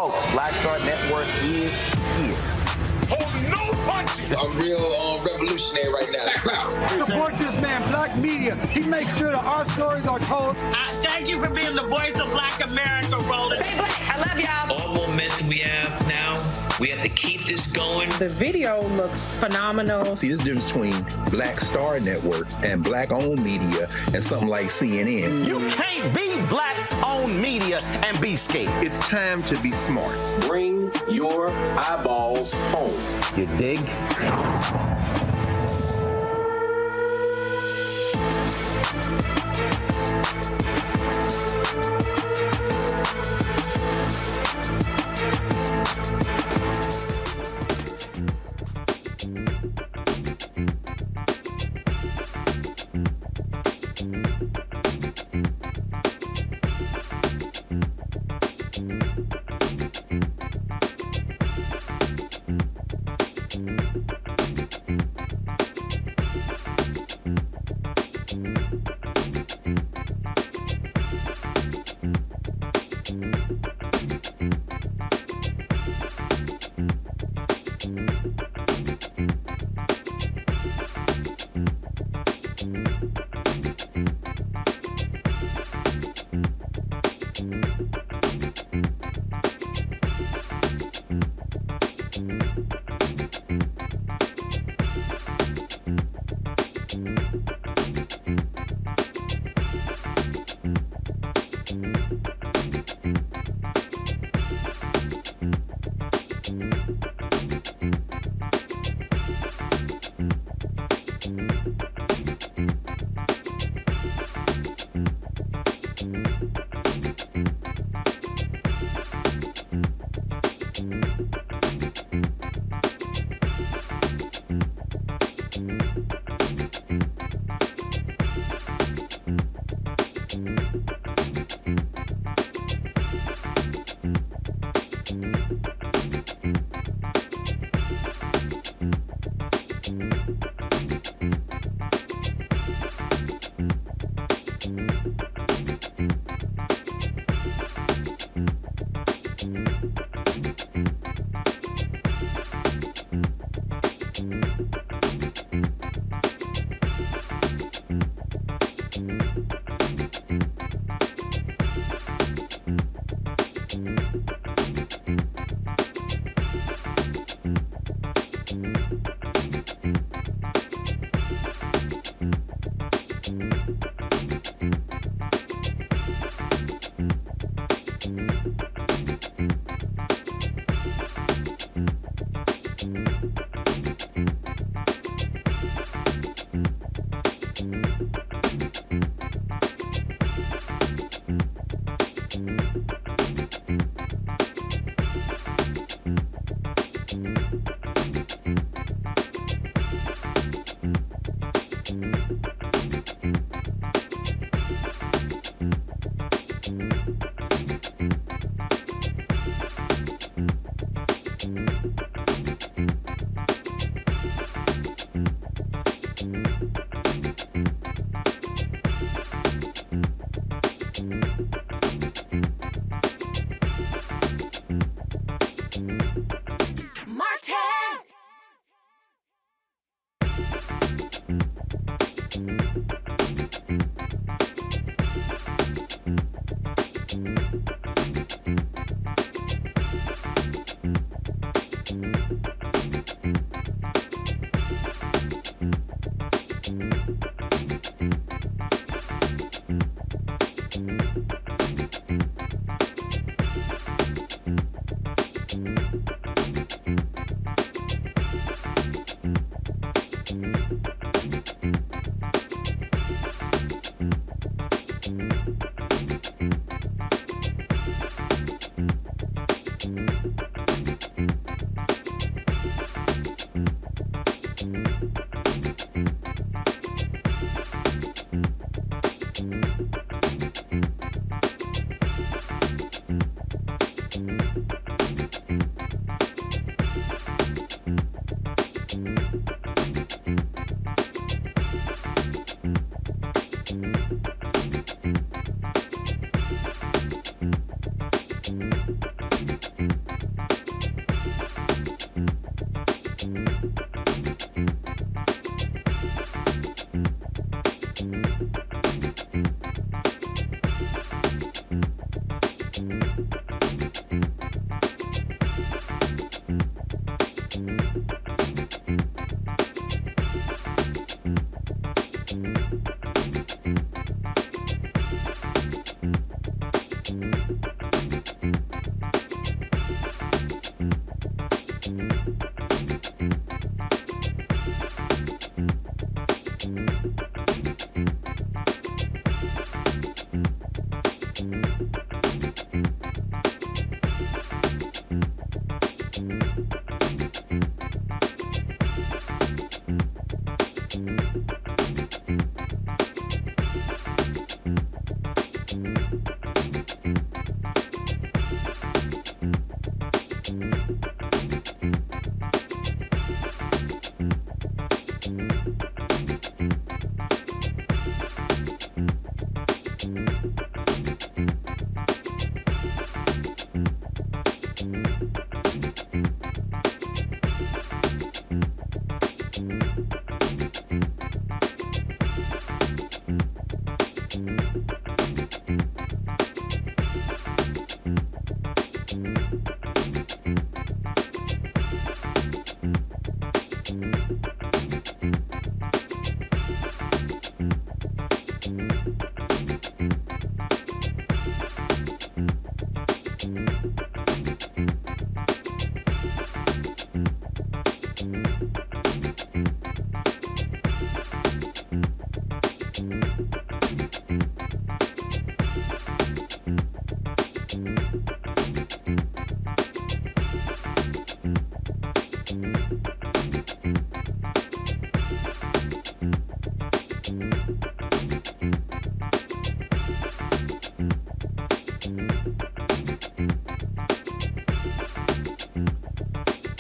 Folks, Black Star Network is here. Hold no punches! I'm real revolutionary right now. Support this man, Black Media. He makes sure that our stories are told. Thank you for being the voice of Black America, Roland. Stay black. I love y'all. All momentum we have now, we have to keep this going. The video looks phenomenal. See, there's a difference between Black Star Network and Black-owned media and something like CNN. You can't be Black-owned media and be scared. It's time to be smart. Bring your eyeballs home. You dig?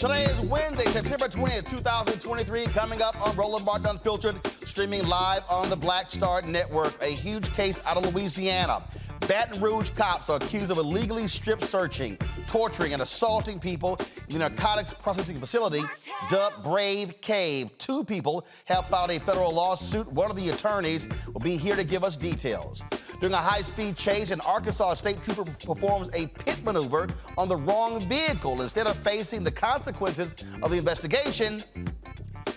Today is Wednesday, September 20th, 2023. Coming up on Roland Martin Unfiltered, streaming live on the Black Star Network. A huge case out of Louisiana. Baton Rouge cops are accused of illegally strip searching, torturing, and assaulting people in the narcotics processing facility dubbed Brave Cave. 2 people have filed a federal lawsuit. One of the attorneys will be here to give us details. During a high-speed chase, an Arkansas state trooper performs a pit maneuver on the wrong vehicle. Instead of facing the consequences of the investigation,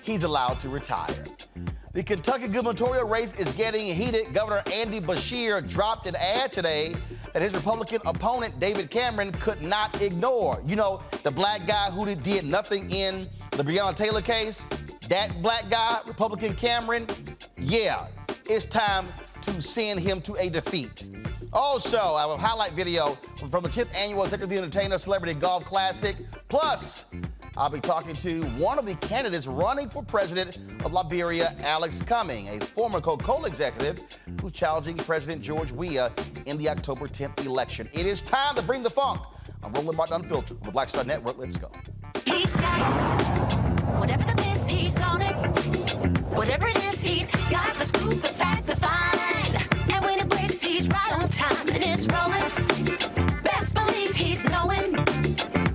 he's allowed to retire. The Kentucky gubernatorial race is getting heated. Governor Andy Beshear dropped an ad today that his Republican opponent, David Cameron, could not ignore. You know, the black guy who did nothing in the Breonna Taylor case? That black guy, Republican Cameron? Yeah, it's time to send him to a defeat. Also, I have a highlight video from the 10th annual Cedric the Entertainer Celebrity Golf Classic. Plus, I'll be talking to one of the candidates running for president of Libera, Alex Cumming, a former Coca-Cola executive who's challenging President George Weah in the October 10th election. It is time to bring the funk. I'm Roland Martin Unfiltered on the Black Star Network. Let's go. He's got it. Whatever the biz, he's on it. Whatever it is, he's got the scoop, the fact, the find. And when it breaks, he's right on time and it's rolling. Best believe he's knowing.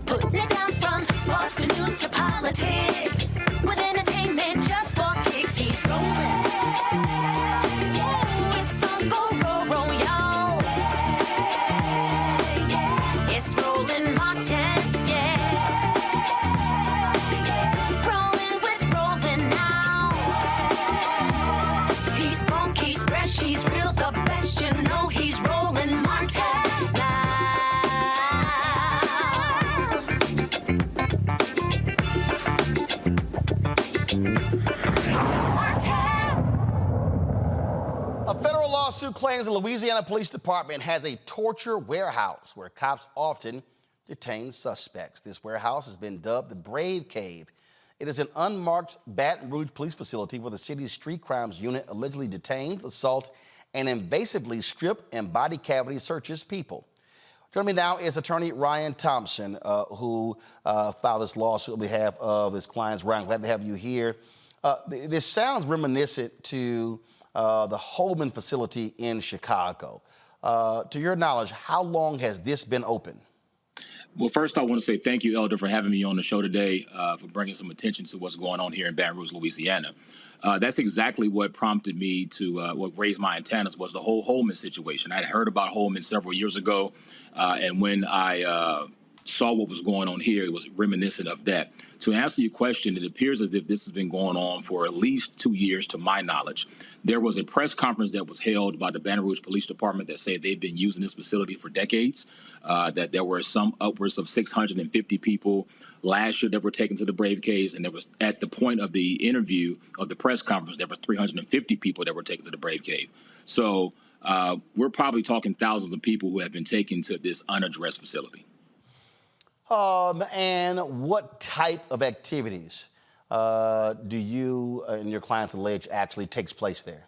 Putting it down from sports to news to politics. With entertainment just for kicks, he's rolling. It's on go, roll, y'all. It's Roland Martin, rolling with Roland now. He's funk, he's fresh, he's real, the best, you know he's Roland Martin now. A federal lawsuit claims the Louisiana Police Department has a torture warehouse where cops often detain suspects. This warehouse has been dubbed the Brave Cave. It is an unmarked Baton Rouge police facility where the city's street crimes unit allegedly detains, assaults, and invasively strip and body cavity searches people. Joining me now is attorney Ryan Thompson, who filed this lawsuit on behalf of his clients. Ryan, glad to have you here. This sounds reminiscent to the Holman facility in Chicago. To your knowledge, how long has this been open? Well, first, I want to say thank you, Elder, for having me on the show today, for bringing some attention to what's going on here in Baton Rouge, Louisiana. That's exactly what prompted me to, what raised my antennas was the whole Holman situation. I had heard about Holman several years ago, and when I saw what was going on here, it was reminiscent of that. To answer your question, it appears as if this has been going on for at least 2 years, to my knowledge. There was a press conference that was held by the Baton Rouge Police Department that said they've been using this facility for decades, that there were some upwards of 650 people last year that were taken to the Brave Caves, and there was, at the point of the interview of the press conference, there was 350 people that were taken to the Brave Cave. So we're probably talking thousands of people who have been taken to this unaddressed facility. And what type of activities do you and your clients allege actually takes place there?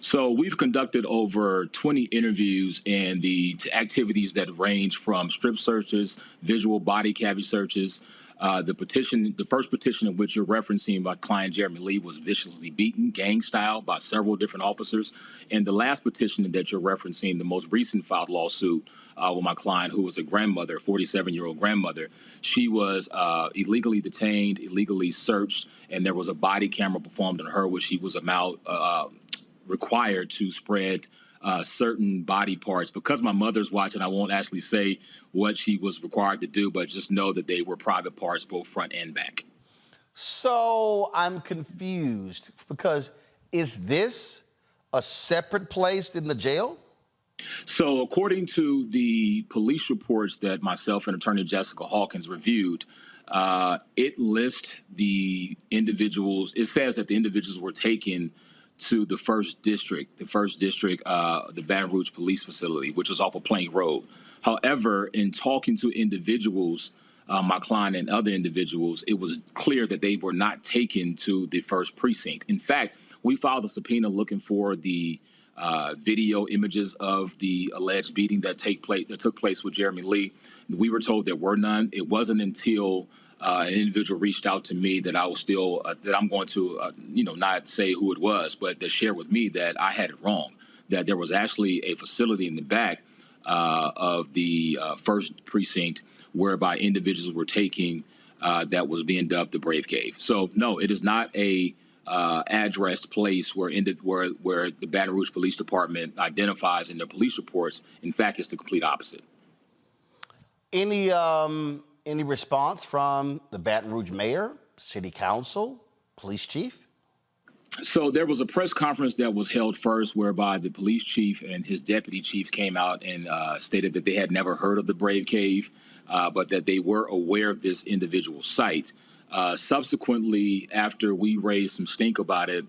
So we've conducted over 20 interviews, and the activities that range from strip searches, visual body cavity searches. The first petition of which you're referencing, my client Jeremy Lee, was viciously beaten, gang style, by several different officers. And the last petition that you're referencing, the most recent filed lawsuit with my client, who was a grandmother, 47-year-old grandmother, she was illegally detained, illegally searched, and there was a body camera performed on her where she was required to spread certain body parts. Because my mother's watching, I won't actually say what she was required to do, but just know that they were private parts, both front and back. So I'm confused, because is this a separate place than the jail? So according to the police reports that myself and attorney Jessica Hawkins reviewed, It lists the individuals. It says that the individuals were taken to the first district, the Baton Rouge police facility, which is off of Plank Road. However, in talking to individuals, my client and other individuals, it was clear that they were not taken to the first precinct. In fact, we filed a subpoena looking for the video images of the alleged beating that took place with Jeremy Lee. We were told there were none. It wasn't until an individual reached out to me that I was still that I'm going to not say who it was, but to share with me that I had it wrong, that there was actually a facility in the back of the first precinct whereby individuals were taking that was being dubbed the Brave Cave. So no, it is not a address place where the Baton Rouge Police Department identifies in their police reports. In fact, it's the complete opposite. Any response from the Baton Rouge mayor, city council, police chief? So there was a press conference that was held first whereby the police chief and his deputy chief came out and stated that they had never heard of the Brave Cave, but that they were aware of this individual site. Subsequently, after we raised some stink about it,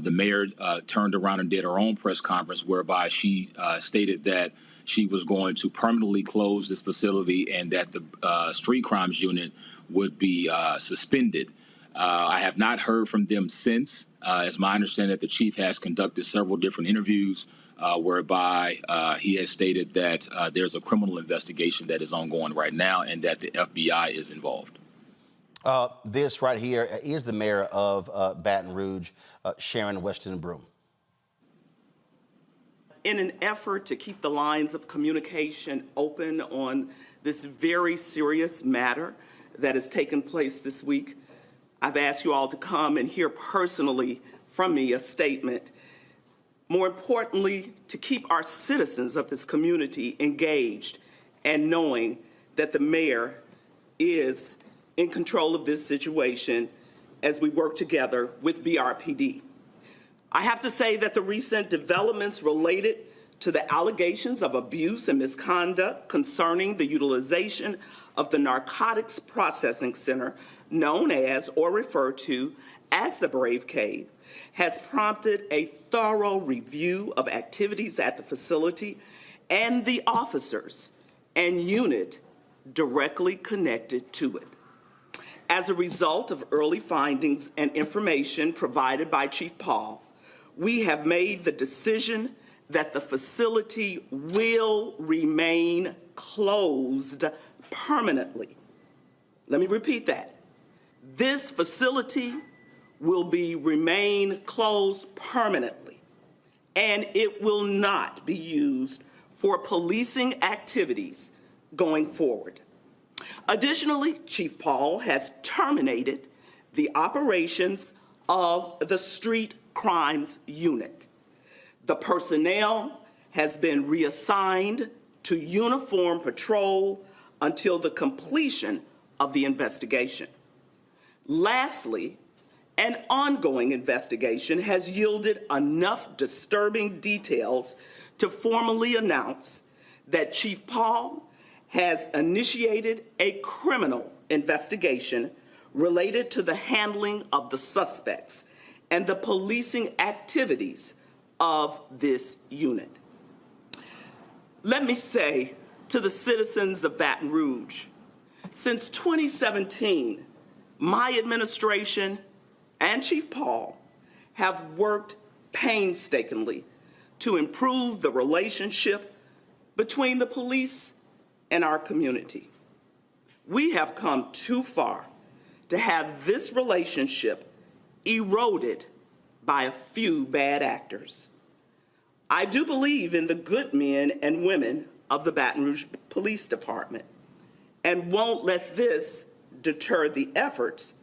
the mayor turned around and did her own press conference whereby she stated that she was going to permanently close this facility and that the street crimes unit would be suspended. I have not heard from them since. It's my understanding that the chief has conducted several different interviews whereby he has stated that there's a criminal investigation that is ongoing right now and that the FBI is involved. This right here is the mayor of Baton Rouge, Sharon Weston Broom. In an effort to keep the lines of communication open on this very serious matter that has taken place this week, I've asked you all to come and hear personally from me a statement. More importantly, to keep our citizens of this community engaged and knowing that the mayor is in control of this situation as we work together with BRPD. I have to say that the recent developments related to the allegations of abuse and misconduct concerning the utilization of the Narcotics Processing Center, known as or referred to as the Brave Cave, has prompted a thorough review of activities at the facility and the officers and unit directly connected to it. As a result of early findings and information provided by Chief Paul, we have made the decision that the facility will remain closed permanently. Let me repeat that. This facility will remain closed permanently, and it will not be used for policing activities going forward. Additionally, Chief Paul has terminated the operations of the Street Crimes Unit. The personnel has been reassigned to uniform patrol until the completion of the investigation. Lastly, an ongoing investigation has yielded enough disturbing details to formally announce that Chief Paul has initiated a criminal investigation related to the handling of the suspects and the policing activities of this unit. Let me say to the citizens of Baton Rouge, since 2017, my administration and Chief Paul have worked painstakingly to improve the relationship between the police and our community. We have come too far to have this relationship eroded by a few bad actors. I do believe in the good men and women of the Baton Rouge Police Department and won't let this deter the efforts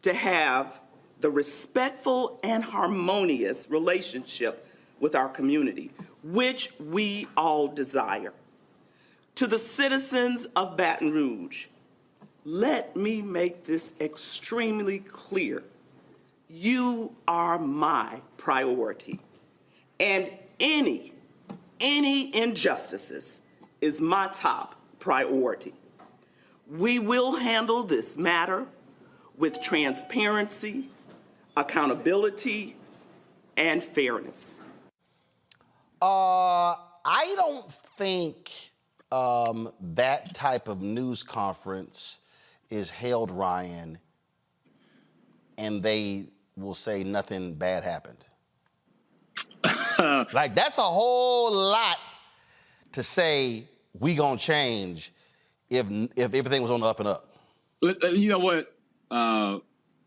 to have the respectful and harmonious relationship with our community, which we all desire. To the citizens of Baton Rouge, let me make this extremely clear. You are my priority, and any injustices is my top priority. We will handle this matter with transparency, accountability, and fairness. I don't think that type of news conference is held, Ryan, and they will say nothing bad happened. Like, that's a whole lot to say we gonna change if everything was on the up and up. You know what,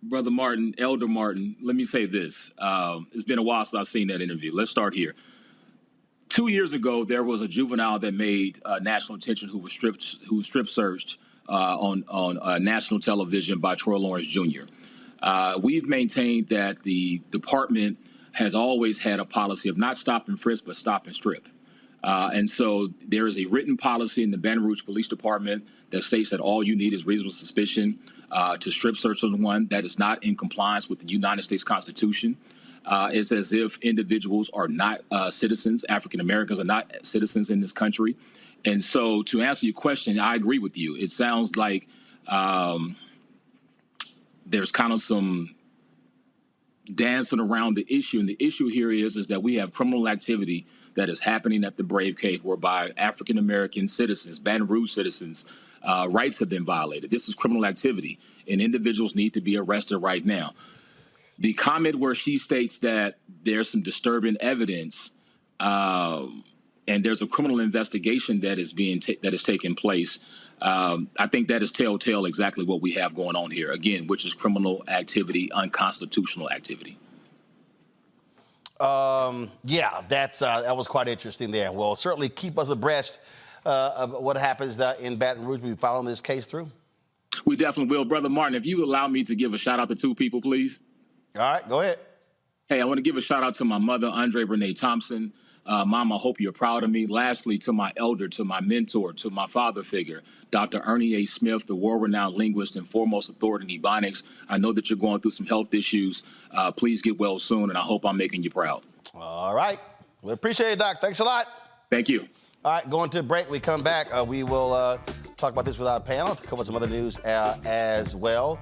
Brother Martin, Elder Martin, let me say this. It's been a while since I've seen that interview. Let's start here. 2 years ago, there was a juvenile that made national attention who was strip searched on national television by Troy Lawrence Jr. We've maintained that the department has always had a policy of not stop and frisk, but stop and strip. And so there is a written policy in the Baton Rouge Police Department that states that all you need is reasonable suspicion to strip search someone. That is not in compliance with the United States Constitution. It's as if individuals are not citizens. African Americans are not citizens in this country. And so to answer your question, I agree with you. It sounds like there's kind of some dancing around the issue. And the issue here is that we have criminal activity that is happening at the Brave Cave, whereby African American citizens, Baton Rouge citizens, rights have been violated. This is criminal activity, and individuals need to be arrested right now. The comment where she states that there's some disturbing evidence and there's a criminal investigation that is taking place, I think that is telltale exactly what we have going on here, again, which is criminal activity, unconstitutional activity. Yeah, that was quite interesting there. Well, certainly keep us abreast of what happens in Baton Rouge. We'll be following this case through. We definitely will. Brother Martin, if you allow me to give a shout out to two people, please. All right, go ahead. Hey, I want to give a shout out to my mother, Andre Renee Thompson. Mom, I hope you're proud of me. Lastly, to my elder, to my mentor, to my father figure, Dr. Ernie A. Smith, the world-renowned linguist and foremost authority in Ebonics. I know that you're going through some health issues. Please get well soon, and I hope I'm making you proud. All right. We appreciate it, Doc. Thanks a lot. Thank you. All right, going to a break. We come back. We will talk about this with our panel to cover some other news as well.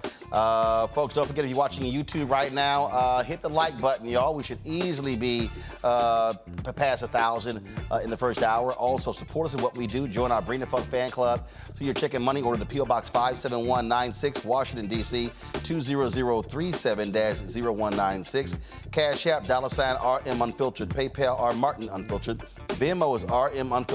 Folks, don't forget, if you're watching YouTube right now, hit the like button, y'all. We should easily be past 1,000 in the first hour. Also, support us in what we do. Join our Bring the Funk fan club. So you're checking money, order to P.O. Box 57196, Washington, D.C., 20037-0196. Cash App, $RM Unfiltered. PayPal, R Martin Unfiltered. Venmo is RM Unfiltered.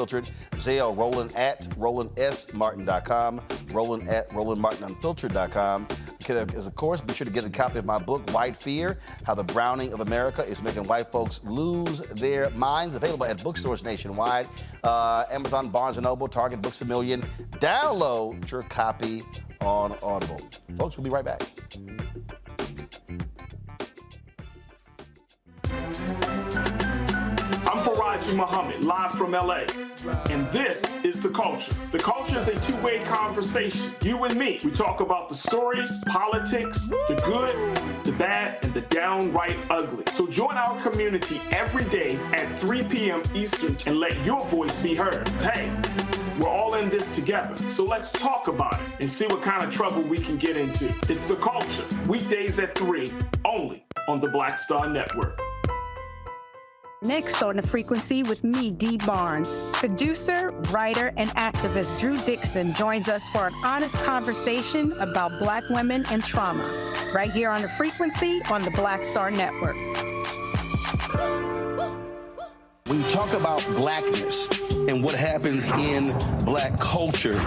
Zelle, Roland at RolandSMartin.com. Roland at RolandMartinUnfiltered.com. As of course, be sure to get a copy of my book, White Fear, How the Browning of America is Making White Folks Lose Their Minds. Available at bookstores nationwide. Amazon, Barnes & Noble, Target, Books A Million. Download your copy on Audible. Folks, we'll be right back. I'm Faraji Muhammad, live from LA. And this is The Culture. The Culture is a two-way conversation. You and me. We talk about the stories, politics, the good, the bad, and the downright ugly. So join our community every day at 3 p.m. Eastern and let your voice be heard. Hey, we're all in this together. So let's talk about it and see what kind of trouble we can get into. It's The Culture. Weekdays at 3, only on the Black Star Network. Next on The Frequency with me, Dee Barnes. Producer, writer, and activist Drew Dixon joins us for an honest conversation about Black women and trauma. Right here on The Frequency on the Black Star Network. When you talk about blackness and what happens in black culture,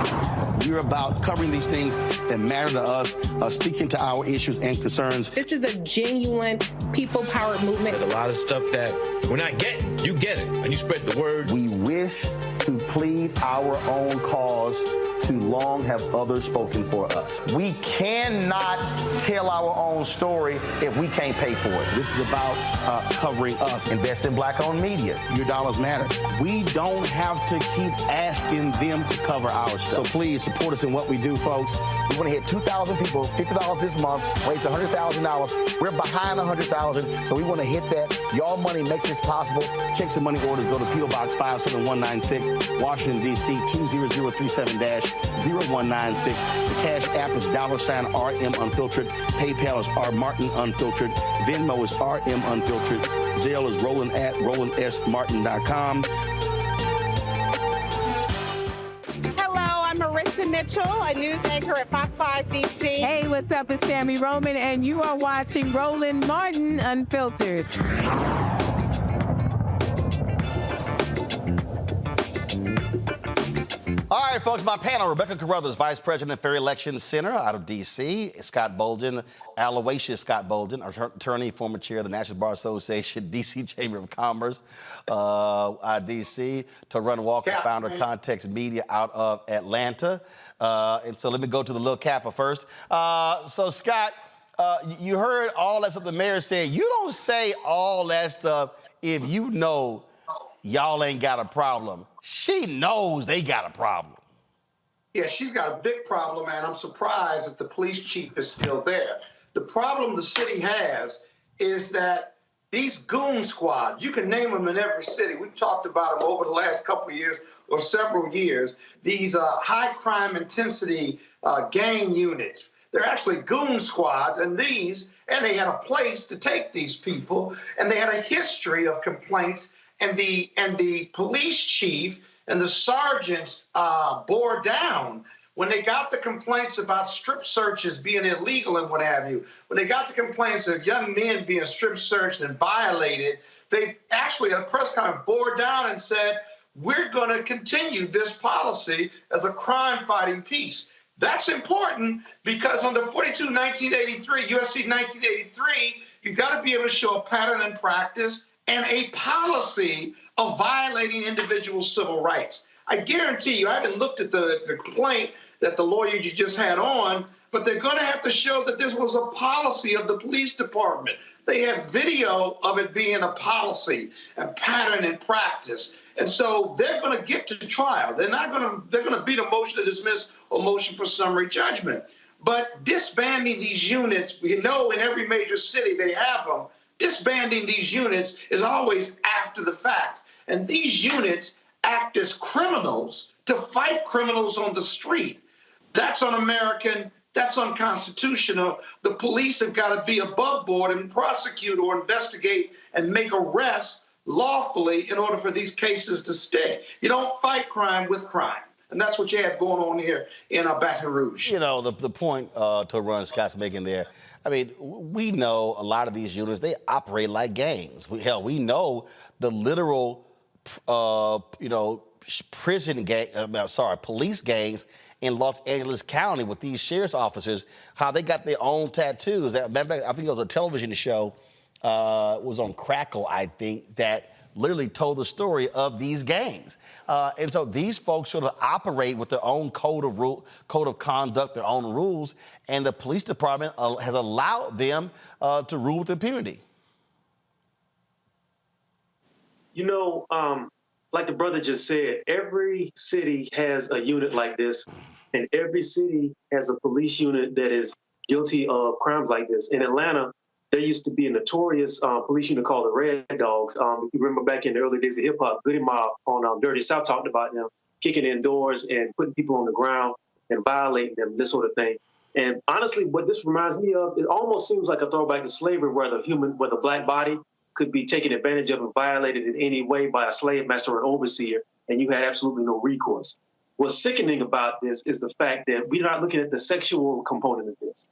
we're about covering these things that matter to us, speaking to our issues and concerns. This is a genuine people-powered movement. There's a lot of stuff that we're not getting. You get it, and you spread the word. We wish to plead our own cause. Too long have others spoken for us. We cannot tell our own story if we can't pay for it. This is about covering us. Invest in Black-owned media. Your dollars matter. We don't have to keep asking them to cover our stuff. So please support us in what we do, folks. We want to hit 2,000 people, $50 this month, raise $100,000. We're behind 100,000, so we want to hit that. Y'all money makes this possible. Check some money orders. Go to P.O. Box 57196, Washington, D.C., 20037- 0196. The Cash App is $RM Unfiltered. PayPal is R Martin Unfiltered. Venmo is RM Unfiltered. Zelle is Roland at RolandSMartin.com. I'm Marissa Mitchell, a news anchor at Fox 5 DC. Hey, what's up? It's Sammy Roman, and you are watching Roland Martin Unfiltered. All right, folks, my panel, Rebecca Carruthers, Vice President, Fair Elections Center out of D.C., Scott Bolden, Aloysius Scott Bolden, attorney, former chair of the National Bar Association, D.C. Chamber of Commerce, D.C., Tarun Walker, founder of Context Media out of Atlanta. And so let me go to the little capper first. So, Scott, you heard all that stuff the mayor said. You don't say all that stuff if you know y'all ain't got a problem. She knows they got a problem. Yeah, she's got a big problem, and I'm surprised that the police chief is still there. The problem the city has is that these goon squads, you can name them in every city. We've talked about them over the last couple of years or several years. These high crime intensity gang units. They're actually goon squads, and they had a place to take these people, and they had a history of complaints. And the police chief and the sergeants bore down when they got the complaints about strip searches being illegal and what have you. When they got the complaints of young men being strip searched and violated, they actually at a press conference bore down and said, we're going to continue this policy as a crime-fighting piece. That's important because under 42-1983, USC 1983, you've got to be able to show a pattern and practice and a policy of violating individual civil rights. I guarantee you, I haven't looked at the complaint that the lawyer you just had on, but they're going to have to show that this was a policy of the police department. They have video of it being a policy and pattern and practice. And so they're going to get to trial. They're going to beat a motion to dismiss or motion for summary judgment. But disbanding these units, in every major city they have them. Disbanding these units is always after the fact. And these units act as criminals to fight criminals on the street. That's un-American. That's unconstitutional. The police have got to be above board and prosecute or investigate and make arrests lawfully in order for these cases to stick. You don't fight crime with crime. And that's what you have going on here in Baton Rouge. You know, the point Tarun Scott's making there, I mean, we know a lot of these units, they operate like gangs. We know the literal, police gangs in Los Angeles County with these sheriff's officers, how they got their own tattoos. I think it was a television show, it was on Crackle, I think, that literally told the story of these gangs. And so these folks sort of operate with their own code of conduct, their own rules, and the police department has allowed them to rule with impunity. You know, like the brother just said, every city has a unit like this, and every city has a police unit that is guilty of crimes like this. In Atlanta, there used to be a notorious police unit called the Red Dogs. If you remember back in the early days of hip-hop, Goody Mob on Dirty South talked about them kicking in doors and putting people on the ground and violating them, this sort of thing. And honestly, what this reminds me of, it almost seems like a throwback to slavery where the black body could be taken advantage of and violated in any way by a slave master or an overseer, and you had absolutely no recourse. What's sickening about this is the fact that we're not looking at the sexual component of this.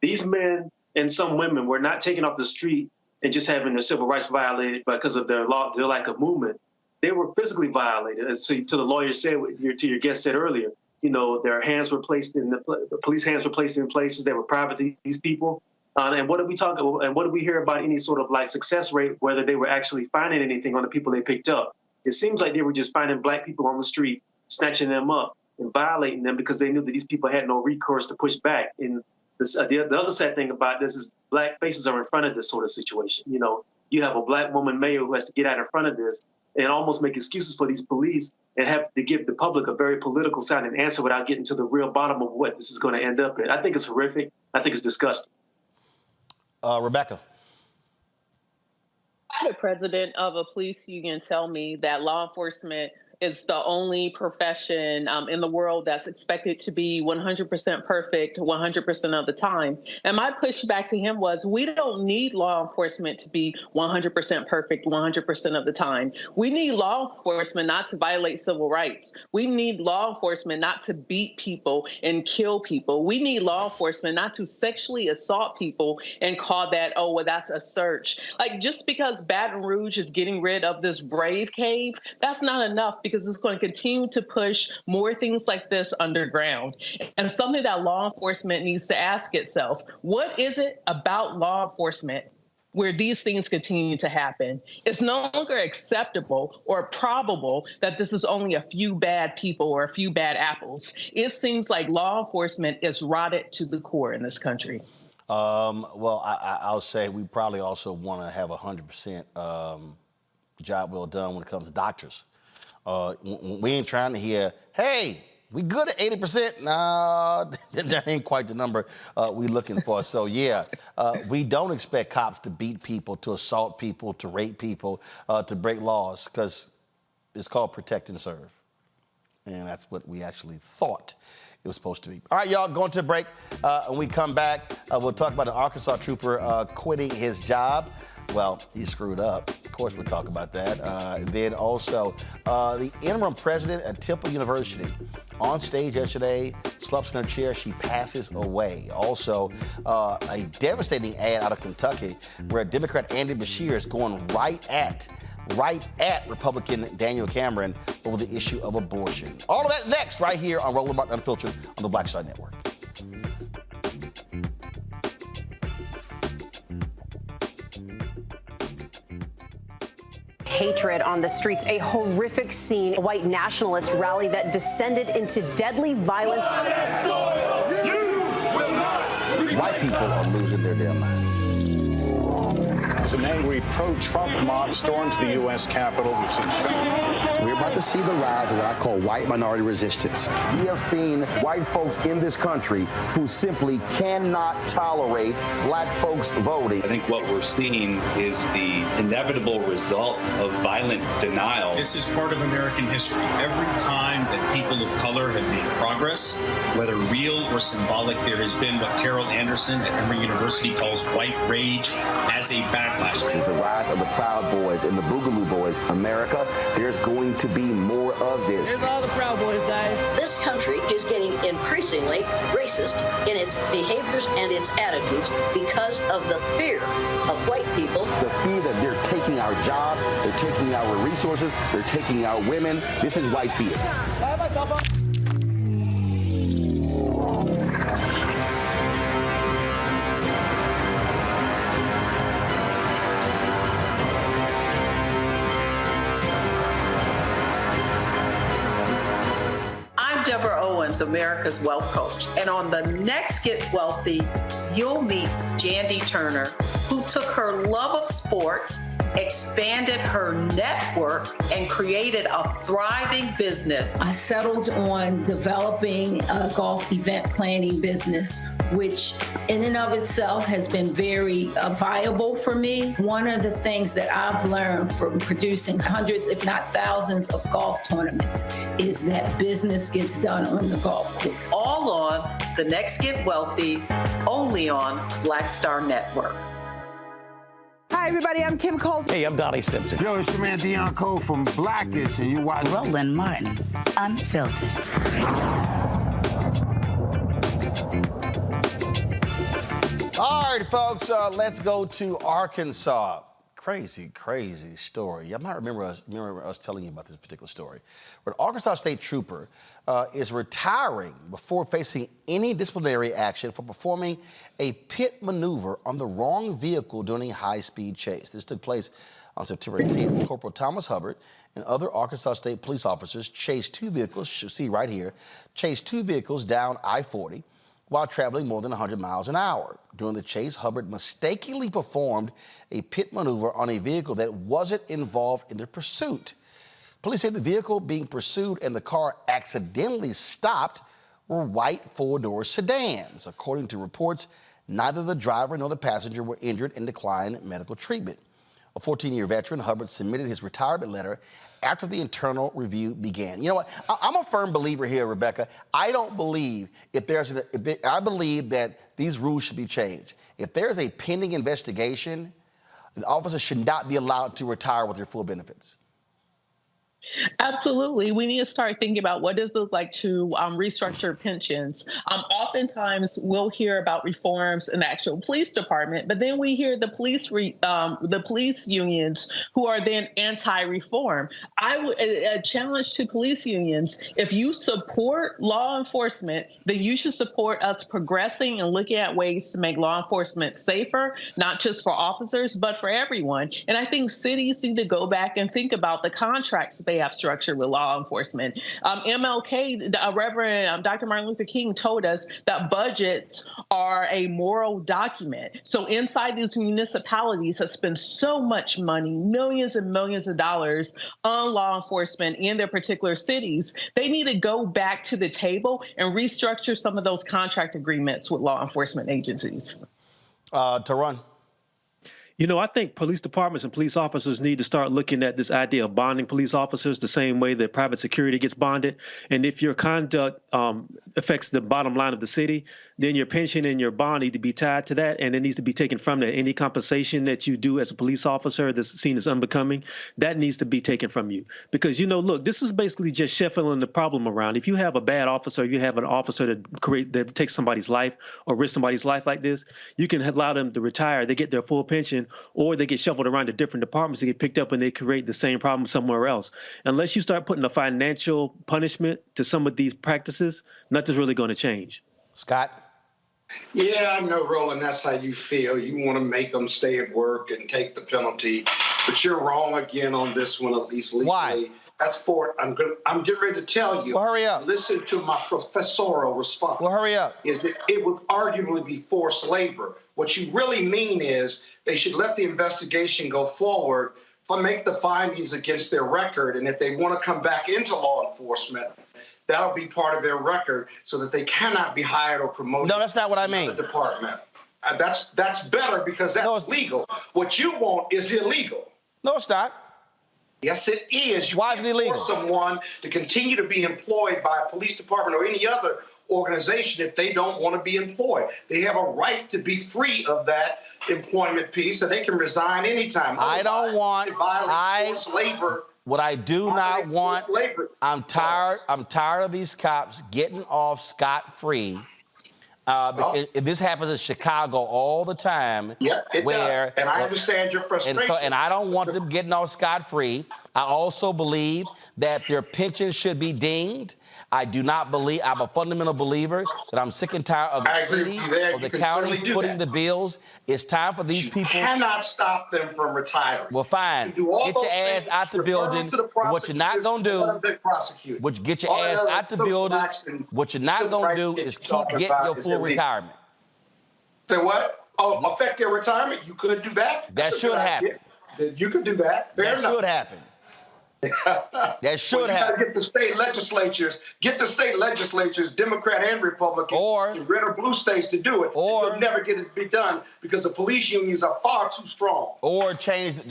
These men and some women were not taken off the street and just having their civil rights violated because of their lack of movement. They were physically violated. As to the lawyer said, to your guest said earlier, you know, their hands were placed in the police hands were placed in places that were private to these people. And what did we talk about? And what did we hear about any sort of like success rate, whether they were actually finding anything on the people they picked up? It seems like they were just finding black people on the street, snatching them up and violating them because they knew that these people had no recourse to push back. And this, the other sad thing about this is black faces are in front of this sort of situation. You know, you have a black woman mayor who has to get out in front of this and almost make excuses for these police and have to give the public a very political sounding answer without getting to the real bottom of what this is going to end up in. I think it's horrific. I think it's disgusting. Rebecca. I had a president of a police union tell me that law enforcement It's the only profession in the world that's expected to be 100% perfect 100% of the time. And my pushback to him was, we don't need law enforcement to be 100% perfect 100% of the time. We need law enforcement not to violate civil rights. We need law enforcement not to beat people and kill people. We need law enforcement not to sexually assault people and call that, oh, well, that's a search. Like, just because Baton Rouge is getting rid of this brave cave, that's not enough, because it's going to continue to push more things like this underground. And something that law enforcement needs to ask itself, what is it about law enforcement where these things continue to happen? It's no longer acceptable or probable that this is only a few bad people or a few bad apples. It seems like law enforcement is rotted to the core in this country. Well, I'll say we probably also want to have 100% job well done when it comes to doctors. We ain't trying to hear, hey, we good at 80%. No, that ain't quite the number we looking for. So, yeah, we don't expect cops to beat people, to assault people, to rape people, to break laws, because it's called protect and serve. And that's what we actually thought it was supposed to be. All right, y'all, going to a break. When we come back, we'll talk about an Arkansas trooper quitting his job. Well, he screwed up. Of course, we'll talk about that. Then also, the interim president at Temple University on stage yesterday, slumped in her chair, she passes away. Also, a devastating ad out of Kentucky where Democrat Andy Beshear is going right at Republican Daniel Cameron over the issue of abortion. All of that next, right here on Roland Martin Unfiltered on the Black Star Network. Hatred on the streets, a horrific scene, a white nationalist rally that descended into deadly violence. White people are losing their damn minds. As an angry pro-Trump mob storms the U.S. Capitol, we're about to see the rise of what I call white minority resistance. We have seen white folks in this country who simply cannot tolerate black folks voting. I think what we're seeing is the inevitable result of violent denial. This is part of American history. Every time that people of color have made progress, whether real or symbolic, there has been what Carol Anderson at Emory University calls white rage as a backlash. This is the rise of the Proud Boys and the Boogaloo Boys. America, there's going to be more of this. Here's all the Proud Boys, guys. This country is getting increasingly racist in its behaviors and its attitudes because of the fear of white people. The fear that they're taking our jobs, they're taking our resources, they're taking our women. This is white fear. Deborah Owens, America's Wealth Coach. And on the next Get Wealthy, you'll meet Jandy Turner, who took her love of sports, expanded her network, and created a thriving business. I settled on developing a golf event planning business, which in and of itself has been very viable for me. One of the things that I've learned from producing hundreds, if not thousands, of golf tournaments is that business gets done on the golf course. All on The Next Get Wealthy, only on Black Star Network. Hi, everybody. I'm Kim Coles. Hey, I'm Donnie Simpson. Yo, it's your man Deion Cole from Blackish, and you watch Roland Martin Unfiltered. All right, folks, let's go to Arkansas. Crazy story. You might remember us telling you about this particular story. But an Arkansas State trooper is retiring before facing any disciplinary action for performing a pit maneuver on the wrong vehicle during a high-speed chase. This took place on September 10th. Corporal Thomas Hubbard and other Arkansas State police officers chased two vehicles, you see right here, chased two vehicles down I-40 while traveling more than 100 miles an hour. During the chase, Hubbard mistakenly performed a pit maneuver on a vehicle that wasn't involved in the pursuit. Police say the vehicle being pursued and the car accidentally stopped were white four-door sedans. According to reports, neither the driver nor the passenger were injured and declined medical treatment. A 14-year veteran, Hubbard submitted his retirement letter after the internal review began. You know what? I'm a firm believer here, Rebecca. I don't believe I believe that these rules should be changed. If there's a pending investigation, an officer should not be allowed to retire with their full benefits. Absolutely. We need to start thinking about what does it look like to restructure pensions. Oftentimes, we'll hear about reforms in the actual police department, but then we hear the police unions who are then anti-reform. A challenge to police unions: if you support law enforcement, then you should support us progressing and looking at ways to make law enforcement safer, not just for officers, but for everyone. And I think cities need to go back and think about the contracts they have structured with law enforcement. MLK, Reverend Dr. Martin Luther King told us that budgets are a moral document. So inside these municipalities that spend so much money, millions and millions of dollars on law enforcement in their particular cities, they need to go back to the table and restructure some of those contract agreements with law enforcement agencies. Taron. You know, I think police departments and police officers need to start looking at this idea of bonding police officers the same way that private security gets bonded. And if your conduct affects the bottom line of the city, then your pension and your bond need to be tied to that, and it needs to be taken from that. Any compensation that you do as a police officer that's seen as unbecoming, that needs to be taken from you. Because, you know, look, this is basically just shuffling the problem around. If you have a bad officer, you have an officer that takes somebody's life or risks somebody's life like this, you can allow them to retire. They get their full pension, or they get shuffled around to different departments to get picked up and they create the same problem somewhere else. Unless you start putting a financial punishment to some of these practices, nothing's really going to change. Scott? Yeah, I know, Roland, that's how you feel. You want to make them stay at work and take the penalty, but you're wrong again on this one, at least legally. Why? That's for I'm getting ready to tell you. Well, hurry up. Listen to my professorial response. Well, hurry up. Is that it would arguably be forced labor. What you really mean is they should let the investigation go forward, make the findings against their record, and if they want to come back into law enforcement, that'll be part of their record so that they cannot be hired or promoted. No, that's not what I mean. In the department. That's better because that's legal. What you want is illegal. No, it's not. Yes, it is. Why is it illegal? Force someone to continue to be employed by a police department or any other organization if they don't want to be employed. They have a right to be free of that employment piece, and they can resign anytime. I don't want. Forced labor. What I do not want. I'm tired of these cops getting off scot-free. This happens in Chicago all the time. Yeah, it does. And I understand your frustration. And I don't want them getting off scot-free. I also believe that their pensions should be dinged. I do not believe, I'm a fundamental believer that I'm sick and tired of the city, of the county footing the bills. It's time for these people. You cannot stop them from retiring. Well, fine. Get your ass out the building. What you're not going to do, get your ass out the building. What you're not going to do is get your full retirement. Say what? Oh, affect their retirement? You could do that? That should happen. You could do that. That should happen. That should happen. Get the state legislatures, Democrat and Republican, in red or blue states to do it. It'll never get it be done because the police unions are far too strong. Or change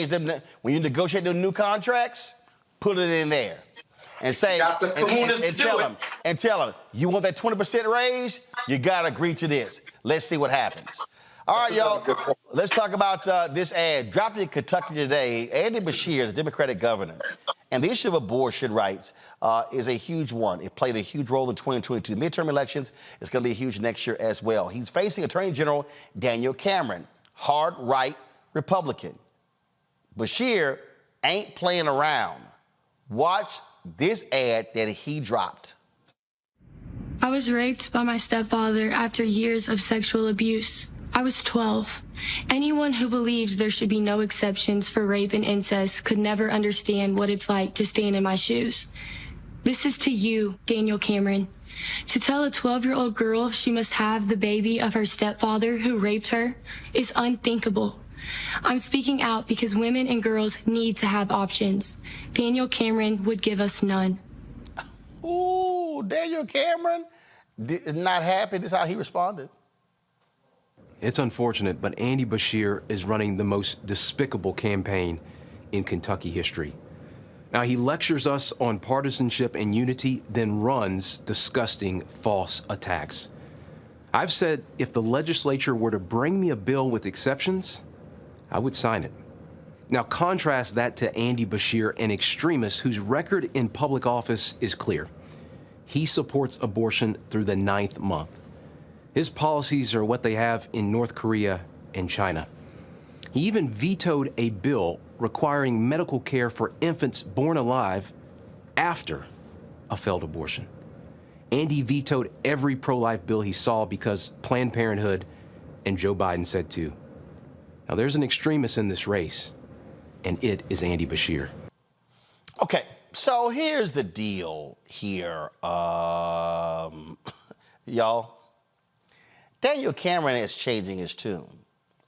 them when you negotiate the new contracts. Put it in there and say and tell them you want that 20% raise. You got to agree to this. Let's see what happens. All right, y'all, let's talk about this ad. Dropped in Kentucky today, Andy Beshear is Democratic governor. And the issue of abortion rights is a huge one. It played a huge role in 2022 midterm elections. It's going to be huge next year as well. He's facing Attorney General Daniel Cameron, hard right Republican. Beshear ain't playing around. Watch this ad that he dropped. I was raped by my stepfather after years of sexual abuse. I was 12. Anyone who believes there should be no exceptions for rape and incest could never understand what it's like to stand in my shoes. This is to you, Daniel Cameron. To tell a 12-year-old girl she must have the baby of her stepfather who raped her is unthinkable. I'm speaking out because women and girls need to have options. Daniel Cameron would give us none. Ooh, Daniel Cameron is not happy. This is how he responded. It's unfortunate, but Andy Beshear is running the most despicable campaign in Kentucky history. Now, he lectures us on partisanship and unity, then runs disgusting false attacks. I've said if the legislature were to bring me a bill with exceptions, I would sign it. Now, contrast that to Andy Beshear, an extremist whose record in public office is clear. He supports abortion through the 9th month. His policies are what they have in North Korea and China. He even vetoed a bill requiring medical care for infants born alive after a failed abortion. Andy vetoed every pro-life bill he saw because Planned Parenthood and Joe Biden said to. Now, there's an extremist in this race, and it is Andy Beshear. Okay, so here's the deal here, y'all. Daniel Cameron is changing his tune.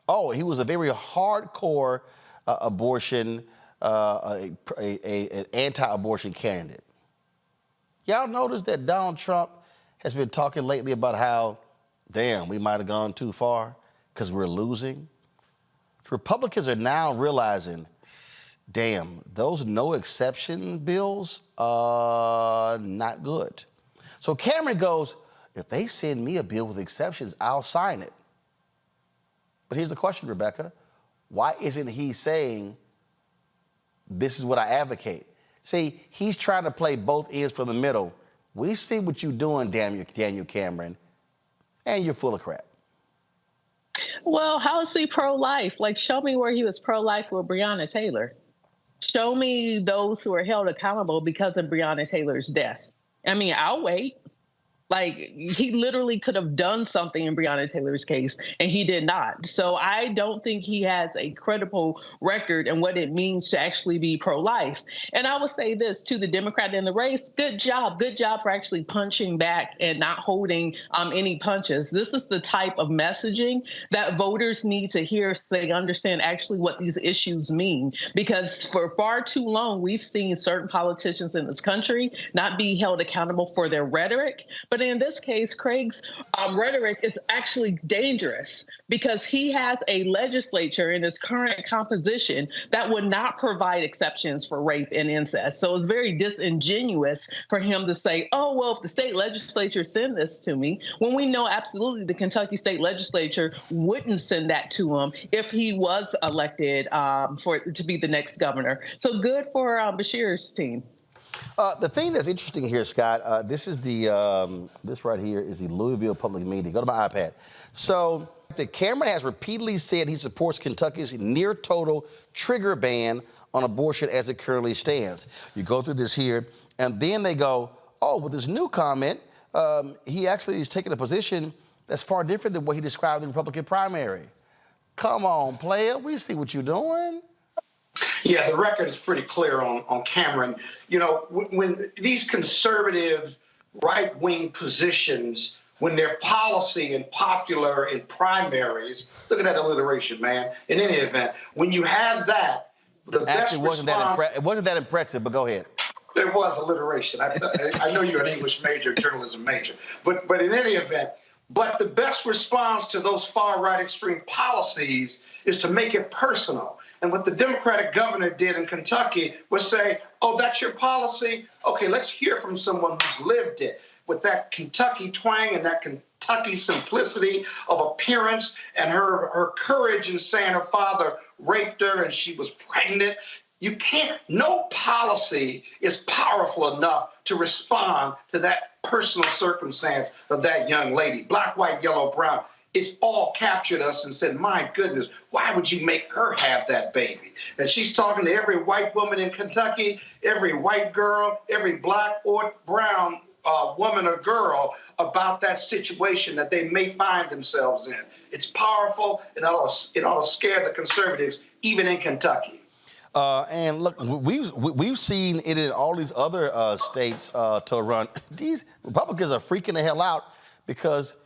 Oh, he was a very hardcore abortion, an anti-abortion candidate. Y'all notice that Donald Trump has been talking lately about how, damn, we might have gone too far because we're losing. Republicans are now realizing, damn, those no exception bills are not good. So Cameron goes, if they send me a bill with exceptions, I'll sign it. But here's the question, Rebecca. Why isn't he saying, this is what I advocate? See, he's trying to play both ends from the middle. We see what you're doing, Daniel Cameron, and you're full of crap. Well, how is he pro-life? Like, show me where he was pro-life with Breonna Taylor. Show me those who are held accountable because of Breonna Taylor's death. I mean, I'll wait. Like, he literally could have done something in Breonna Taylor's case, and he did not. So I don't think he has a credible record in what it means to actually be pro-life. And I will say this to the Democrat in the race, good job for actually punching back and not holding any punches. This is the type of messaging that voters need to hear so they understand actually what these issues mean. Because for far too long, we've seen certain politicians in this country not be held accountable for their rhetoric. But in this case, Craig's rhetoric is actually dangerous because he has a legislature in his current composition that would not provide exceptions for rape and incest. So it's very disingenuous for him to say, oh, well, if the state legislature send this to me, when we know absolutely the Kentucky state legislature wouldn't send that to him if he was elected to be the next governor. So good for Beshear's team. The thing that's interesting here, Scott, this is this right here is the Louisville Public Media. Go to my iPad. So the Cameron has repeatedly said he supports Kentucky's near total trigger ban on abortion as it currently stands. You go through this here, and then they go, oh, with this new comment, he actually is taking a position that's far different than what he described in the Republican primary. Come on, player, we see what you're doing. Yeah, the record is pretty clear on Cameron. You know, when these conservative right-wing positions, when they're policy and popular in primaries, look at that alliteration, man. In any event, when you have that, the best response... It wasn't that impressive, but go ahead. There was alliteration. I know you're an English major, journalism major. But in any event, but the best response to those far-right extreme policies is to make it personal. And what the Democratic governor did in Kentucky was say, oh, that's your policy? Okay, let's hear from someone who's lived it. With that Kentucky twang and that Kentucky simplicity of appearance and her courage in saying her father raped her and she was pregnant. You can't, no policy is powerful enough to respond to that personal circumstance of that young lady. Black, white, yellow, brown. It's all captured us and said, my goodness, why would you make her have that baby? And she's talking to every white woman in Kentucky, every white girl, every black or brown woman or girl about that situation that they may find themselves in. It's powerful, and it ought to scare the conservatives, even in Kentucky. And look, we've seen it in all these other states to run. These Republicans are freaking the hell out because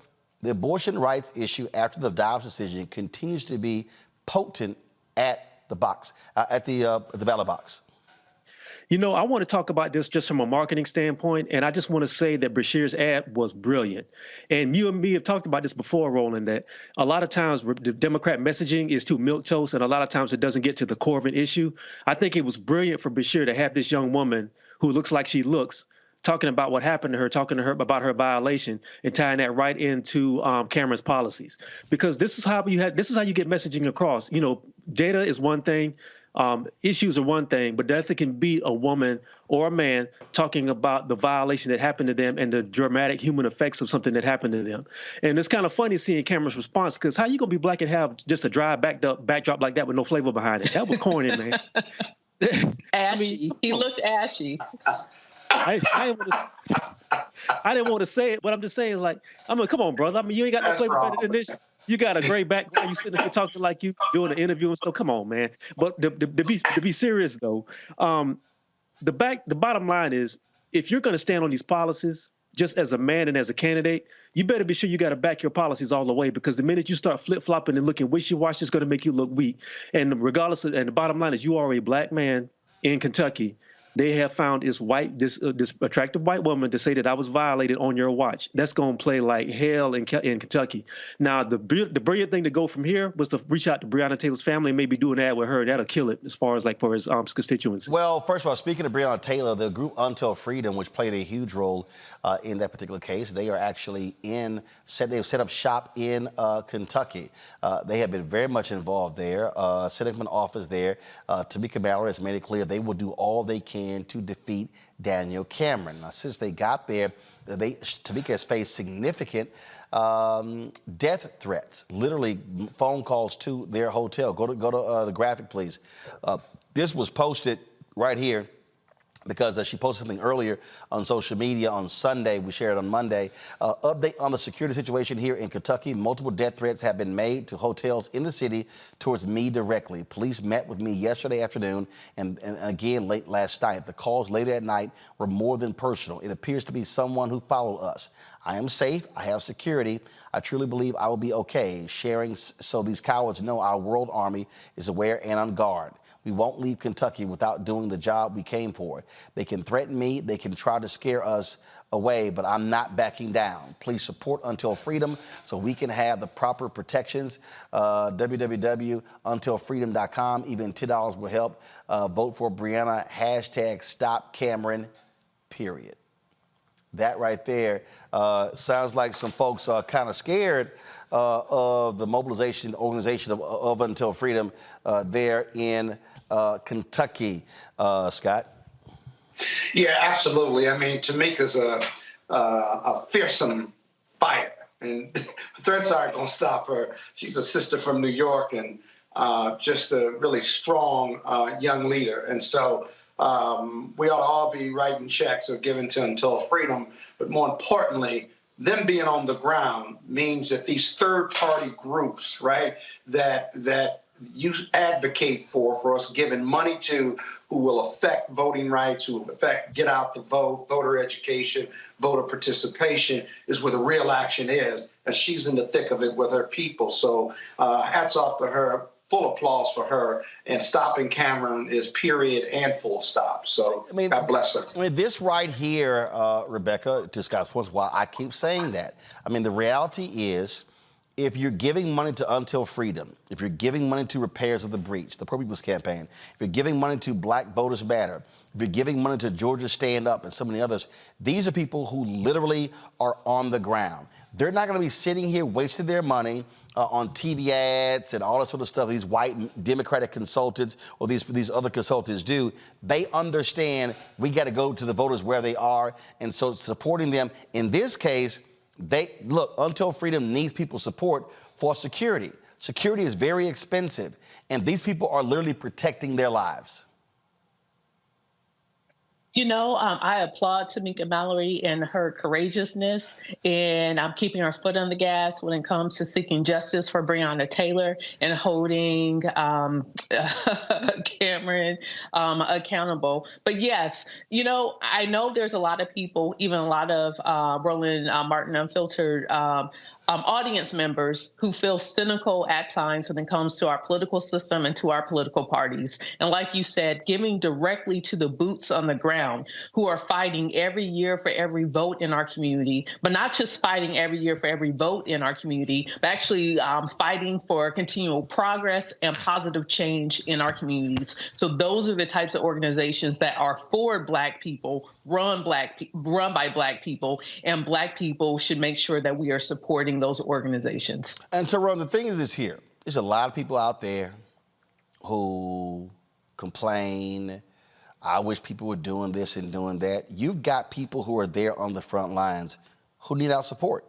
the abortion rights issue after the Dobbs decision continues to be potent at the box, at the ballot box. You know, I want to talk about this just from a marketing standpoint, and I just want to say that Beshear's ad was brilliant. And you and me have talked about this before, Roland, that a lot of times the Democrat messaging is too milquetoast, and a lot of times it doesn't get to the core of an issue. I think it was brilliant for Beshear to have this young woman who looks like she looks talking about what happened to her, talking to her about her violation, and tying that right into Cameron's policies. Because this is how you get messaging across. You know, data is one thing. Issues are one thing, but that can be a woman or a man talking about the violation that happened to them and the dramatic human effects of something that happened to them. And it's kind of funny seeing Cameron's response, because how you gonna be black and have just a dry backdrop like that with no flavor behind it? That was corny, man. Ashy. He looked ashy. I didn't want to say it, but I'm just saying, like, come on, brother. I mean, you ain't got no flavor better than this. You got a great background. You sitting there talking like you doing an interview and stuff. Come on, man. But to be serious though, the bottom line is, if you're going to stand on these policies, just as a man and as a candidate, you better be sure you got to back your policies all the way, because the minute you start flip-flopping and looking wishy-washy, it's going to make you look weak. And regardless of, and the bottom line is, you are a black man in Kentucky. They have found this attractive white woman to say that I was violated on your watch. That's going to play like hell in Kentucky. Now, the brilliant thing to go from here was to reach out to Breonna Taylor's family and maybe do an ad with her. That'll kill it as far as like for his constituency. Well, first of all, speaking of Breonna Taylor, the group Until Freedom, which played a huge role in that particular case, they are actually they've set up shop in Kentucky. They have been very much involved there. Senator office there. Tamika Mallory has made it clear they will do all they can to defeat Daniel Cameron. Now, since they got there, Tamika has faced significant death threats, literally phone calls to their hotel. Go to the graphic, please. This was posted right here, because she posted something earlier on social media on Sunday. We shared it on Monday. Update on the security situation here in Kentucky. Multiple death threats have been made to hotels in the city towards me directly. Police met with me yesterday afternoon and again late last night. The calls later at night were more than personal. It appears to be someone who followed us. I am safe. I have security. I truly believe I will be okay. Sharing so these cowards know our world army is aware and on guard. We won't leave Kentucky without doing the job we came for. They can threaten me, they can try to scare us away, but I'm not backing down. Please support Until Freedom so we can have the proper protections. www.untilfreedom.com. Even $10 will help. Vote for Breonna. #StopCameron, period. That right there sounds like some folks are kind of scared of the mobilization organization of Until Freedom there in Kentucky. Scott? Yeah, absolutely. I mean, Tamika's a fearsome fighter, and threats aren't going to stop her. She's a sister from New York and just a really strong young leader. And so we ought to all be writing checks or giving to Until Freedom. But more importantly, them being on the ground means that these third-party groups, right, that you advocate for us giving money to, who will affect voting rights, who will affect get out the vote, voter education, voter participation, is where the real action is. And she's in the thick of it with her people. So hats off to her. Full applause for her, and stopping Cameron is period and full stop. So I mean, God bless her. I mean, this right here, Rebecca, to Scott's point, why I keep saying that. I mean, the reality is, if you're giving money to Until Freedom, if you're giving money to Repairs of the Breach, the Pro People's Campaign, if you're giving money to Black Voters Matter, if you're giving money to Georgia Stand Up and so many others, these are people who literally are on the ground. They're not going to be sitting here wasting their money on TV ads and all that sort of stuff these white Democratic consultants or these other consultants do. They understand we got to go to the voters where they are, and so supporting them in this case, look, Until Freedom needs people's support for security. Security is very expensive, and these people are literally protecting their lives. You know, I applaud Tamika Mallory and her courageousness, and I'm keeping her foot on the gas when it comes to seeking justice for Breonna Taylor and holding Cameron accountable. But yes, you know, I know there's a lot of people, even a lot of Roland Martin Unfiltered audience members who feel cynical at times when it comes to our political system and to our political parties. And like you said, giving directly to the boots on the ground who are fighting every year for every vote in our community, but not just fighting every year for every vote in our community, but actually fighting for continual progress and positive change in our communities. So those are the types of organizations that are for Black people, run by Black people, and Black people should make sure that we are supporting those organizations. And Tyrone, the thing is this here, there's a lot of people out there who complain, I wish people were doing this and doing that. You've got people who are there on the front lines who need our support.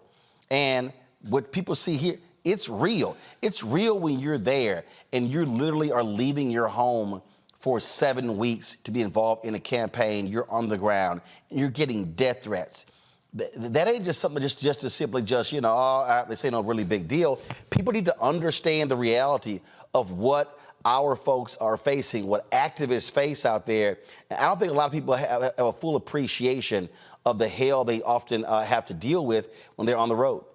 And what people see here, it's real. It's real when you're there and you literally are leaving your home for 7 weeks to be involved in a campaign. You're on the ground and you're getting death threats. That ain't just something just to simply you know, this ain't no really big deal. People need to understand the reality of what our folks are facing, what activists face out there. And I don't think a lot of people have a full appreciation of the hell they often have to deal with when they're on the road.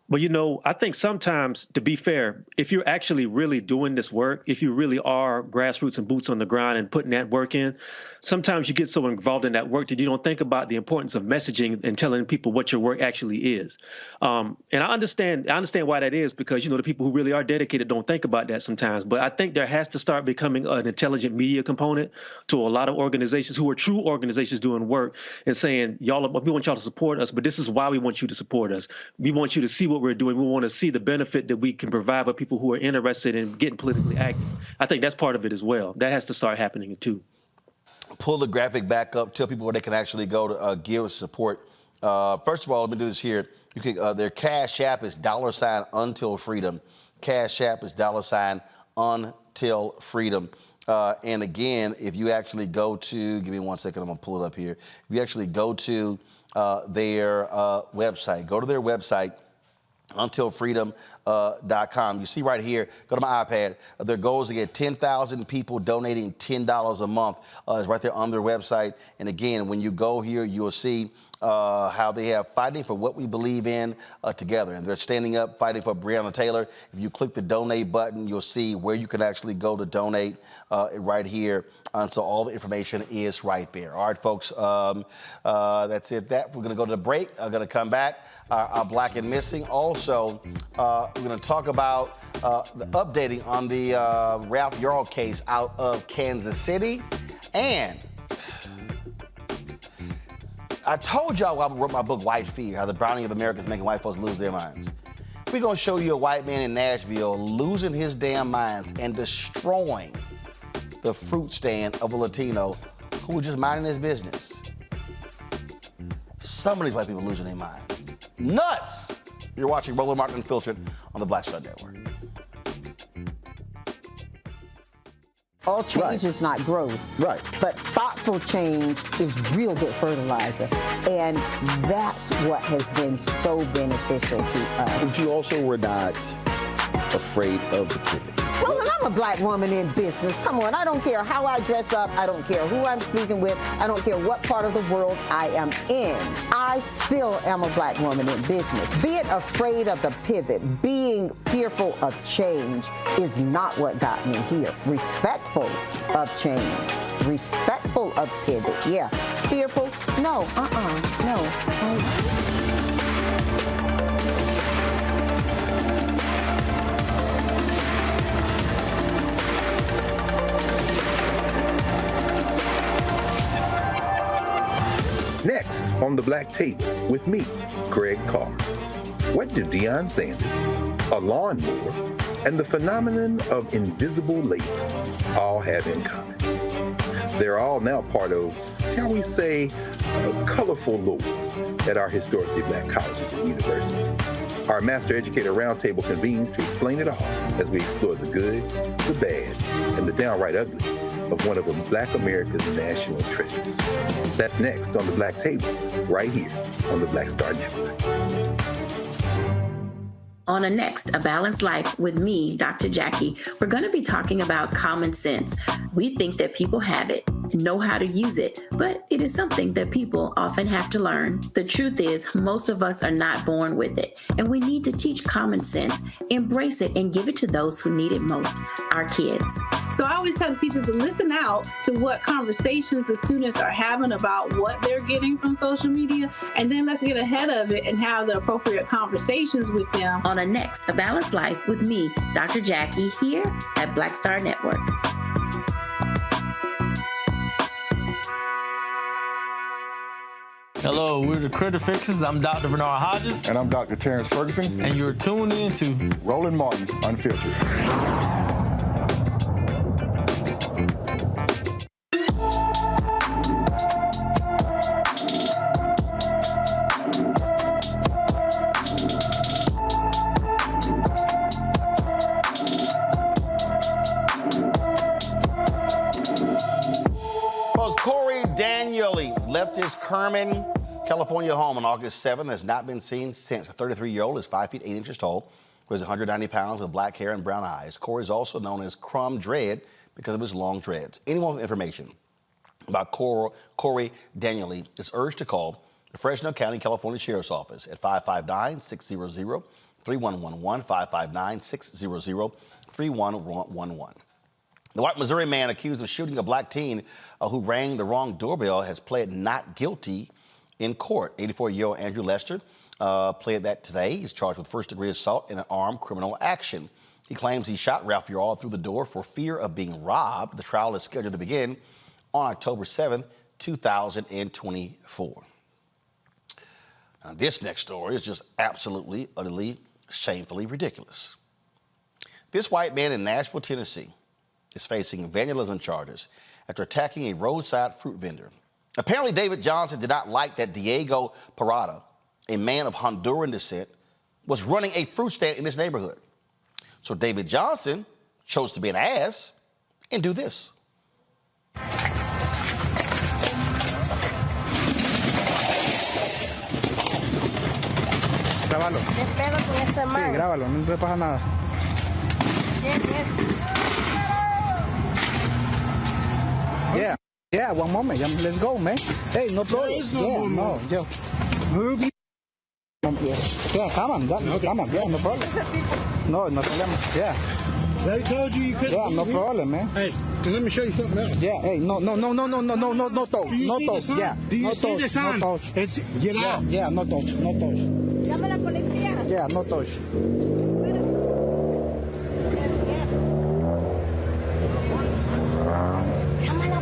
Well, you know, I think sometimes, to be fair, if you're actually really doing this work, if you really are grassroots and boots on the ground and putting that work in, sometimes you get so involved in that work that you don't think about the importance of messaging and telling people what your work actually is. And I understand why that is, because, you know, the people who really are dedicated don't think about that sometimes. But I think there has to start becoming an intelligent media component to a lot of organizations who are true organizations doing work and saying, we want y'all to support us, but this is why we want you to support us. We want you to see what we're doing. We want to see the benefit that we can provide for people who are interested in getting politically active. I think that's part of it as well. That has to start happening too. Pull the graphic back up. Tell people where they can actually go to give support. First of all, let me do this here. You can their Cash App is $UntilFreedom. Cash App is $UntilFreedom. And again, if you actually go to, give me 1 second, I'm gonna pull it up here. If you actually go to their website, UntilFreedom.com. You see right here, go to my iPad, their goal is to get 10,000 people donating $10 a month. It's right there on their website. And again, when you go here, you'll see how they have fighting for what we believe in together. And they're standing up, fighting for Breonna Taylor. If you click the donate button, you'll see where you can actually go to donate right here. And so all the information is right there. All right, folks, that's it. We're going to go to the break. I'm going to come back. Our Black and Missing. Also, we're going to talk about the updating on the Ralph Yarl case out of Kansas City. And I told y'all when I wrote my book, White Fear, how the browning of America is making white folks lose their minds. We're going to show you a white man in Nashville losing his damn minds and destroying the fruit stand of a Latino who was just minding his business. Some of these white people losing their minds. Nuts! You're watching Roland Martin Unfiltered on the Black Star Network. All change is not growth. Right. But thoughtful change is real good fertilizer. And that's what has been so beneficial to us. But you also were not afraid of the pivot. Well, and I'm a Black woman in business. Come on, I don't care how I dress up. I don't care who I'm speaking with. I don't care what part of the world I am in. I still am a Black woman in business. Being afraid of the pivot, being fearful of change is not what got me here. Respectful of change, respectful of pivot, yeah. Fearful, no, no. Next on The Black Tape with me, Greg Carr. What do Deion Sanders, a lawnmower, and the phenomenon of invisible labor all have in common? They're all now part of, shall we say, a colorful lore at our historically Black colleges and universities. Our Master Educator Roundtable convenes to explain it all as we explore the good, the bad, and the downright ugly of one of Black America's national treasures. That's next on The Black Table, right here on the Black Star Network. On a next, A Balanced Life with me, Dr. Jackie, we're going to be talking about common sense. We think that people have it, know how to use it, but it is something that people often have to learn. The truth is, most of us are not born with it, and we need to teach common sense, embrace it, and give it to those who need it most, our kids. So I always tell teachers to listen out to what conversations the students are having about what they're getting from social media, and then let's get ahead of it and have the appropriate conversations with them. On a next, A Balanced Life with me, Dr. Jackie, here at Black Star Network. Hello, we're the Critter Fixers. I'm Dr. Bernard Hodges. And I'm Dr. Terrence Ferguson. And you're tuned in to Roland Martin Unfiltered. Left his Cumming, California home on August 7th, has not been seen since. The 33-year-old is 5 feet 8 inches tall, weighs 190 pounds with black hair and brown eyes. Corey is also known as Crumb Dread because of his long dreads. Anyone with information about Corey Danieli is urged to call the Fresno County, California Sheriff's Office at 559-600-3111, 559-600-3111. The white Missouri man accused of shooting a black teen who rang the wrong doorbell has pled not guilty in court. 84-year-old Andrew Lester pled that today. He's charged with first-degree assault in an armed criminal action. He claims he shot Ralph Ural through the door for fear of being robbed. The trial is scheduled to begin on October 7th, 2024. Now, this next story is just absolutely, utterly, shamefully ridiculous. This white man in Nashville, Tennessee, is facing vandalism charges after attacking a roadside fruit vendor. Apparently, David Johnson did not like that Diego Parada, a man of Honduran descent, was running a fruit stand in his neighborhood. So David Johnson chose to be an ass and do this. Grábalo. ¿Qué pedo con ese man? Sí, grábalo, no te pasa nada. ¿Quién es? Yeah, one moment. Let's go, man. Hey, no problem. No, yo. Yeah, come on. Come on. Yeah, no problem. No problem. Yeah. They told you couldn't. Yeah, no problem, man. Hey, let me show you something else. Yeah, hey, no touch. No touch. Yeah, do you no see touch. the sign? No touch. Get out. Yeah, no touch. Llama a la policía. Yeah, no touch.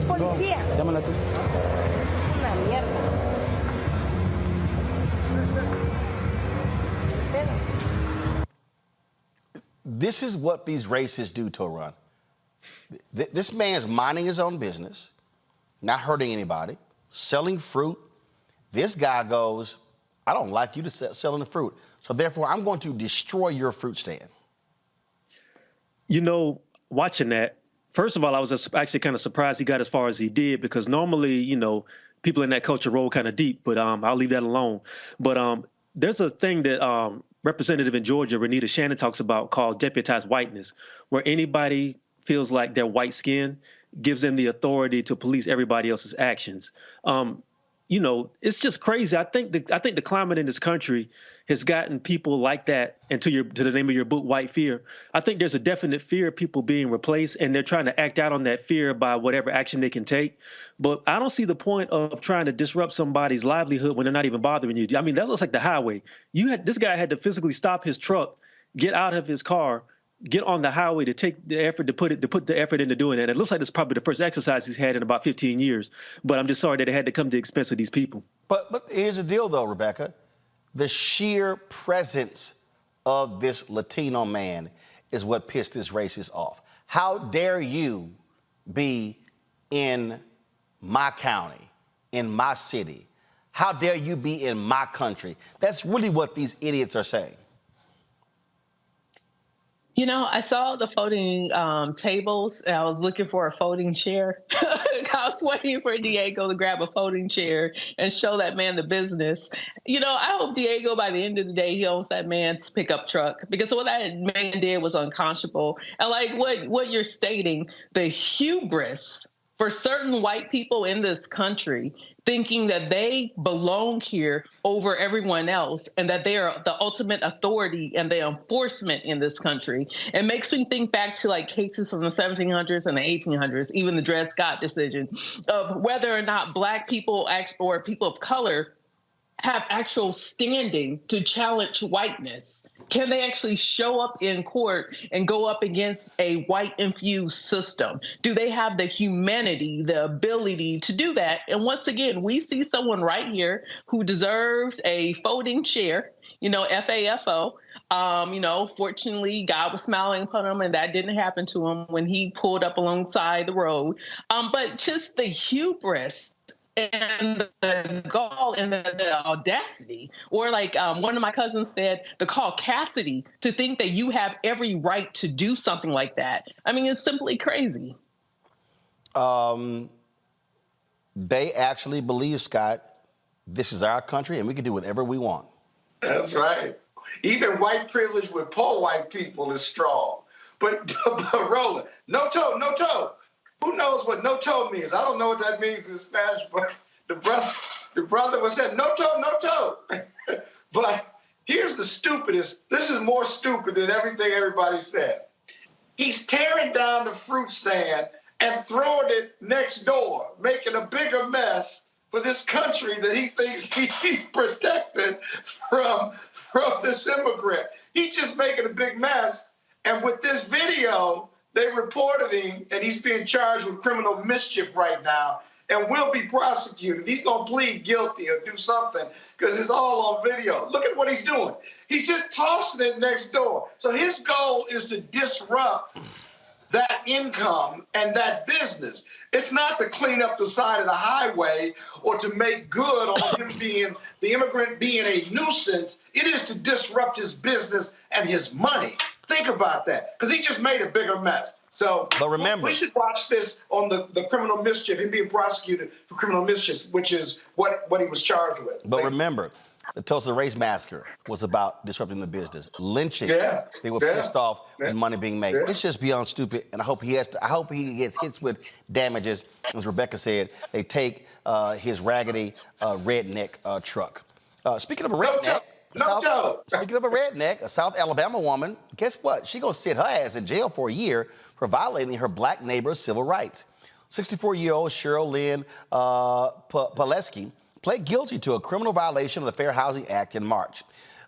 Policía. Llámala tú. Es una mierda. This is what these racists do, Toran. This man's minding his own business, not hurting anybody, selling fruit. This guy goes, I don't like you selling the fruit, so therefore I'm going to destroy your fruit stand. You know, watching that, first of all, I was actually kind of surprised he got as far as he did, because normally, you know, people in that culture roll kind of deep, but I'll leave that alone. But there's a thing that Representative in Georgia, Renita Shannon, talks about called deputized whiteness, where anybody feels like their white skin gives them the authority to police everybody else's actions. You know, it's just crazy. I think the climate in this country has gotten people like that, and to the name of your book, White Fear. I think there's a definite fear of people being replaced, and they're trying to act out on that fear by whatever action they can take. But I don't see the point of trying to disrupt somebody's livelihood when they're not even bothering you. I mean, that looks like the highway. This guy had to physically stop his truck, get out of his car, get on the highway to take the effort to put the effort into doing that. It looks like it's probably the first exercise he's had in about 15 years. But I'm just sorry that it had to come to the expense of these people. But here's the deal, though, Rebecca. The sheer presence of this Latino man is what pissed this racist off. How dare you be in my county, in my city? How dare you be in my country? That's really what these idiots are saying. You know, I saw the folding tables, and I was looking for a folding chair. I was waiting for Diego to grab a folding chair and show that man the business. You know, I hope Diego, by the end of the day, he owns that man's pickup truck, because what that man did was unconscionable. And like what you're stating, the hubris for certain white people in this country thinking that they belong here over everyone else and that they are the ultimate authority and the enforcement in this country. It makes me think back to like cases from the 1700s and the 1800s, even the Dred Scott decision, of whether or not Black people or people of color have actual standing to challenge whiteness. Can they actually show up in court and go up against a white-infused system? Do they have the humanity, the ability to do that? And once again, we see someone right here who deserved a folding chair, you know, FAFO. You know, fortunately, God was smiling upon him, and that didn't happen to him when he pulled up alongside the road. But just the hubris and the gall and the audacity, or like one of my cousins said, the caucasity to think that you have every right to do something like that. I mean, it's simply crazy. They actually believe, Scott, this is our country and we can do whatever we want. That's right. Even white privilege with poor white people is strong. But Roland, no toe, no toe. Who knows what no toe means? I don't know what that means in Spanish, but the brother was saying no toe, no toe. But here's the stupidest. This is more stupid than everything everybody said. He's tearing down the fruit stand and throwing it next door, making a bigger mess for this country that he thinks he's protected from this immigrant. He's just making a big mess. And with this video, they reported him, and he's being charged with criminal mischief right now and will be prosecuted. He's going to plead guilty or do something because it's all on video. Look at what he's doing. He's just tossing it next door. So his goal is to disrupt that income and that business. It's not to clean up the side of the highway or to make good on him being, the immigrant being a nuisance. It is to disrupt his business and his money. Think about that, because he just made a bigger mess. So but remember, we should watch this on the criminal mischief, him being prosecuted for criminal mischief, which is what he was charged with. But remember, the Tulsa Race Massacre was about disrupting the business. Lynching, they were pissed off with money being made. It's just beyond stupid, and I hope he gets hit with damages. As Rebecca said, they take his raggedy redneck truck. Speaking of a redneck, speaking of a redneck, a South Alabama woman, guess what? She's going to sit her ass in jail for a year for violating her Black neighbor's civil rights. 64-year-old Cheryl Lynn Pileski pled guilty to a criminal violation of the Fair Housing Act in March.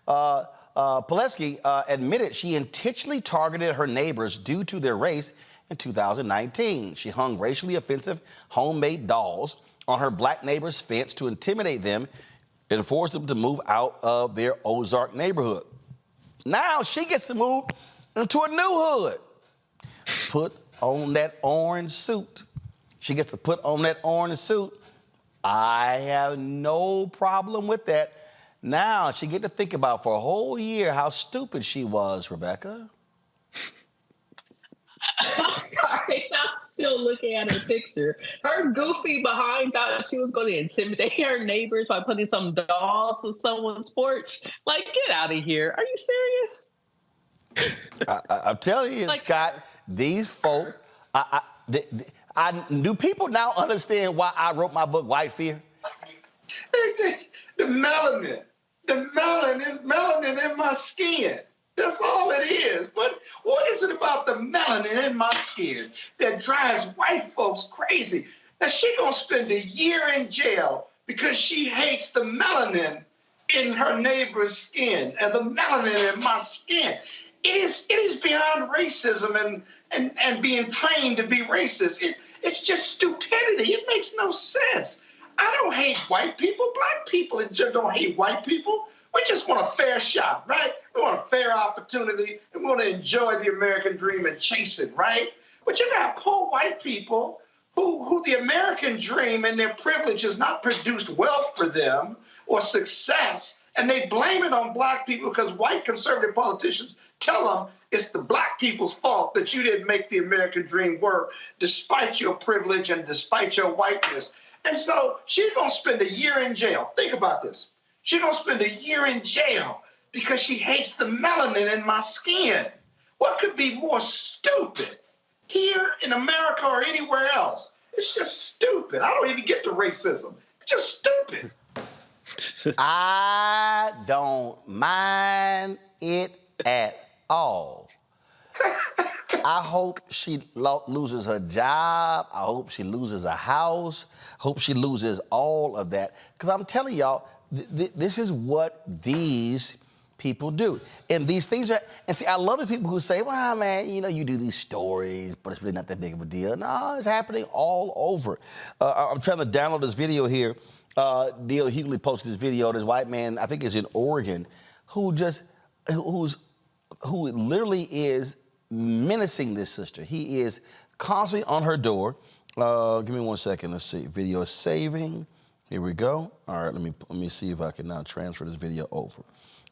Pileski admitted she intentionally targeted her neighbors due to their race in 2019. She hung racially offensive homemade dolls on her Black neighbors' fence to intimidate them and force them to move out of their Ozark neighborhood. Now she gets to move into a new hood. Put on that orange suit. She gets to put on that orange suit. I have no problem with that. Now she get to think about for a whole year how stupid she was, Rebecca. I'm sorry, I'm still looking at her picture. Her goofy behind thought she was going to intimidate her neighbors by putting some dolls on someone's porch. Like, get out of here. Are you serious? I'm telling you, like, Scott, these folk, do people now understand why I wrote my book, White Fear? The melanin in my skin. That's all it is. But what is it about the melanin in my skin that drives white folks crazy? Now, she gonna spend a year in jail because she hates the melanin in her neighbor's skin and the melanin in my skin. It is beyond racism and being trained to be racist. It's just stupidity. It makes no sense. I don't hate white people. Black people don't hate white people. We just want a fair shot, right? We want a fair opportunity, and we want to enjoy the American dream and chase it, right? But you got poor white people who the American dream and their privilege has not produced wealth for them or success, and they blame it on Black people because white conservative politicians tell them it's the black people's fault that you didn't make the American dream work despite your privilege and despite your whiteness. And so she's going to spend a year in jail. Think about this. She's going to spend a year in jail because she hates the melanin in my skin. What could be more stupid here in America or anywhere else? It's just stupid. I don't even get to racism. It's just stupid. I don't mind it at all. I hope she loses her job. I hope she loses a house. I hope she loses all of that. Because I'm telling y'all, this is what these people do. And these things are, and see, I love the people who say, well, man, you know, you do these stories, but it's really not that big of a deal. No, it's happening all over. I'm trying to download this video here. Neil Hughley posted this video. This white man, I think is in Oregon, who literally is menacing this sister. He is constantly on her door. Give me 1 second. Let's see. Video is saving. Here we go. All right, let me see if I can now transfer this video over.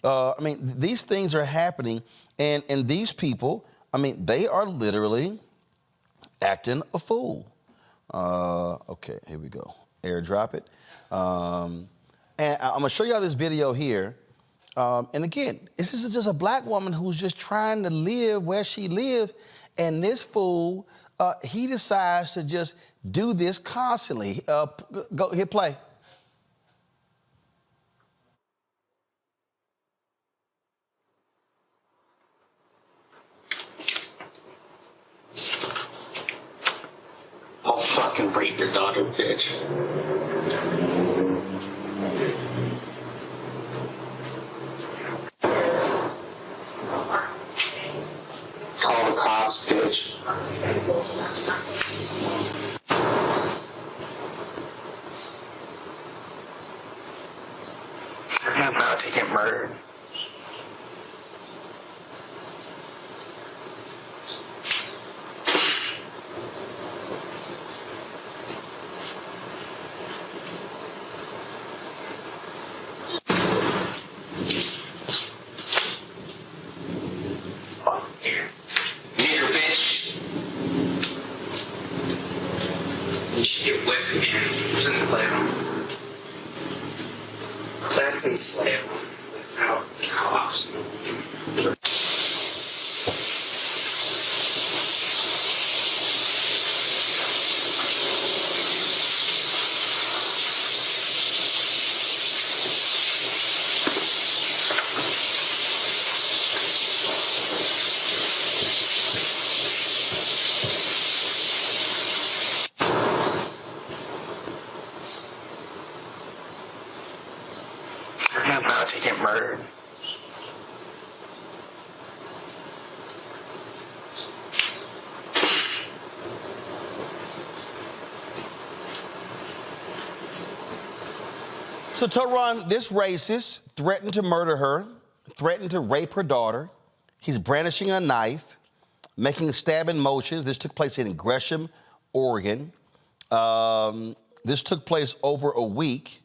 I mean, these things are happening, and these people, I mean, they are literally acting a fool. Okay, here we go. Airdrop it. And I'm gonna show y'all this video here. And again, this is just a black woman who's just trying to live where she lives, and this fool, he decides to just do this constantly. Go hit play. I'll fucking rape your daughter, bitch. Call the cops, bitch. I'm about to get murdered. That's enslavement without cops. I'm about to get murdered. So, Tehran, this racist threatened to murder her, threatened to rape her daughter. He's brandishing a knife, making stabbing motions. This took place in Gresham, Oregon. This took place over a week.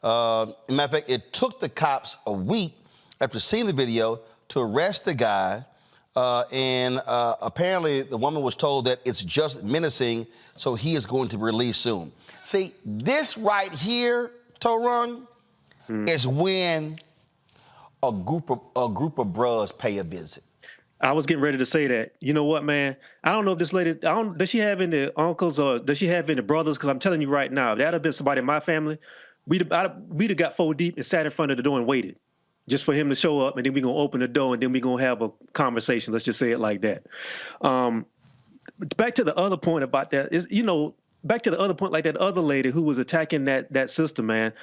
As a matter of fact, it took the cops a week after seeing the video to arrest the guy. And apparently the woman was told that it's just menacing, so he is going to be released soon. See, this right here, Tehran, is when a group of bros pay a visit. I was getting ready to say that. You know what, man? I don't know if this lady, does she have any uncles or does she have any brothers? Because I'm telling you right now, if that had been somebody in my family, we'd have got 4 deep and sat in front of the door and waited just for him to show up, and then we're going to open the door, and then we're going to have a conversation. Let's just say it like that. Back to the other point about that is, you know, back to the other point, like that other lady who was attacking that sister, man.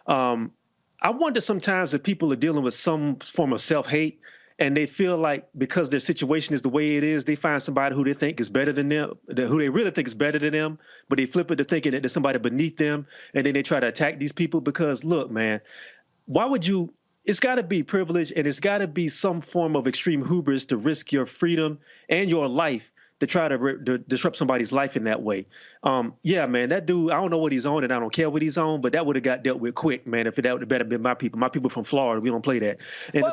I wonder sometimes if people are dealing with some form of self-hate, and they feel like because their situation is the way it is, they find somebody who they think is better than them, who they really think is better than them, but they flip it to thinking that there's somebody beneath them, and then they try to attack these people because, look, man, why would you, it's got to be privilege, and it's got to be some form of extreme hubris to risk your freedom and your life to try to disrupt somebody's life in that way. Yeah, man, that dude, I don't know what he's on, and I don't care what he's on, but that would have got dealt with quick, man, if that would have been my people. My people from Florida, we don't play that. And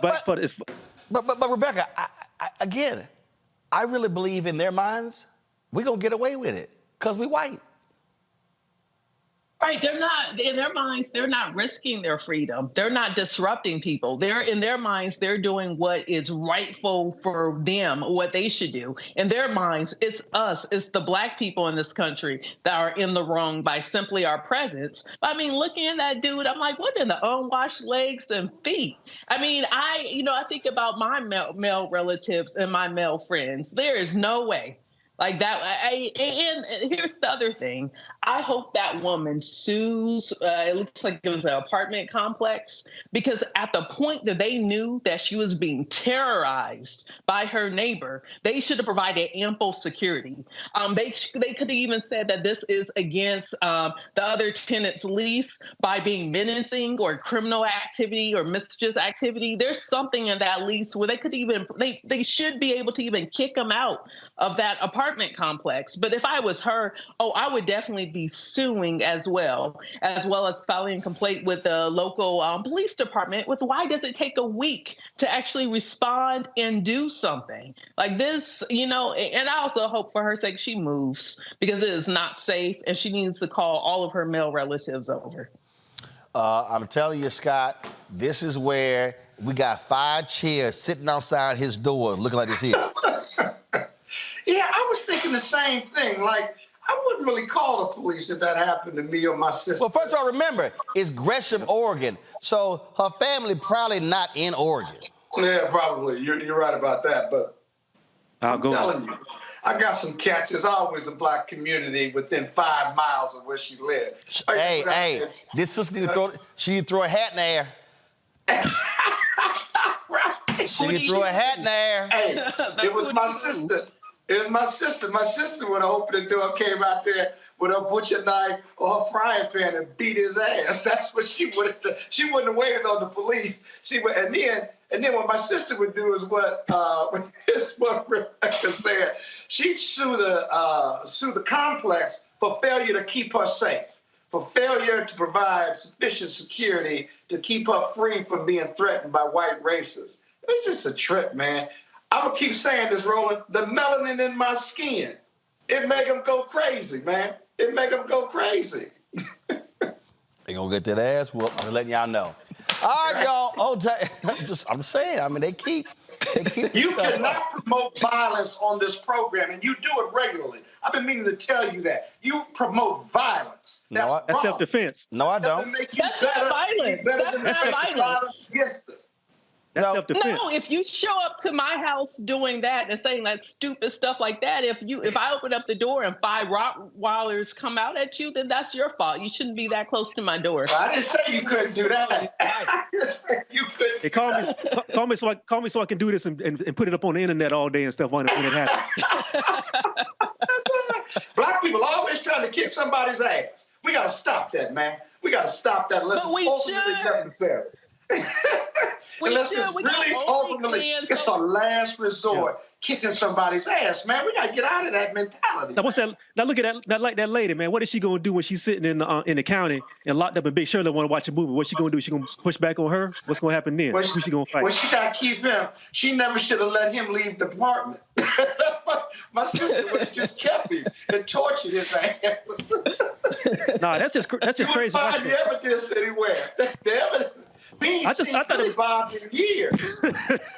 But Rebecca, again, I really believe in their minds, we're going to get away with it because we white. Right, they're not, in their minds, they're not risking their freedom. They're not disrupting people. In their minds, they're doing what is rightful for them, what they should do. In their minds, it's us, it's the Black people in this country that are in the wrong by simply our presence. I mean, looking at that dude, I'm like, what in the unwashed legs and feet? I mean, I think about my male relatives and my male friends. There is no way. Like that, and here's the other thing. I hope that woman sues. It looks like it was an apartment complex, because at the point that they knew that she was being terrorized by her neighbor, they should have provided ample security. They could have even said that this is against the other tenant's lease by being menacing or criminal activity or mischievous activity. There's something in that lease where they could even they should be able to even kick them out of that apartment complex. But if I was her, I would definitely be suing as well as filing a complaint with the local police department with why does it take a week to actually respond and do something like this, and I also hope for her sake she moves, because it is not safe and she needs to call all of her male relatives over. I'm telling you, Scott, this is where we got 5 chairs sitting outside his door looking like this here. Yeah, I was thinking the same thing. Like, I wouldn't really call the police if that happened to me or my sister. Well, first of all, remember, it's Gresham, Oregon. So her family probably not in Oregon. Yeah, probably. You're right about that. But I'm telling you, I got some cats. There's always a Black community within 5 miles of where she lived. Hey, this sister need to throw a hat in the air. Right. She need to throw a hat in the air. Hey, it was my sister. It was my sister. My sister would have opened the door, came out there with her butcher knife or her frying pan and beat his ass. That's what she would have done. She wouldn't have waited on the police. She would, and then what my sister would do is what Rebecca said. She'd sue the complex for failure to keep her safe, for failure to provide sufficient security to keep her free from being threatened by white racists. It's just a trip, man. I'm going to keep saying this, Roland. The melanin in my skin, it make them go crazy, man. It make them go crazy. They going to get that ass whooped. I'm letting y'all know. All right, y'all. I'm saying, I mean, they keep You cannot promote violence on this program, and you do it regularly. I've been meaning to tell you that. You promote violence. That's self-defense. No, I don't. That's not violence. That's not violence. Yes. No, if you show up to my house doing that and saying that stupid stuff like that, if I open up the door and 5 Rottweilers come out at you, then that's your fault. You shouldn't be that close to my door. I didn't say you couldn't do that. I just said you couldn't. Hey, call me so I can do this and put it up on the internet all day and stuff when it happens. Black people always trying to kick somebody's ass. We got to stop that, man. We got to stop that unless it's ultimately necessary. Unless it's really ultimately, it's a last resort, kicking somebody's ass, man. We got to get out of that mentality. Now, what's that? Now, look at that, like that lady, man. What is she going to do when she's sitting in the county and locked up in Big Shirley want to watch a movie? What's she going to do? She going to push back on her? What's going to happen then? Who's she going to fight? Well, she got to keep him. She never should have let him leave the apartment. My sister would have just kept him and tortured his ass. Nah, that's just crazy. Find the evidence anywhere. The evidence. I thought it was Bob in years.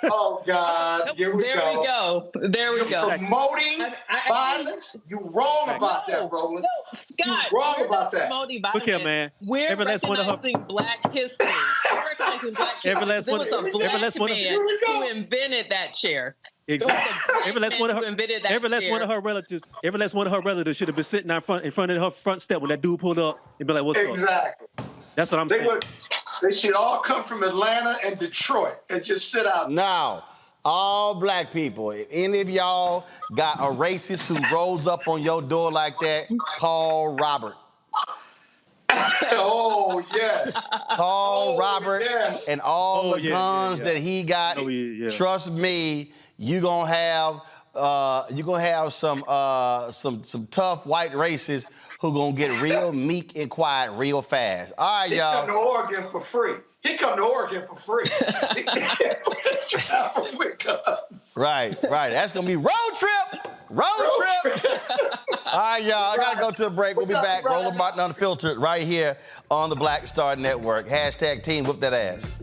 Oh God! Here we go. There we go. Promoting violence. You wrong about that, Roland. No, Scott. You wrong about that. Promoting violence. Look here, man. We're recognizing Black history. We're recognizing Black history. There was a Black man who invented that chair. Exactly. Every last one of her relatives should have been sitting in front of her front step when that dude pulled up and be like, "What's up?" Exactly. That's what I'm saying. They should all come from Atlanta and Detroit and just sit out. Now, all Black people, if any of y'all got a racist who rolls up on your door like that, call Robert. Oh, yes. Call Robert yes. and all the guns that he got. Yeah. Trust me, you gonna have you're gonna have some tough white racists who gonna get real meek and quiet real fast. All right, y'all. He come to Oregon for free. He come to Oregon for free. Travel with us. Right. That's gonna be road trip. Road trip. All right, y'all. I gotta go to a break. We'll be back. Roland Martin Unfiltered right here on the Black Star Network. Hashtag team whoop that ass.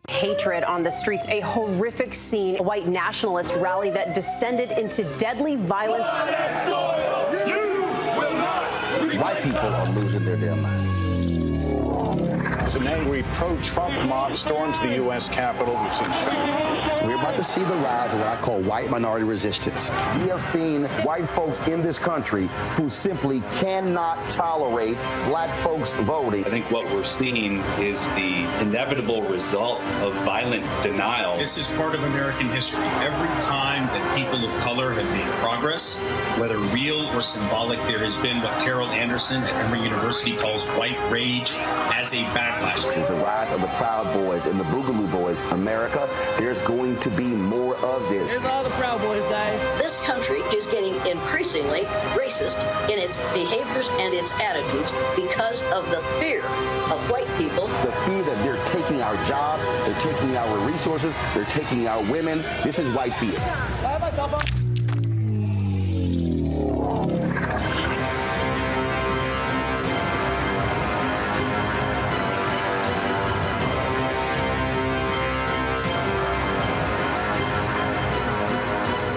Hatred on the streets, a horrific scene, a white nationalist rally that descended into deadly violence. White people are losing their damn minds. As an angry pro-Trump mob storms the U.S. Capitol, we've seen shooting. We're about to see the rise of what I call white minority resistance. We have seen white folks in this country who simply cannot tolerate black folks voting. I think what we're seeing is the inevitable result of violent denial. This is part of American history. Every time that people of color have made progress, whether real or symbolic, there has been what Carol Anderson at Emory University calls white rage as a backlash. This is the rise of the Proud Boys and the Boogaloo Boys. America, there's going to be more of this. Here's all the Proud Boys, guys. This country is getting increasingly racist in its behaviors and its attitudes because of the fear of white people. The fear that they're taking our jobs, they're taking our resources, they're taking our women. This is white fear.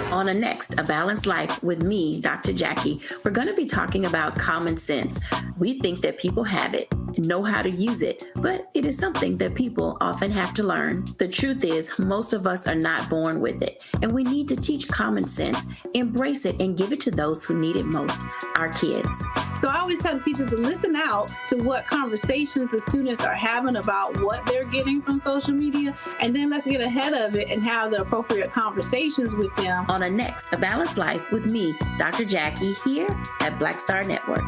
On a next, A Balanced Life with me, Dr. Jackie, we're going to be talking about common sense. We think that people have it, know how to use it, but it is something that people often have to learn. The truth is, most of us are not born with it, and we need to teach common sense, embrace it, and give it to those who need it most, our kids. So I always tell the teachers to listen out to what conversations the students are having about what they're getting from social media, and then let's get ahead of it and have the appropriate conversations with them. On a next, A Balanced Life with me, Dr. Jackie, here at Black Star Network.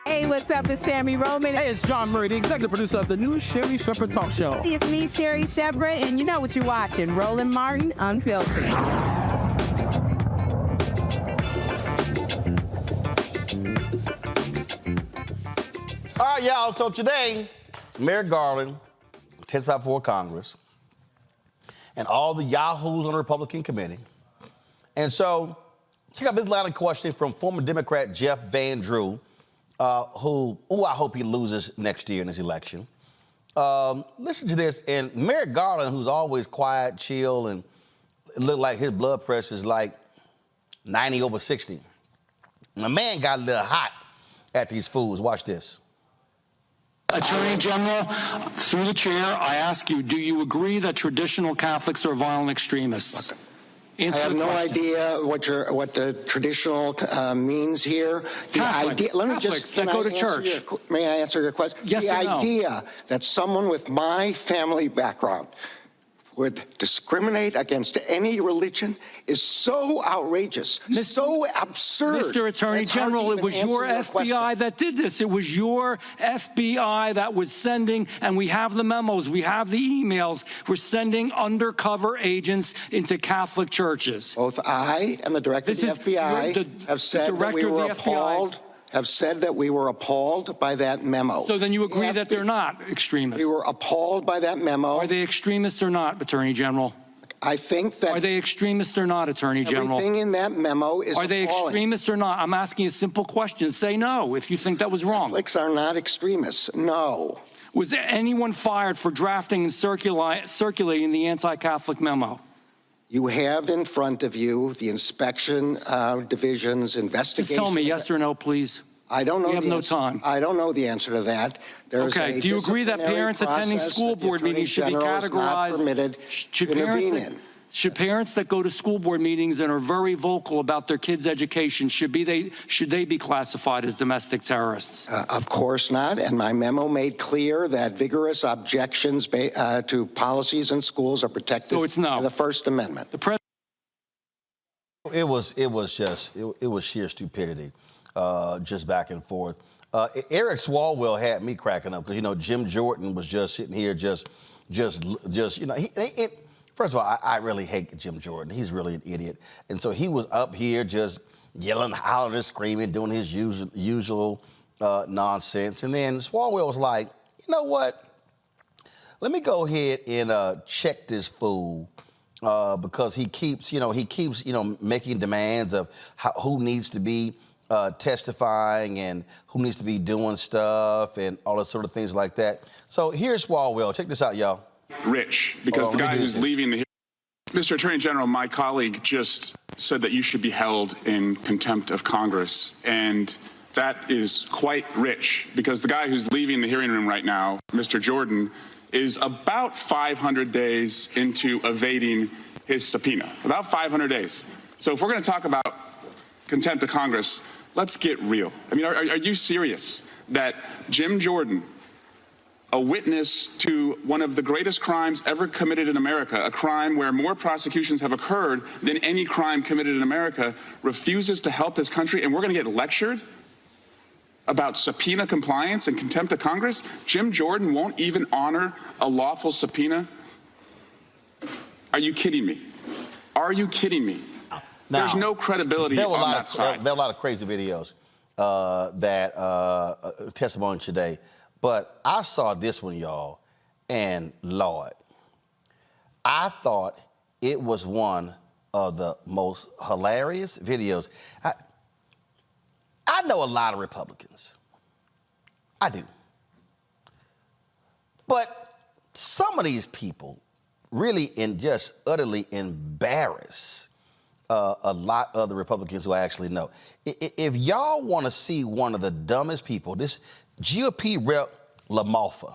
Hey, what's up? It's Sammy Roman. Hey, it's John Murray, the executive producer of the new Sherry Shepherd Talk Show. It's me, Sherry Shepherd, and you know what you're watching, Roland Martin Unfiltered. All right, y'all. So today, Merrick Garland testified before Congress and all the yahoos on the Republican committee. And so, check out this line of questioning from former Democrat Jeff Van Drew, who I hope he loses next year in his election. Listen to this, and Merrick Garland, who's always quiet, chill, and it looked like his blood pressure is like 90/60. My man got a little hot at these fools. Watch this. Attorney General, through the chair, I ask you, do you agree that traditional Catholics are violent extremists? I have no idea what the traditional means here. Catholics, Let me Catholics just that go to church. May I answer your question? Yes or no? The idea that someone with my family background would discriminate against any religion is so outrageous, so absurd. Mr. Attorney General, it was your FBI that did this. It was your FBI that was sending, and we have the memos, we have the emails, we're sending undercover agents into Catholic churches. Both I and the director of the FBI have said that we were appalled. Have said that we were appalled by that memo. So then you agree that they're not extremists? We were appalled by that memo. Are they extremists or not, Attorney General? I think that... Are they extremists or not, Attorney General? Everything in that memo is Are they extremists or not? I'm asking a simple question. Say no if you think that was wrong. Catholics are not extremists, no. Was anyone fired for drafting and circulating the anti-Catholic memo? You have in front of you the inspection division's investigation. Just tell me yes or no, please. I don't know. We have no time. I don't know the answer to that. There's okay. Do you agree that parents attending school board meetings should be categorized? Should parents that go to school board meetings and are very vocal about their kids' education, should they be classified as domestic terrorists? Of course not. And my memo made clear that vigorous objections to policies in schools are protected by the First Amendment. It was sheer stupidity. just back and forth. Eric Swalwell had me cracking up because, Jim Jordan was just sitting here just first of all, I really hate Jim Jordan. He's really an idiot. And so he was up here just yelling, hollering, screaming, doing his usual nonsense. And then Swalwell was like, you know what? Let me go ahead and check this fool because he keeps making demands of who needs to be testifying and who needs to be doing stuff and all the sort of things like that. So here's Swalwell. Check this out, y'all. Rich, because the guy who's leaving the... Mr. Attorney General, my colleague just said that you should be held in contempt of Congress, and that is quite rich, because the guy who's leaving the hearing room right now, Mr. Jordan, is about 500 days into evading his subpoena. About 500 days. So if we're going to talk about contempt of Congress, let's get real. I mean, are you serious that Jim Jordan, a witness to one of the greatest crimes ever committed in America, a crime where more prosecutions have occurred than any crime committed in America, refuses to help his country, and we're going to get lectured about subpoena compliance and contempt of Congress? Jim Jordan won't even honor a lawful subpoena? Are you kidding me? Are you kidding me? Now, there's no credibility on that side. There are a lot of crazy videos that testimony today. But I saw this one, y'all, and Lord, I thought it was one of the most hilarious videos. I know a lot of Republicans. I do. But some of these people really just utterly embarrass a lot of the Republicans who I actually know. If y'all want to see one of the dumbest people, this GOP Rep LaMalfa,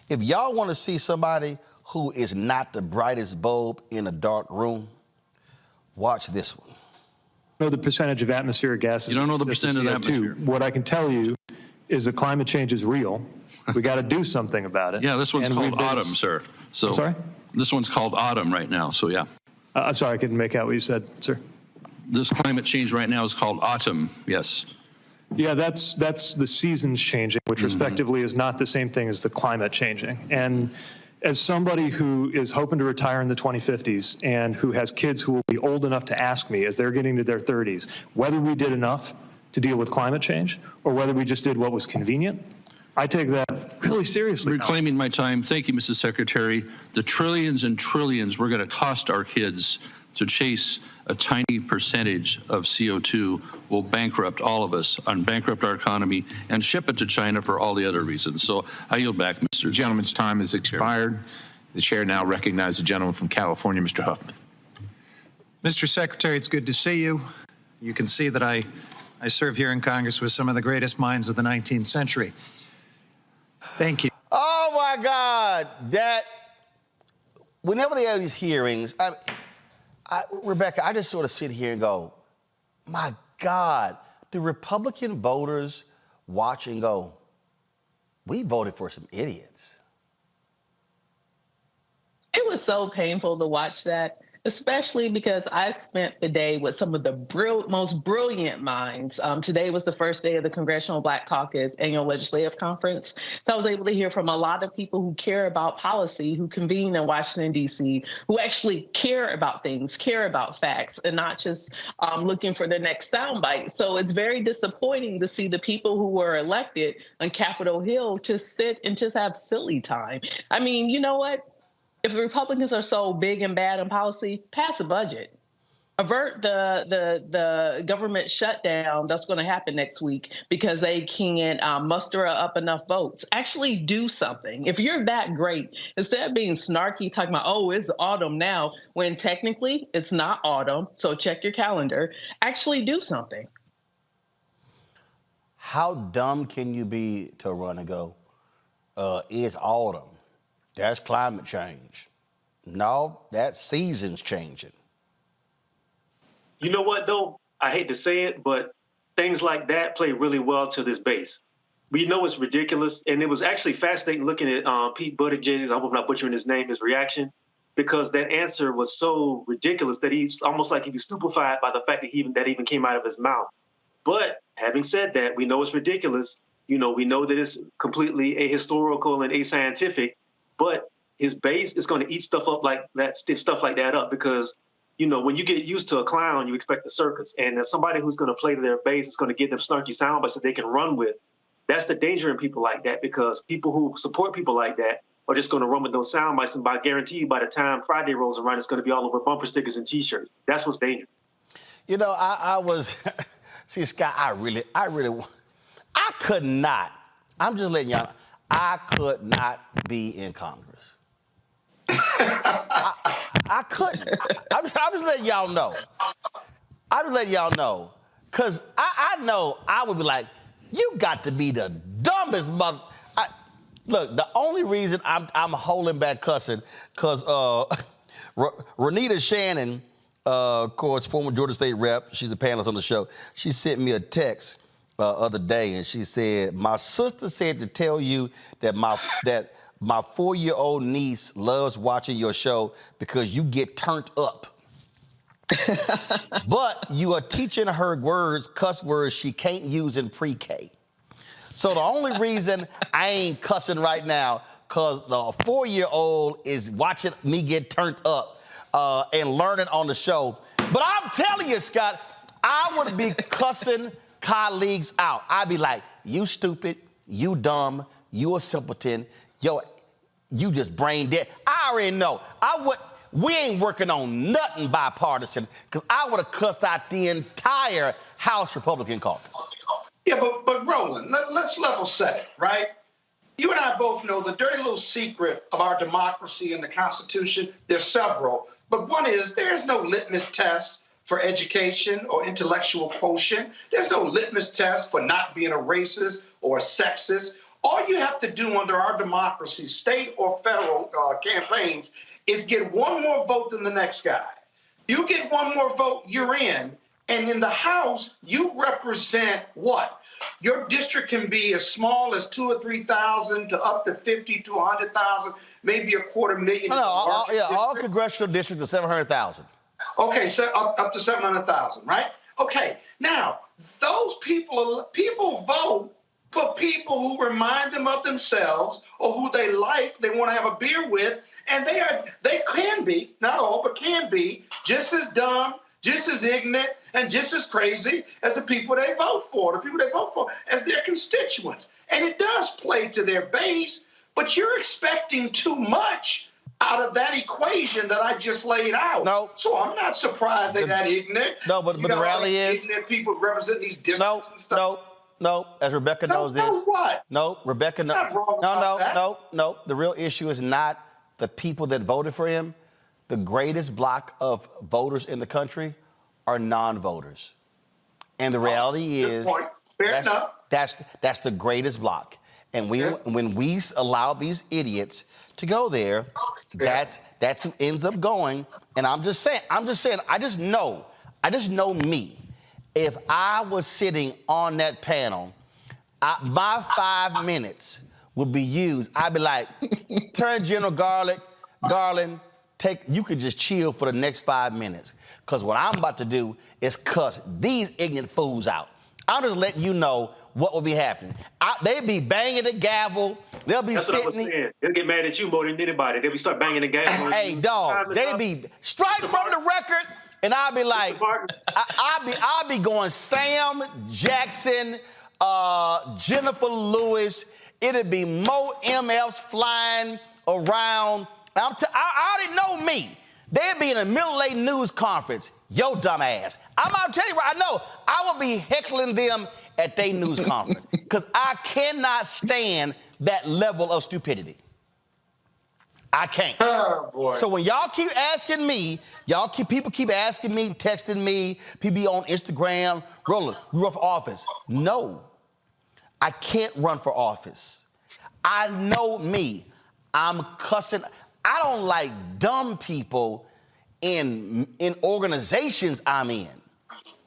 if y'all want to see somebody who is not the brightest bulb in a dark room, watch this one. Know the percentage of atmospheric gases. You don't know the percent of atmosphere. What I can tell you is that climate change is real. We got to do something about it. Yeah, this one's called autumn, sir. So I'm sorry? This one's called autumn right now, so yeah. I'm sorry, I couldn't make out what you said, sir. This climate change right now is called autumn, yes. Yeah, that's the seasons changing, which respectively is not the same thing as the climate changing. And as somebody who is hoping to retire in the 2050s and who has kids who will be old enough to ask me as they're getting to their 30s, whether we did enough to deal with climate change or whether we just did what was convenient, I take that really seriously. Reclaiming my time. Thank you, Mrs. Secretary. The trillions and trillions we're going to cost our kids to chase a tiny percentage of CO2 will bankrupt all of us, and bankrupt our economy, and ship it to China for all the other reasons. So I yield back, Mr. The gentleman's time has expired. The chair now recognizes the gentleman from California, Mr. Huffman. Mr. Secretary, it's good to see you. You can see that I serve here in Congress with some of the greatest minds of the 19th century. Thank you. Oh, my God. Whenever they have these hearings, Rebecca, I just sort of sit here and go, my God, do Republican voters watch and go, we voted for some idiots? It was so painful to watch that, especially because I spent the day with some of the most brilliant minds. Today was the first day of the Congressional Black Caucus Annual Legislative Conference. So I was able to hear from a lot of people who care about policy, who convene in Washington, D.C., who actually care about things, care about facts, and not just looking for the next soundbite. So it's very disappointing to see the people who were elected on Capitol Hill just sit and just have silly time. I mean, you know what? If the Republicans are so big and bad in policy, pass a budget. Avert the government shutdown that's going to happen next week because they can't muster up enough votes. Actually do something. If you're that great, instead of being snarky, talking about, oh, it's autumn now, when technically it's not autumn, so check your calendar, actually do something. How dumb can you be to run and go, it's autumn? That's climate change. No, that season's changing. You know what, though? I hate to say it, but things like that play really well to this base. We know it's ridiculous, and it was actually fascinating looking at Pete Buttigieg's, I hope I'm not butchering his name, his reaction, because that answer was so ridiculous that he's almost like he was stupefied by the fact that that even came out of his mouth. But having said that, we know it's ridiculous. We know that it's completely ahistorical and ascientific, but his base is going to eat stuff up like that up because, when you get used to a clown, you expect a circus. And if somebody who's going to play to their base is going to give them snarky sound bites that they can run with, that's the danger in people like that, because people who support people like that are just going to run with those sound bites. And I guarantee you, by the time Friday rolls around, it's going to be all over bumper stickers and T-shirts. That's what's dangerous. I was, see, Scott, I could not, I'm just letting y'all know, I could not be in Congress. I couldn't. I'm just letting y'all know. I'm just letting y'all know. Because I know I would be like, you got to be the dumbest mother. Look, the only reason I'm holding back cussing, because Renita Shannon, of course, former Georgia State rep, she's a panelist on the show, she sent me a text other day, and she said, my sister said to tell you that my 4-year-old niece loves watching your show because you get turned up. But you are teaching her cuss words she can't use in pre-K. So the only reason I ain't cussing right now, because the 4-year-old is watching me get turned up and learning on the show. But I'm telling you, Scott, I would be cussing colleagues out. I'd be like, you stupid, you dumb, you a simpleton, you just brain dead. I already know. We ain't working on nothing bipartisan, because I would have cussed out the entire House Republican caucus. Yeah, but Roland, let's level set it, right? You and I both know the dirty little secret of our democracy and the Constitution. There's several, but one is there's no litmus test for education or intellectual quotient. There's no litmus test for not being a racist or a sexist. All you have to do under our democracy, state or federal campaigns, is get one more vote than the next guy. You get one more vote, you're in. And in the House, you represent what? Your district can be as small as 2,000 or 3,000 to up to 50 to 100,000, maybe 250,000. No, all congressional districts are 700,000. Okay, so up to 700,000, right? Okay, now those people vote for people who remind them of themselves or who they like, they want to have a beer with, and they can be, not all, but can be just as dumb, just as ignorant, and just as crazy as the people they vote for, as their constituents. And it does play to their base, but you're expecting too much out of that equation that I just laid out. No. So I'm not surprised they got ignorant. No, but the reality is... ignorant people represent these districts and stuff. No, as Rebecca knows this. No, what? No, Rebecca knows. No. The real issue is not the people that voted for him. The greatest block of voters in the country are non-voters. And the reality is, that's the greatest block. And when we allow these idiots to go there, that's who ends up going. And I just know me. If I was sitting on that panel, my 5 minutes would be used. I'd be like, Attorney General Garland, you could just chill for the next 5 minutes. Because what I'm about to do is cuss these ignorant fools out. I'm just letting you know what will be happening. They'd be banging the gavel. They'll be That's sitting. What I was saying. They'll get mad at you more than anybody. They'll be start banging the gavel. Hey, dog. They'd be strike from the record, and I'll be like, I'll be going Sam Jackson, Jennifer Lewis. It'd be Mo MFs flying around. I already know me. They'd be in a middle-late news conference. Yo, dumb ass. I'm telling you what I know. I will be heckling them at their news conference because I cannot stand that level of stupidity. I can't. Oh, boy. So when y'all keep asking me, people keep asking me, texting me, people be on Instagram, Roland, we run for office. No, I can't run for office. I know me. I'm cussing. I don't like dumb people in organizations I'm in.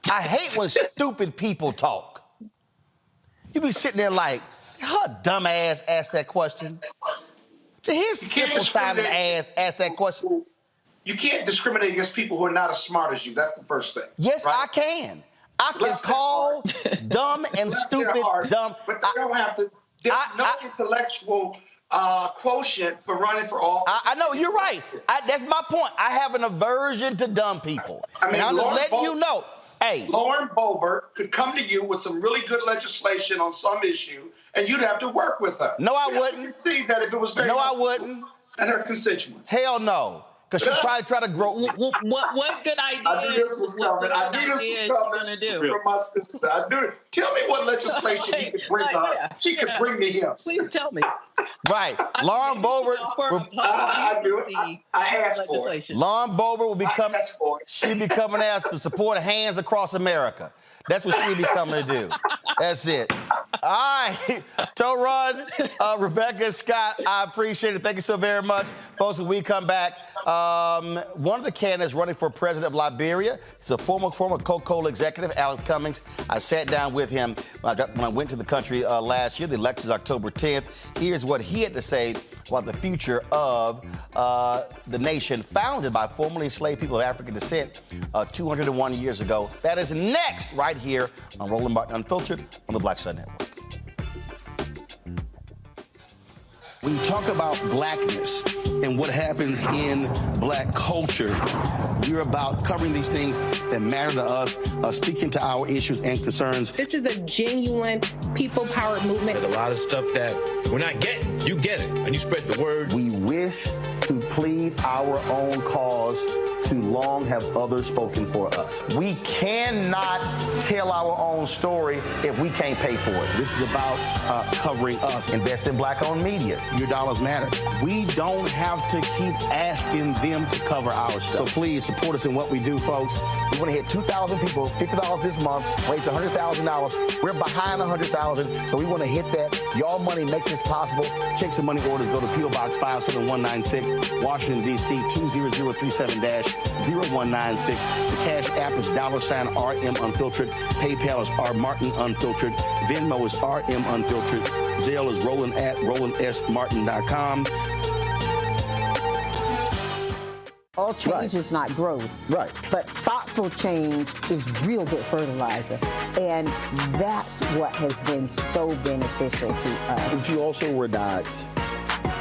I hate when stupid people talk. You be sitting there like, her dumb ass asked that question. His simple Simon ass asked that question. You can't discriminate against people who are not as smart as you. That's the first thing. Yes, right? I can. I can call dumb and stupid dumb. But they don't have to. There's no intellectual quotient for running for office. I know, you're right. That's my point. I have an aversion to dumb people. I mean, and I'm just letting you know. Hey, Lauren Boebert could come to you with some really good legislation on some issue, and you'd have to work with her. No, I wouldn't. You can see that if it was very I wouldn't. And her constituents. Hell no. Because she probably try to grow. What good idea? I knew this was coming. I knew this was coming from my sister. I knew it. Tell me what legislation he could bring her. Yeah, she could bring to him. Please tell me. Right. Lauren Boebert. I do it. I asked for it. Lauren Boebert will be coming. She'll be coming as to support Hands Across America. That's what she'll be coming to do. That's it. All right. Run, Rebecca, Scott, I appreciate it. Thank you so very much. Folks, when we come back, one of the candidates running for president of Liberia, he's a former Coca-Cola executive, Alex Cumming. I sat down with him when I went to the country last year. The election's October 10th. Here's what he had to say about the future of the nation founded by formerly enslaved people of African descent 201 years ago. That is next right here on Roland Martin Unfiltered on the Black Star Network. When you talk about blackness and what happens in black culture, we're about covering these things that matter to us, speaking to our issues and concerns. This is a genuine people-powered movement. There's a lot of stuff that we're not getting. You get it, and you spread the word. We wish to plead our own cause. Too long have others spoken for us. We cannot tell our own story if we can't pay for it. This is about covering us. Invest in black-owned media. Your dollars matter. We don't have to keep asking them to cover our stuff. So please support us in what we do, folks. We want to hit 2,000 people, $50 this month, raise $100,000. We're behind 100,000, so we want to hit that. Y'all money makes this possible. Checks and money orders go to P.O. Box 57196, Washington, D.C. 20037-0196. The Cash App is $RM Unfiltered. PayPal is R Martin Unfiltered. Venmo is RM Unfiltered. Zelle is RolandSMartin.com. All change is not growth. Right. But thoughtful change is real good fertilizer. And that's what has been so beneficial to us. But you also were not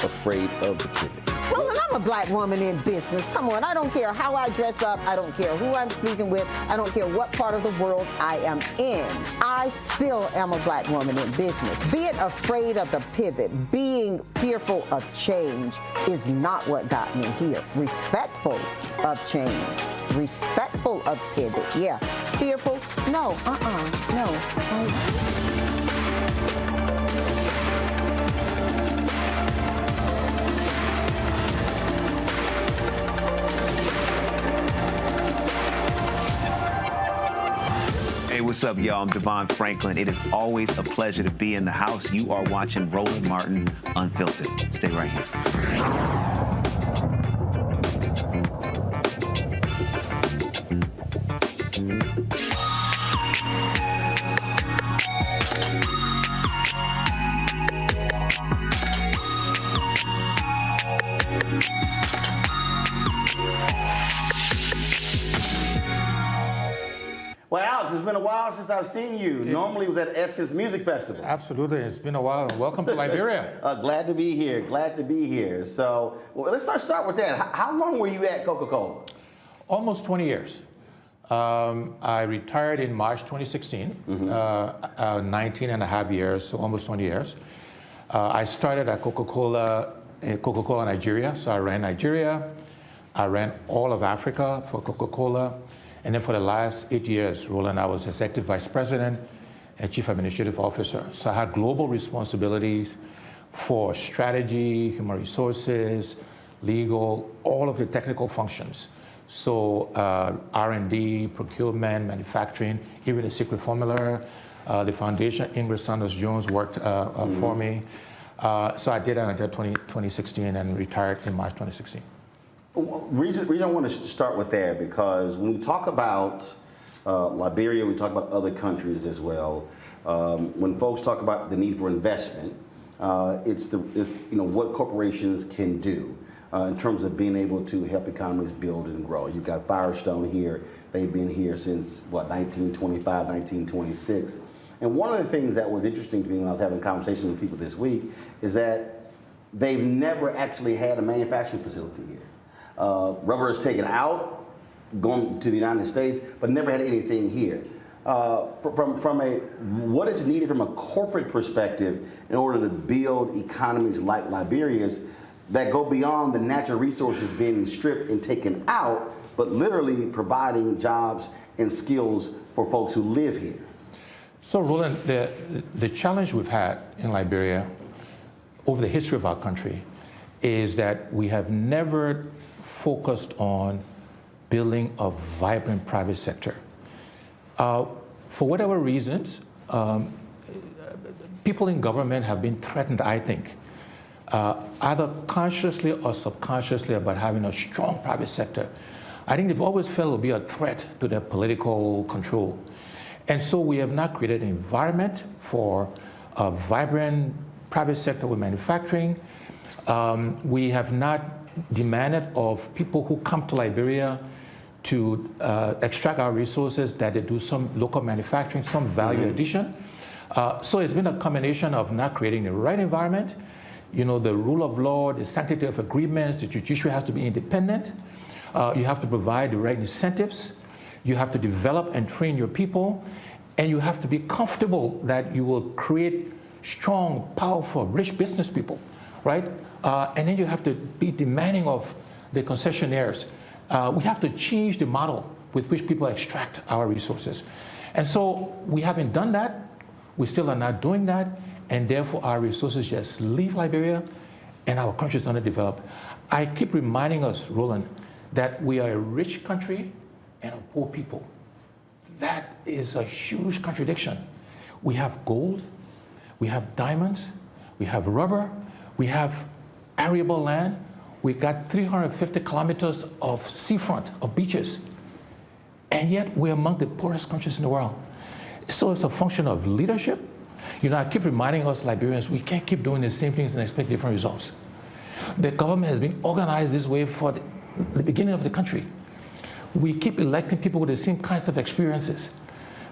afraid of the pivot. Well, and I'm a black woman in business. Come on, I don't care how I dress up. I don't care who I'm speaking with. I don't care what part of the world I am in. I still am a black woman in business. Being afraid of the pivot, being fearful of change is not what got me here. Respectful of change. Respectful of pivot, yeah. Fearful? No, no. Hey, what's up, y'all? I'm Devon Franklin. It is always a pleasure to be in the house. You are watching Roland Martin Unfiltered. Stay right here. Well, Alex, it's been a while since I've seen you. Normally it was at Essence Music Festival. Absolutely. It's been a while. Welcome to Liberia. Glad to be here. Glad to be here. So let's start with that. How long were you at Coca-Cola? Almost 20 years. I retired in March 2016, 19 and a half years, so almost 20 years. I started at Coca-Cola Nigeria. So I ran Nigeria. I ran all of Africa for Coca-Cola. And then for the last 8 years, Roland, I was Executive Vice President and Chief Administrative Officer. So I had global responsibilities for strategy, human resources, legal, all of the technical functions. So R&D, procurement, manufacturing, even the secret formula, the foundation, Ingrid Sanders Jones worked for me. So I did that until 2016 and retired in March 2016. Reason I want to start with that, because when we talk about Liberia, we talk about other countries as well. When folks talk about the need for investment, it's what corporations can do in terms of being able to help economies build and grow. You've got Firestone here. They've been here since, 1925, 1926. And one of the things that was interesting to me when I was having conversations with people this week is that they've never actually had a manufacturing facility here. Rubber is taken out, going to the United States, but never had anything here. What is needed from a corporate perspective in order to build economies like Liberia's that go beyond the natural resources being stripped and taken out, but literally providing jobs and skills for folks who live here? So, Roland, the challenge we've had in Liberia over the history of our country is that we have never focused on building a vibrant private sector. For whatever reasons, people in government have been threatened, I think, either consciously or subconsciously, about having a strong private sector. I think they've always felt it would be a threat to their political control. And so we have not created an environment for a vibrant private sector with manufacturing. We have not demanded of people who come to Liberia to extract our resources that they do some local manufacturing, some value addition. So it's been a combination of not creating the right environment, the rule of law, the sanctity of agreements, the judiciary has to be independent. You have to provide the right incentives. You have to develop and train your people. And you have to be comfortable that you will create strong, powerful, rich business people, right? And then you have to be demanding of the concessionaires. We have to change the model with which people extract our resources. And so we haven't done that. We still are not doing that. And therefore, our resources just leave Liberia and our country is underdeveloped. I keep reminding us, Roland, that we are a rich country and a poor people. That is a huge contradiction. We have gold, we have diamonds, we have rubber, we have arable land, we got 350 kilometers of seafront, of beaches, and yet we're among the poorest countries in the world. So it's a function of leadership. I keep reminding us Liberians, we can't keep doing the same things and expect different results. The government has been organized this way for the beginning of the country. We keep electing people with the same kinds of experiences.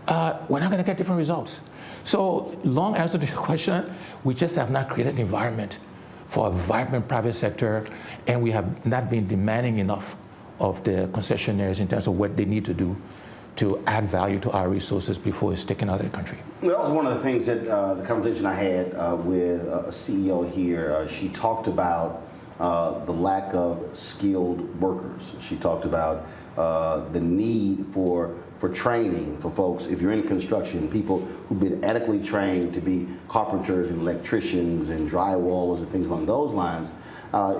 We're not going to get different results. So, long answer to your question, we just have not created an environment for a vibrant private sector, and we have not been demanding enough of the concessionaires in terms of what they need to do to add value to our resources before it's taken out of the country. Well, that was one of the things that the conversation I had with a CEO here. She talked about the lack of skilled workers. She talked about the need for training for folks. If you're in construction, people who've been adequately trained to be carpenters and electricians and drywallers and things along those lines.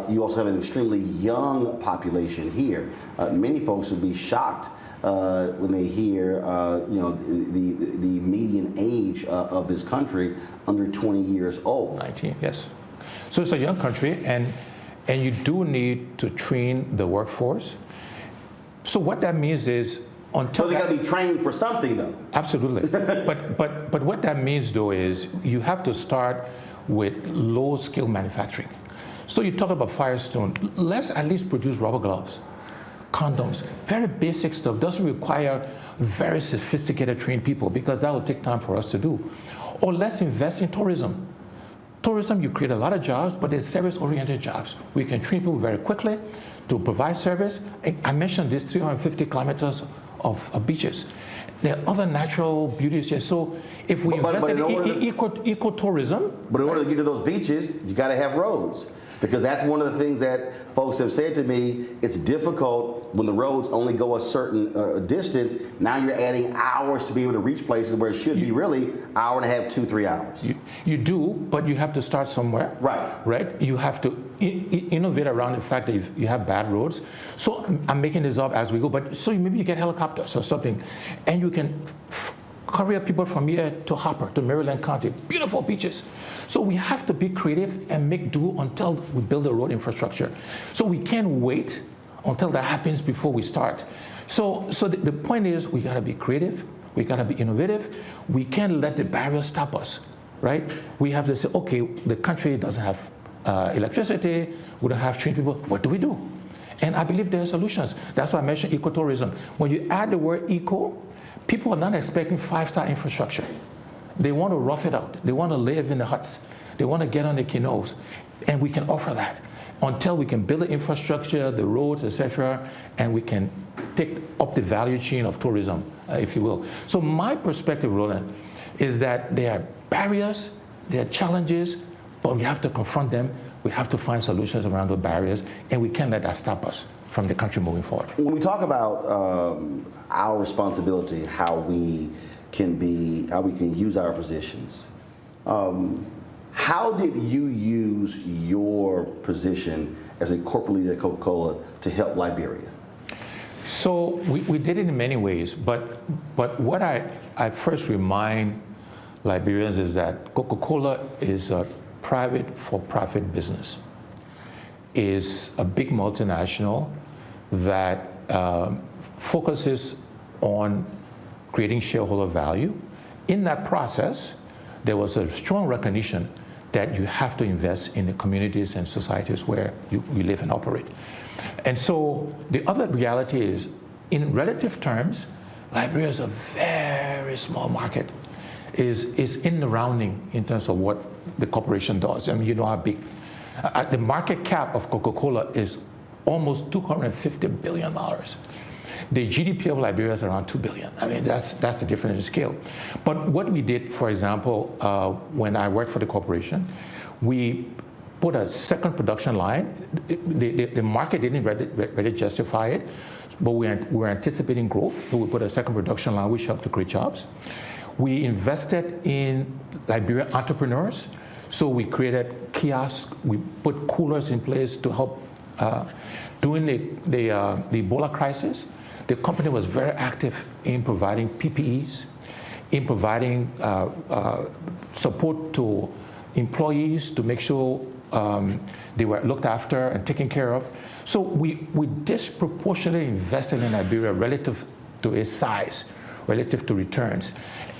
You also have an extremely young population here. Many folks would be shocked when they hear, the median age of this country under 20 years old. 19, yes. So it's a young country, and you do need to train the workforce. So what that means is, until they got to be trained for something, though. Absolutely. but what that means, though, is you have to start with low-skill manufacturing. So you talk about Firestone. Let's at least produce rubber gloves, condoms, very basic stuff. Doesn't require very sophisticated trained people, because that will take time for us to do. Or let's invest in tourism. Tourism, you create a lot of jobs, but they're service-oriented jobs. We can train people very quickly to provide service. I mentioned these 350 kilometers of beaches. There are other natural beauties here. So if we invest in ecotourism. But in order to get to those beaches, you got to have roads. Because that's one of the things that folks have said to me. It's difficult when the roads only go a certain distance. Now you're adding hours to be able to reach places where it should be really hour and a half, 2-3 hours. You do, but you have to start somewhere. Right. You have to innovate around the fact that you have bad roads. So I'm making this up as we go, but so maybe you get helicopters or something, and you can courier people from here to Harper, to Maryland County, beautiful beaches. So we have to be creative and make do until we build the road infrastructure. So we can't wait until that happens before we start. So the point is, we gotta be creative, we gotta be innovative. We can't let the barriers stop us. right? We have to say, okay, the country doesn't have electricity, we don't have trained people, what do we do? And I believe there are solutions. That's why I mentioned ecotourism. When you add the word eco, people are not expecting five-star infrastructure. They want to rough it out. They want to live in the huts. They want to get on the canoes. And we can offer that until we can build the infrastructure, the roads, etc., and we can take up the value chain of tourism, if you will. So my perspective, Roland, is that there are barriers, there are challenges, but we have to confront them. We have to find solutions around those barriers, and we can't let that stop us from the country moving forward. When we talk about our responsibility, how we can use our positions, how did you use your position as a corporate leader at Coca-Cola to help Liberia? So we did it in many ways, but what I first remind Liberians is that Coca-Cola is a private for-profit business, is a big multinational that focuses on creating shareholder value. In that process, there was a strong recognition that you have to invest in the communities and societies where you live and operate. And so the other reality is, in relative terms, Liberia is a very small market. Is in the rounding in terms of what the corporation does. I mean, you know how big. The market cap of Coca-Cola is almost $250 billion. The GDP of Liberia is around $2 billion. I mean, that's a different scale. But what we did, for example, when I worked for the corporation, we put a second production line. The market didn't really justify it, but we were anticipating growth, so we put a second production line, which helped to create jobs. We invested in Liberian entrepreneurs, so we created kiosks. We put coolers in place to help during the Ebola crisis. The company was very active in providing PPEs, in providing support to employees to make sure they were looked after and taken care of. So we disproportionately invested in Liberia relative to its size, relative to returns.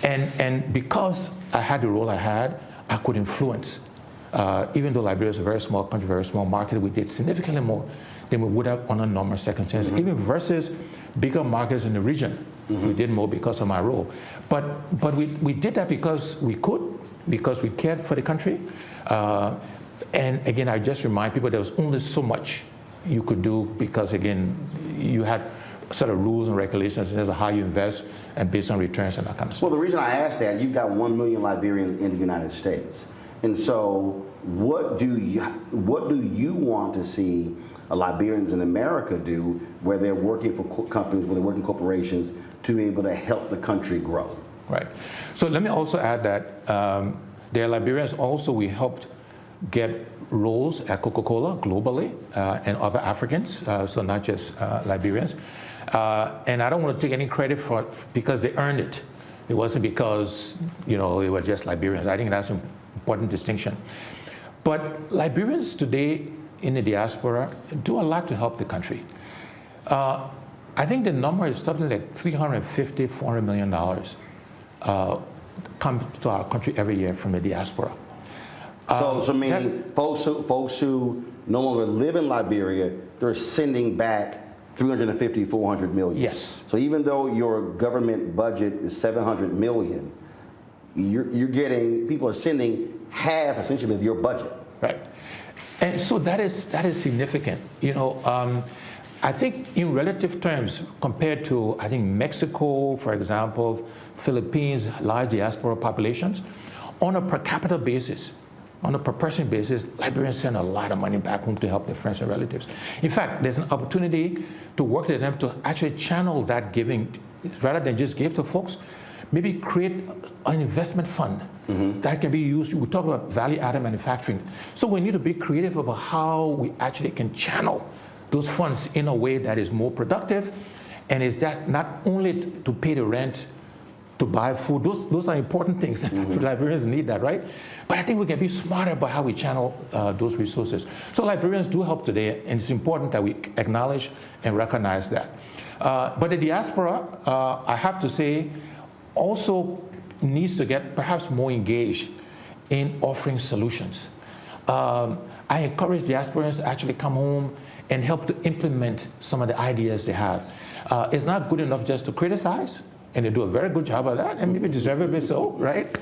And because I had the role I had, I could influence. Even though Liberia is a very small country, very small market, we did significantly more than we would have on a normal circumstance, even versus bigger markets in the region. We did more because of my role. But we did that because we could, because we cared for the country. And again, I just remind people there was only so much you could do because, again, you had sort of rules and regulations in terms of how you invest and based on returns and that kind of stuff. Well, the reason I asked that, you've got 1 million Liberians in the United States. And so what do you want to see Liberians in America do where they're working for companies, where they're working corporations to be able to help the country grow? Right. So let me also add that there are Liberians also we helped get roles at Coca-Cola globally and other Africans, so not just Liberians. And I don't want to take any credit for it because they earned it. It wasn't because, they were just Liberians. I think that's an important distinction. But Liberians today in the diaspora do a lot to help the country. I think the number is something like $350, $400 million come to our country every year from the diaspora. So meaning folks who no longer live in Liberia, they're sending back 350, 400 million. Yes. So even though your government budget is 700 million, you're getting, people are sending half essentially of your budget. Right. And so that is significant. I think in relative terms, compared to, I think, Mexico, for example, Philippines, large diaspora populations, on a per capita basis, on a per person basis, Liberians send a lot of money back home to help their friends and relatives. In fact, there's an opportunity to work with them to actually channel that giving, rather than just give to folks, maybe create an investment fund that can be used. We talk about value-added manufacturing. So we need to be creative about how we actually can channel those funds in a way that is more productive, and is that not only to pay the rent, to buy food. Those are important things. Liberians need that, right? But I think we can be smarter about how we channel those resources. So Liberians do help today, and it's important that we acknowledge and recognize that. But the diaspora, I have to say, also needs to get perhaps more engaged in offering solutions. I encourage diasporans to actually come home and help to implement some of the ideas they have. It's not good enough just to criticize, and they do a very good job of that, and maybe deservedly so, right?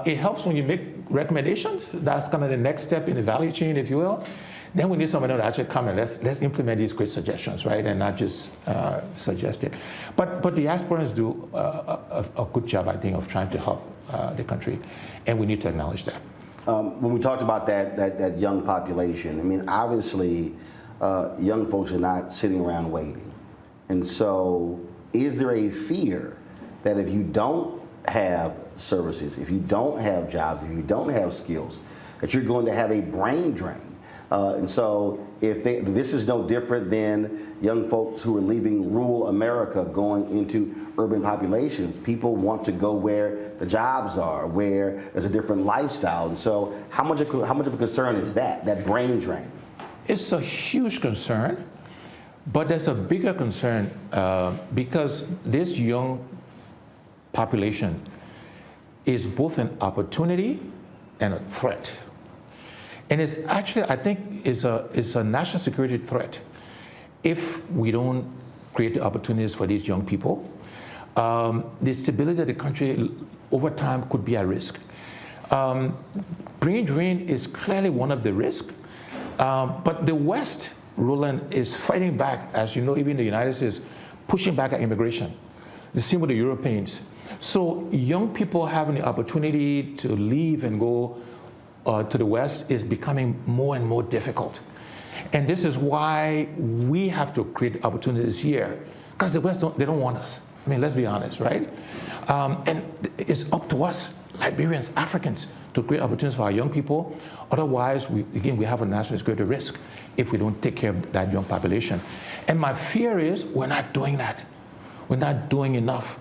It helps when you make recommendations. That's kind of the next step in the value chain, if you will. Then we need someone to actually come and let's implement these great suggestions, right? And not just suggest it. But diasporans do a good job, I think, of trying to help the country, and we need to acknowledge that. When we talked about that young population, I mean, obviously, young folks are not sitting around waiting. And so is there a fear that if you don't have services, if you don't have jobs, if you don't have skills, that you're going to have a brain drain? And so this is no different than young folks who are leaving rural America going into urban populations. People want to go where the jobs are, where there's a different lifestyle. And so how much of a concern is that brain drain? It's a huge concern, but there's a bigger concern because this young population is both an opportunity and a threat. And it's actually, I think, is a national security threat if we don't create the opportunities for these young people. The stability of the country over time could be at risk. Brain drain is clearly one of the risks, but the West, Roland, is fighting back, as you know, even the United States, pushing back at immigration. The same with the Europeans. So young people having the opportunity to leave and go to the West is becoming more and more difficult. And this is why we have to create opportunities here, because the West, they don't want us. I mean, let's be honest, right? And it's up to us, Liberians, Africans, to create opportunities for our young people. Otherwise, we have a national security risk if we don't take care of that young population. And my fear is we're not doing that. We're not doing enough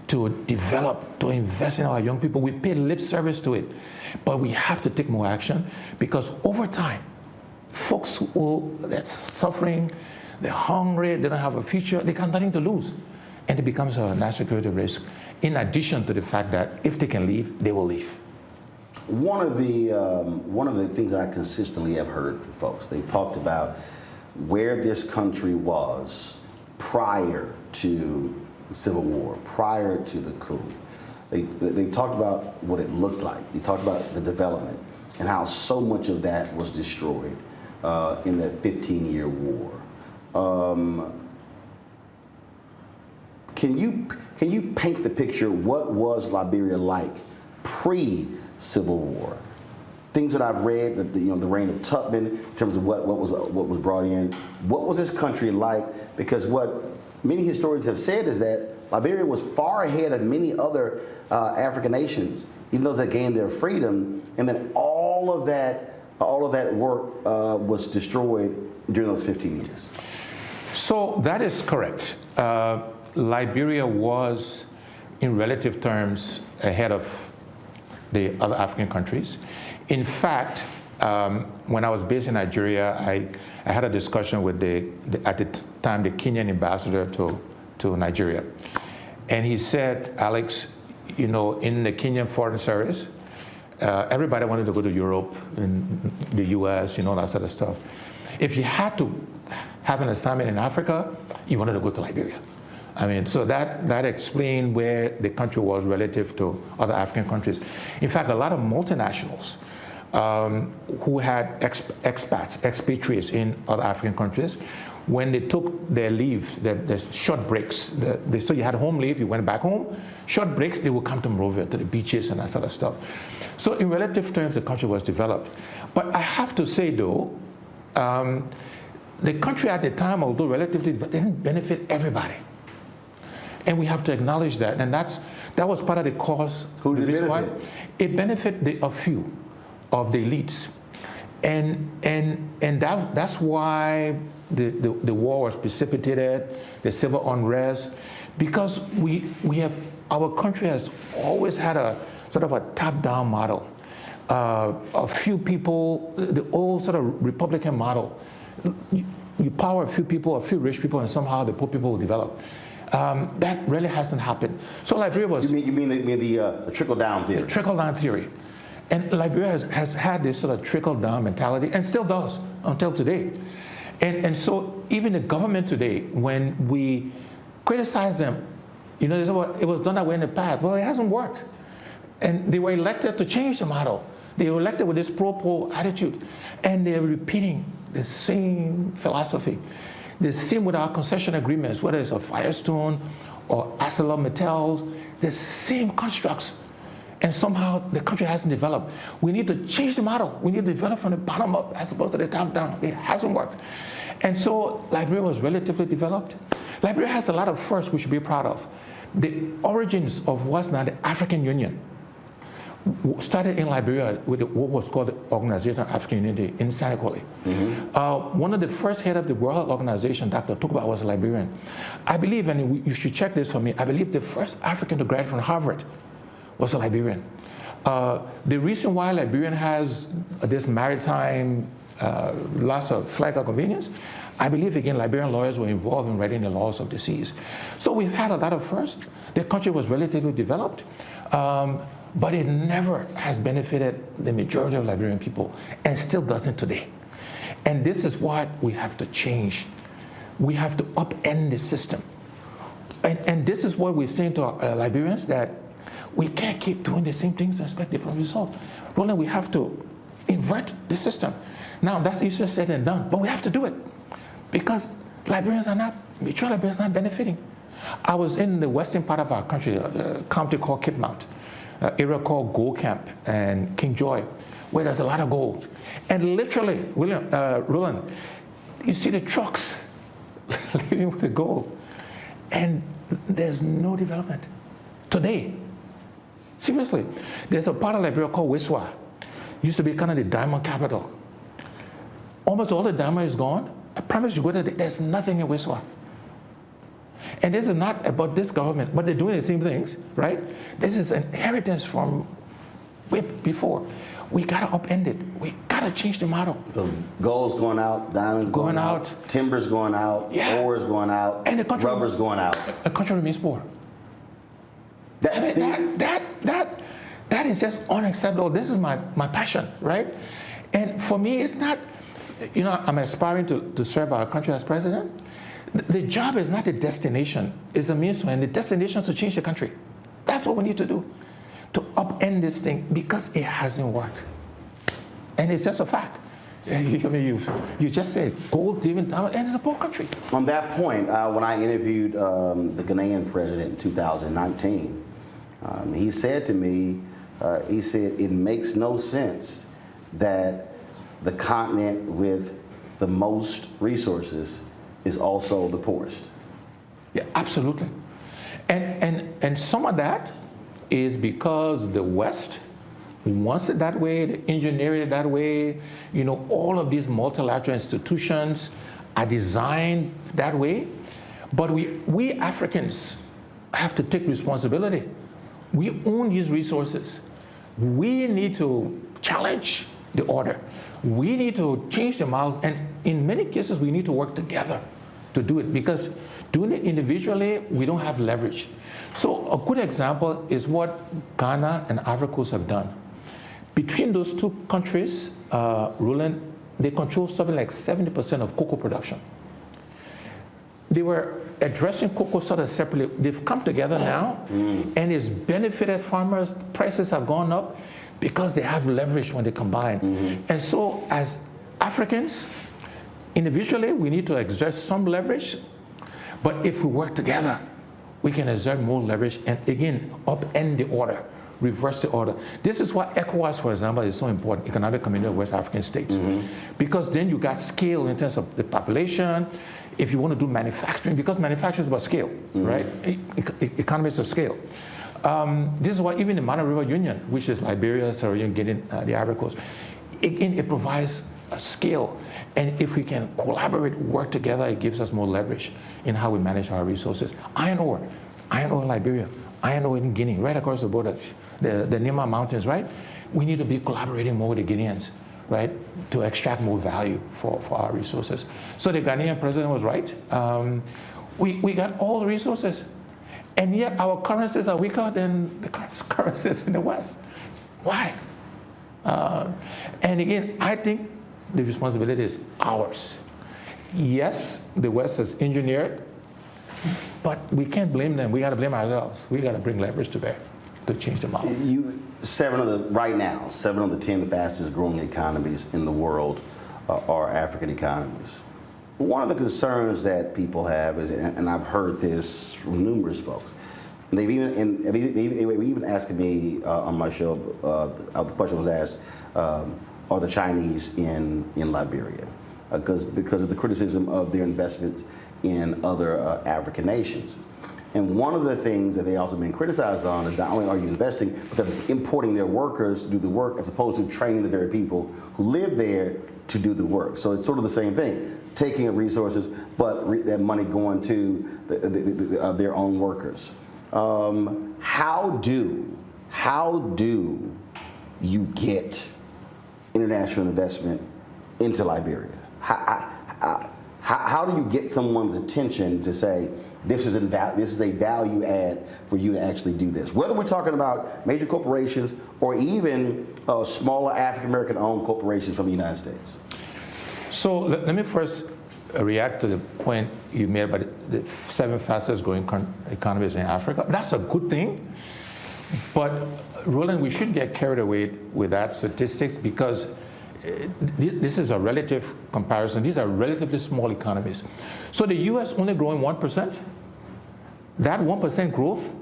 to develop, to invest in our young people. We pay lip service to it, but we have to take more action, because over time, folks that's suffering, they're hungry, they don't have a future, they got nothing to lose. And it becomes a national security risk, in addition to the fact that if they can leave, they will leave. One of the things I consistently have heard from folks, they talked about where this country was prior to the Civil War, prior to the coup. They talked about what it looked like. They talked about the development and how so much of that was destroyed in that 15-year war. Can you paint the picture? What was Liberia like pre-Civil War? Things that I've read, the reign of Tubman, in terms of what was brought in. What was this country like? Because what many historians have said is that Liberia was far ahead of many other African nations, even though they gained their freedom, and then all of that work was destroyed during those 15 years. So that is correct. Liberia was, in relative terms, ahead of the other African countries. In fact, when I was based in Nigeria, I had a discussion with at the time, the Kenyan ambassador to Nigeria. And he said, Alex, you know, in the Kenyan Foreign Service, everybody wanted to go to Europe and the US, you know, that sort of stuff. If you had to have an assignment in Africa, you wanted to go to Liberia. I mean, so that explained where the country was relative to other African countries. In fact, a lot of multinationals who had expats, expatriates in other African countries, when they took their leave, the short breaks, so you had home leave, you went back home, short breaks, they would come to Monrovia, to the beaches and that sort of stuff. So in relative terms, the country was developed. But I have to say, though, the country at the time, although relatively, didn't benefit everybody. And we have to acknowledge that. And that was part of the cause. Who did it benefit? It benefited a few of the elites. And that's why the war was precipitated, the civil unrest, because our country has always had a sort of a top-down model. A few people, the old sort of Republican model. You power a few people, a few rich people, and somehow the poor people will develop. That really hasn't happened. So Liberia was... You mean the trickle-down theory? The trickle-down theory. And Liberia has had this sort of trickle-down mentality, and still does until today. And so even the government today, when we criticize them, they say, well, it was done that way in the past. Well, it hasn't worked. And they were elected to change the model. They were elected with this pro-poor attitude. And they're repeating the same philosophy. The same with our concession agreements, whether it's a Firestone or ArcelorMittal, the same constructs. And somehow the country hasn't developed. We need to change the model. We need to develop from the bottom up as opposed to the top down. It hasn't worked. And so Liberia was relatively developed. Liberia has a lot of firsts we should be proud of. The origins of what's now the African Union started in Liberia with what was called the Organization of African Unity in Senegal. One of the first head of the World Organization, Dr. Tukba, was a Liberian. I believe, and you should check this for me, I believe the first African to graduate from Harvard was a Liberian. The reason why Liberian has this maritime loss of flag of convenience, I believe, again, Liberian lawyers were involved in writing the laws of the seas. So we've had a lot of firsts. The country was relatively developed, but it never has benefited the majority of Liberian people, and still doesn't today. And this is what we have to change. We have to upend the system. And this is what we're saying to our Liberians, that we can't keep doing the same things and expect different results. Roland, we have to invert the system. Now, that's easier said than done, but we have to do it because Liberians are not, mature Liberians are not benefiting. I was in the western part of our country, a county called Cape Mount, area called Gold Camp and King Joy, where there's a lot of gold. And literally, Roland, you see the trucks leaving with the gold, and there's no development today. Seriously, there's a part of Liberia called Wiswa. Used to be kind of the diamond capital. Almost all the diamond is gone. I promise you, there's nothing in Wiswa. And this is not about this government, but they're doing the same things, right? This is an inheritance from way before. We gotta upend it. We gotta change the model. So gold's going out, diamonds going out, timber's going out, ore's going out, and the country, rubber's going out. The country remains poor. That is just unacceptable. This is my passion, right? And for me, it's not, I'm aspiring to serve our country as president. The job is not the destination, it's a means to end. The destination is to change the country. That's what we need to do, to upend this thing, because it hasn't worked. And it's just a fact. You just said gold, diamond, and it's a poor country. On that point, when I interviewed the Ghanaian president in 2019, he said to me, he said, it makes no sense that the continent with the most resources is also the poorest. Yeah, absolutely. And some of that is because the West wants it that way, they engineer it that way. All of these multilateral institutions are designed that way. But we Africans have to take responsibility. We own these resources. We need to challenge the order. We need to change the models, and in many cases, we need to work together to do it, because doing it individually, we don't have leverage. So a good example is what Ghana and Ivory Coast have done. Between those two countries, Roland, they control something like 70% of cocoa production. They were addressing cocoa sort of separately. They've come together now, and it's benefited farmers. Prices have gone up because they have leverage when they combine. And so as Africans, individually, we need to exert some leverage, but if we work together, we can exert more leverage and, again, upend the order, reverse the order. This is why ECOWAS, for example, is so important, Economic Community of West African States, because then you got scale in terms of the population. If you want to do manufacturing, because manufacturing is about scale, right? Economies of scale. This is why even the Mara River Union, which is Liberia, Sierra Leone, Guinea, the Ivory Coast, again, it provides a scale. And if we can collaborate, work together, it gives us more leverage in how we manage our resources. Iron ore in Liberia, iron ore in Guinea, right across the border, the Nima Mountains, right? We need to be collaborating more with the Guineans, right, to extract more value for our resources. So the Ghanaian president was right. We got all the resources, and yet our currencies are weaker than the currencies in the West. Why? And again, I think the responsibility is ours. Yes, the West has engineered, but we can't blame them. We got to blame ourselves. We got to bring leverage to bear to change the model. Right now, 7 of the 10 fastest growing economies in the world are African economies. One of the concerns that people have is, and I've heard this from numerous folks, and they were even asking me on my show, the question was asked, are the Chinese in Liberia? Because of the criticism of their investments in other African nations. And one of the things that they also been criticized on is not only are you investing, but they're importing their workers to do the work as opposed to training the very people who live there to do the work. So it's sort of the same thing, taking of resources, but that money going to their own workers. How do you get international investment into Liberia? How do you get someone's attention to say this is a value add for you to actually do this? Whether we're talking about major corporations or even smaller African American owned corporations from the United States. So let me first react to the point you made about the 7 fastest growing economies in Africa. That's a good thing, but Roland, we shouldn't get carried away with that statistics because this is a relative comparison. These are relatively small economies. So the U.S. only growing 1%. That 1% growth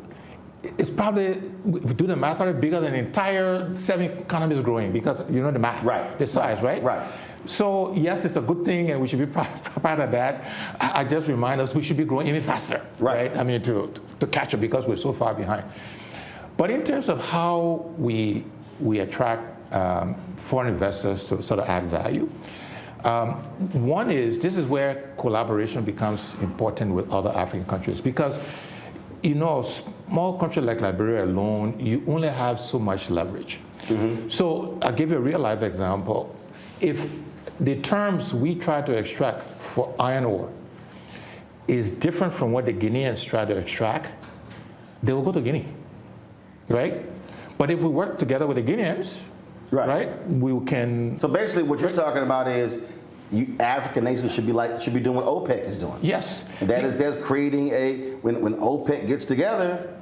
is probably, if you do the math, probably bigger than the entire 7 economies growing because you know the math, right? The size, right? Right. So yes, it's a good thing, and we should be proud of that. I just remind us we should be growing even faster, right? I mean, to catch up because we're so far behind. But in terms of how we attract foreign investors to sort of add value. One is, this is where collaboration becomes important with other African countries because, you know, a small country like Liberia alone, you only have so much leverage. Mm-hmm. So I'll give you a real life example. If the terms we try to extract for iron ore is different from what the Guineans try to extract, they will go to Guinea, right? But if we work together with the Guineans, right? We can. So basically, what you're talking about is African nations should be doing what OPEC is doing. Yes. And that's creating when OPEC gets together,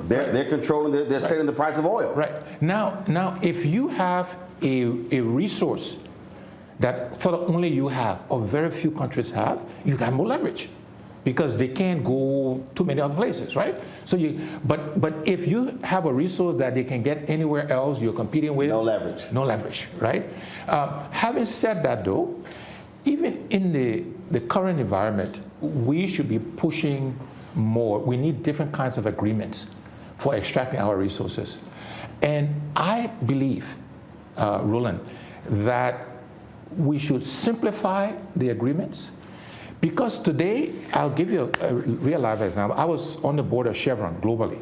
they're controlling, they're setting the price of oil. Right. Now, if you have a resource that sort of only you have, or very few countries have, you got more leverage. Because they can't go to many other places, right? So but if you have a resource that they can get anywhere else, you're competing with. No leverage. No leverage, right? Having said that, though, even in the current environment, we should be pushing more. We need different kinds of agreements for extracting our resources, and I believe, Roland, that we should simplify the agreements. Because today, I'll give you a real life example. I was on the board of Chevron globally,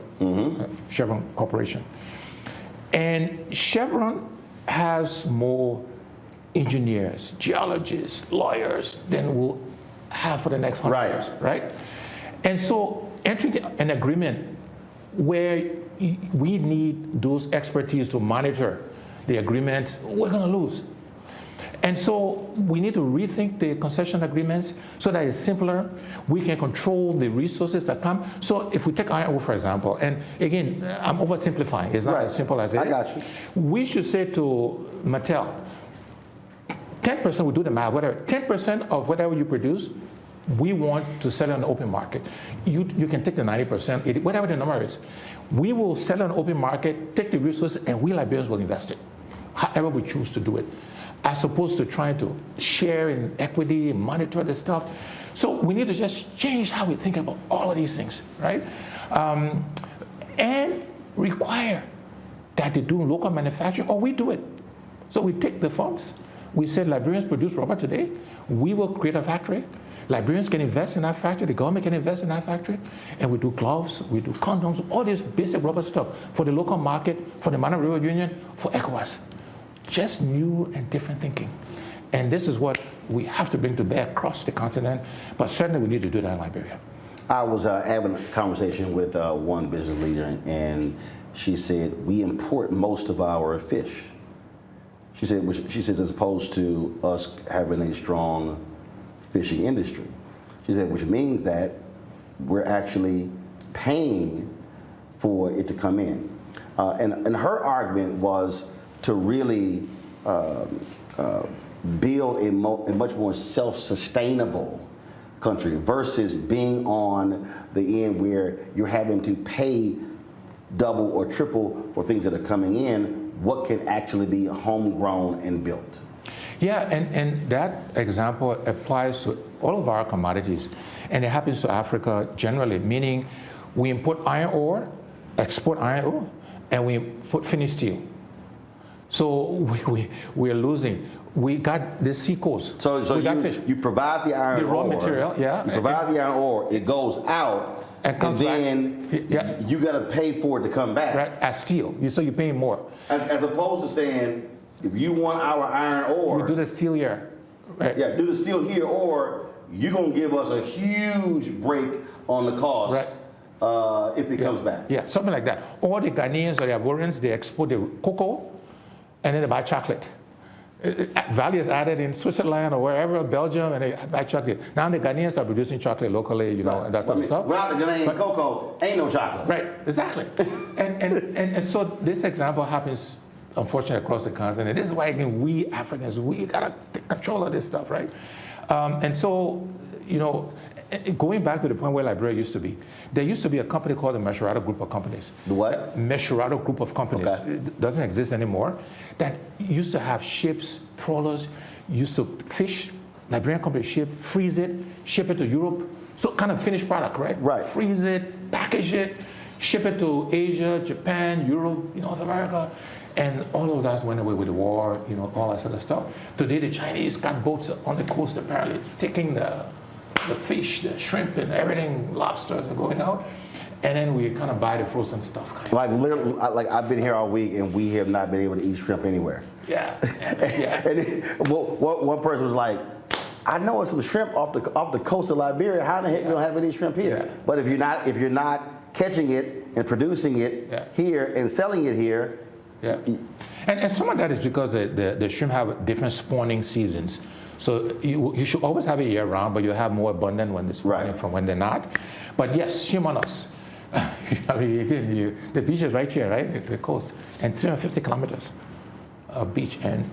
Chevron Corporation. And Chevron has more engineers, geologists, lawyers than we'll have for the next 100 years, right? And so entering an agreement where we need those expertise to monitor the agreement, we're going to lose. And so we need to rethink the concession agreements so that it's simpler. We can control the resources that come. So if we take iron ore, for example, and again, I'm oversimplifying. It's not as simple as it is. I got you. We should say to Mattel, 10%, we do the math, whatever, 10% of whatever you produce, we want to sell on the open market. You can take the 90%, whatever the number is. We will sell on the open market, take the resources, and we Liberians will invest it, however we choose to do it, as opposed to trying to share in equity and monitor this stuff. So we need to just change how we think about all of these things, right? And require that they do local manufacturing, or we do it. So we take the funds. We said Liberians produce rubber today. We will create a factory. Liberians can invest in our factory. The government can invest in our factory. And we do gloves, we do condoms, all this basic rubber stuff for the local market, for the Baton Rouge Union, for ECOWAS. Just new and different thinking. And this is what we have to bring to bear across the continent, but certainly we need to do that in Liberia. I was having a conversation with one business leader, and she said, we import most of our fish. She says as opposed to us having a strong fishing industry. She said, which means that we're actually paying for it to come in. And her argument was to really build a much more self-sustainable country versus being on the end where you're having to pay double or triple for things that are coming in. What can actually be homegrown and built? Yeah, and that example applies to all of our commodities, and it happens to Africa generally, meaning we import iron ore, export iron ore, and we import finished steel. So we're losing. We got the seacoast. So you provide the iron ore. The raw material, yeah. You provide the iron ore, it goes out, and then you got to pay for it to come back. Right, as steel. So you're paying more. As opposed to saying, if you want our iron ore, we do the steel here. Right. Yeah, do the steel here, or you're going to give us a huge break on the cost. Right. If it comes back. Yeah, something like that. Or the Ghanaians or the Ivorians, they export the cocoa, and then they buy chocolate. Value is added in Switzerland or wherever, Belgium, and they buy chocolate. Now the Ghanaians are producing chocolate locally, you know, and that sort of stuff. Without the Ghanaian cocoa, ain't no chocolate. Right, exactly. and so this example happens, unfortunately, across the continent. This is why, again, we Africans, we gotta take control of this stuff, right? And so, you know, going back to the point where Libera used to be, there used to be a company called the Mesherado Group of Companies. The what? Mesherado Group of Companies. Okay. It doesn't exist anymore. That used to have ships, trawlers, used to fish, Liberian company ship, freeze it, ship it to Europe. So kind of finished product, right? Right. Freeze it, package it, ship it to Asia, Japan, Europe, North America. And all of that went away with the war, you know, all that sort of stuff. Today the Chinese got boats on the coast apparently taking the fish, the shrimp, and everything, lobsters are going out, and then we kind of buy the frozen stuff. Like literally, like I've been here all week, and we have not been able to eat shrimp anywhere. Yeah. And one person was like, "I know it's some shrimp off the coast of Liberia. How the heck we don't have any shrimp here?" Yeah. But if you're not catching it and producing it here and selling it here, and some of that is because the shrimp have different spawning seasons. So you should always have it year-round, but you have more abundant when it's spawning from when they're not. But yes, shame on us. I mean, again, the beach is right here, right, at the coast, and 350 kilometers of beach, and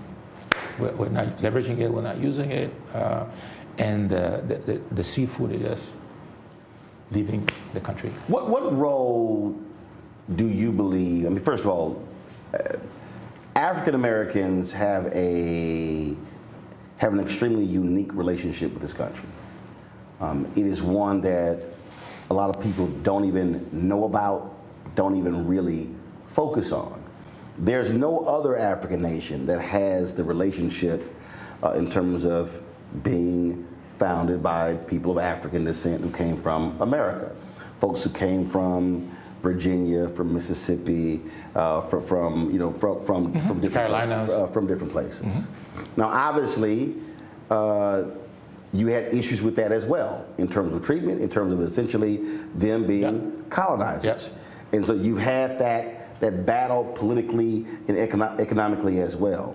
we're not leveraging it, we're not using it, and the seafood is just leaving the country. What role do you believe? I mean, first of all, African Americans have an extremely unique relationship with this country. It is one that a lot of people don't even know about, don't even really focus on. There's no other African nation that has the relationship in terms of being founded by people of African descent who came from America. Folks who came from Virginia, from Mississippi, from different Carolinas, from different places. Now, obviously, you had issues with that as well in terms of treatment, in terms of essentially them being colonizers, and so you've had that battle politically and economically as well.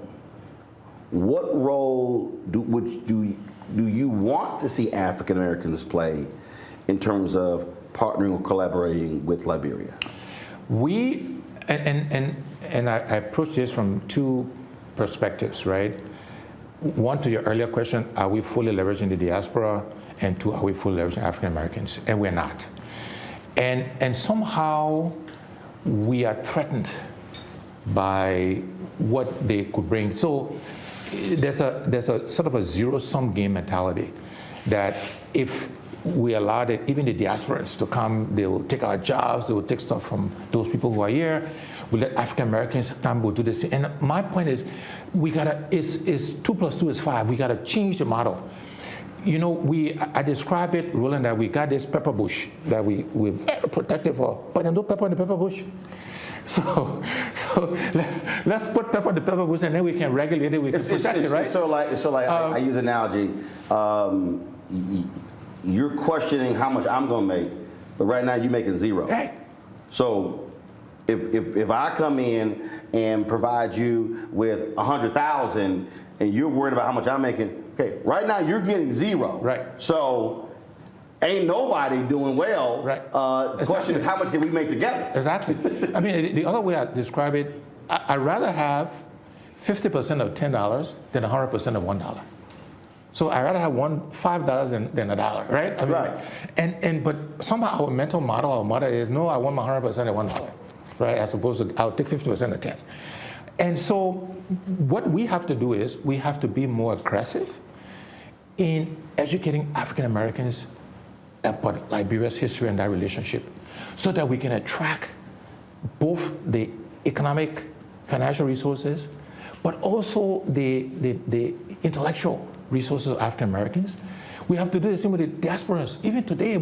What role do you want to see African Americans play in terms of partnering or collaborating with Liberia? And I approach this from two perspectives, right? One, to your earlier question, are we fully leveraging the diaspora? And two, are we fully leveraging African Americans? And we're not. And somehow we are threatened by what they could bring. So there's a sort of a zero-sum game mentality that if we allowed it, even the diasporans to come, they will take our jobs, they will take stuff from those people who are here. We let African Americans come, we'll do this. And my point is, it's 2 + 2 is 5. We gotta change the model. You know, I describe it, Roland, that we got this pepper bush that we're very protective for, but there's no pepper in the pepper bush. So let's put pepper in the pepper bush, and then we can regulate it, we can protect it, right? So like I use an analogy. You're questioning how much I'm gonna make, but right now you're making zero. Right. So if I come in and provide you with 100,000 and you're worried about how much I'm making, okay, right now you're getting zero. Right. So ain't nobody doing well. Right. The question is, how much can we make together? Exactly. I mean, the other way I describe it, I'd rather have 50% of $10 than 100% of $1. So I'd rather have $5 than $1, right? I mean, right. But somehow our mental model, our model is, no, I want my 100% at $1, right? As opposed to, I'll take 50% of 10. And so what we have to do is we have to be more aggressive in educating African Americans about Liberia's history and that relationship, so that we can attract both the economic, financial resources, but also the intellectual resources of African Americans. We have to do the same with the diasporas. Even today,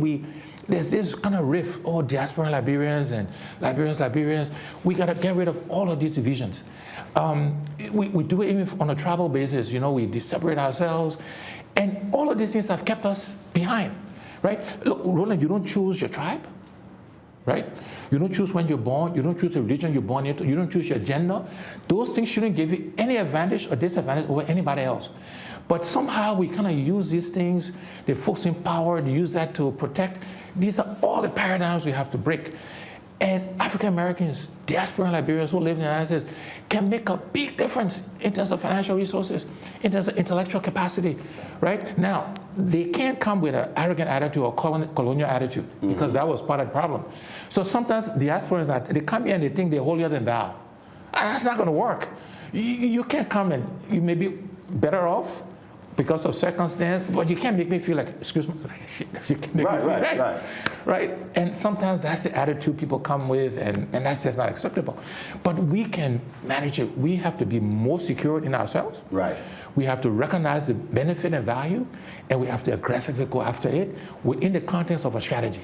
there's this kind of rift, diaspora Liberians and Liberians. We got to get rid of all of these divisions. We do it even on a tribal basis. We separate ourselves. And all of these things have kept us behind, right? Look, Roland, you don't choose your tribe, right? You don't choose when you're born. You don't choose the religion you're born into. You don't choose your gender. Those things shouldn't give you any advantage or disadvantage over anybody else. But somehow we kind of use these things, the folks in power, they use that to protect. These are all the paradigms we have to break. And African Americans, diaspora Liberians who live in the United States can make a big difference in terms of financial resources, in terms of intellectual capacity, right? Now, they can't come with an arrogant attitude or colonial attitude, because that was part of the problem. So sometimes diasporans, they come here and they think they're holier than thou. That's not going to work. You can't come and you may be better off because of circumstance, but you can't make me feel like, excuse me, you can't make me feel right? And sometimes that's the attitude people come with, and that's just not acceptable. But we can manage it. We have to be more secure in ourselves. Right. We have to recognize the benefit and value, and we have to aggressively go after it within the context of a strategy.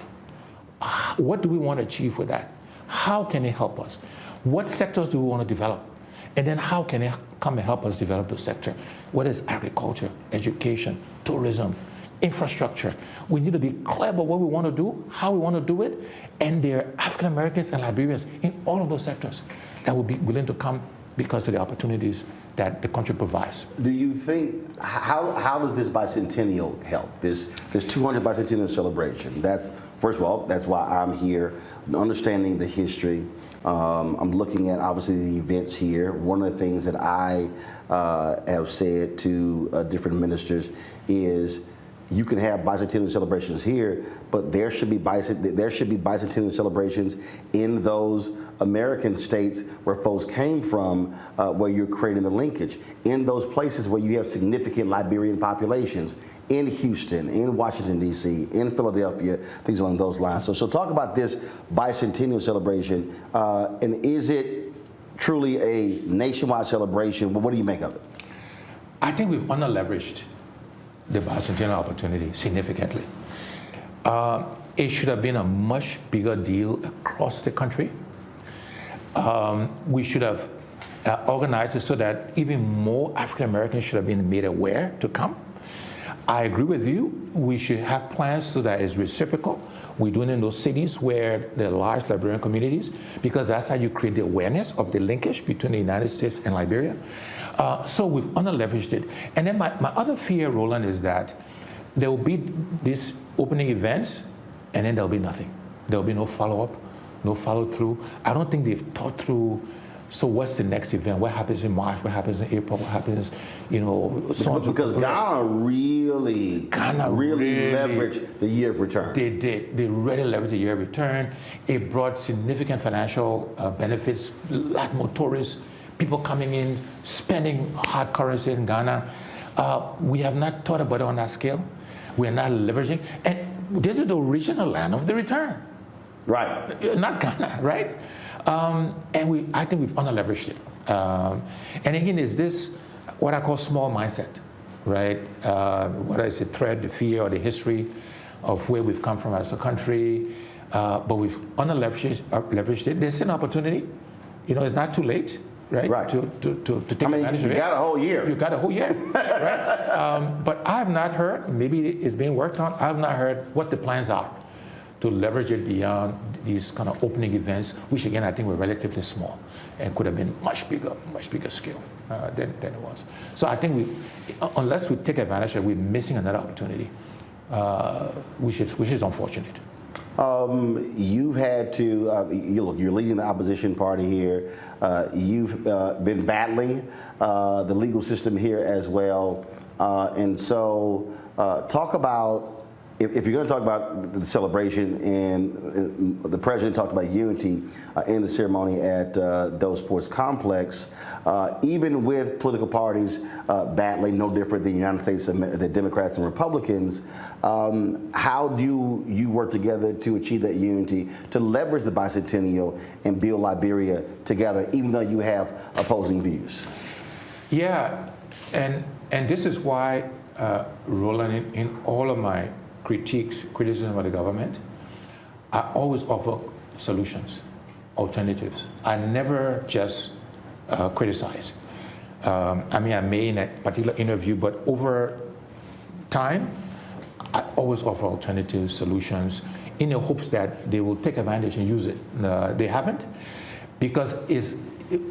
What do we want to achieve with that? How can it help us? What sectors do we want to develop? And then how can it come and help us develop the sector? What is agriculture, education, tourism, infrastructure? We need to be clear about what we want to do, how we want to do it, and there are African Americans and Liberians in all of those sectors that will be willing to come because of the opportunities that the country provides. Do you think, how does this bicentennial help, this 200th bicentennial celebration? That's, first of all, that's why I'm here, understanding the history. I'm looking at, obviously, the events here. One of the things that I have said to different ministers is, you can have bicentennial celebrations here, but there should be bicentennial celebrations in those American states where folks came from, where you're creating the linkage. In those places where you have significant Liberian populations, in Houston, in Washington, D.C., in Philadelphia, things along those lines. So talk about this bicentennial celebration, and is it truly a nationwide celebration? What do you make of it? I think we've under-leveraged the bicentennial opportunity significantly. It should have been a much bigger deal across the country. We should have organized it so that even more African Americans should have been made aware to come. I agree with you. We should have plans so that it's reciprocal. We're doing it in those cities where there are large Liberian communities, because that's how you create the awareness of the linkage between the United States and Liberia. So we've under-leveraged it. And then my other fear, Roland, is that there will be these opening events, and then there'll be nothing. There'll be no follow-up, no follow-through. I don't think they've thought through, so what's the next event? What happens in March? What happens in April? What happens, so on. Because Ghana really leveraged the year of return. They did. They really leveraged the year of return. It brought significant financial benefits, a lot more tourists, people coming in, spending hard currency in Ghana. We have not thought about it on that scale. We are not leveraging. And this is the original land of the return. Right. Not Ghana, right? And I think we've under-leveraged it. And again, is this what I call small mindset, right? Whether it's the threat, the fear, or the history of where we've come from as a country, but we've under-leveraged it. There's an opportunity. It's not too late, right? To take advantage of it. You got a whole year. You got a whole year, right? But I have not heard, maybe it's being worked on, I have not heard what the plans are to leverage it beyond these kind of opening events, which again I think were relatively small and could have been much bigger scale than it was. So I think unless we take advantage of it, we're missing another opportunity, which is unfortunate. You've had to, you're leading the opposition party here. You've been battling the legal system here as well. And so talk about, if you're going to talk about the celebration, and the president talked about unity in the ceremony at Doe Sports Complex, even with political parties battling, no different than the United States, the Democrats and Republicans, how do you work together to achieve that unity, to leverage the bicentennial and build Liberia together, even though you have opposing views? Yeah, and this is why, Roland, in all of my criticism of the government, I always offer solutions, alternatives. I never just criticize. I mean, I may in a particular interview, but over time, I always offer alternative solutions in the hopes that they will take advantage and use it. They haven't, because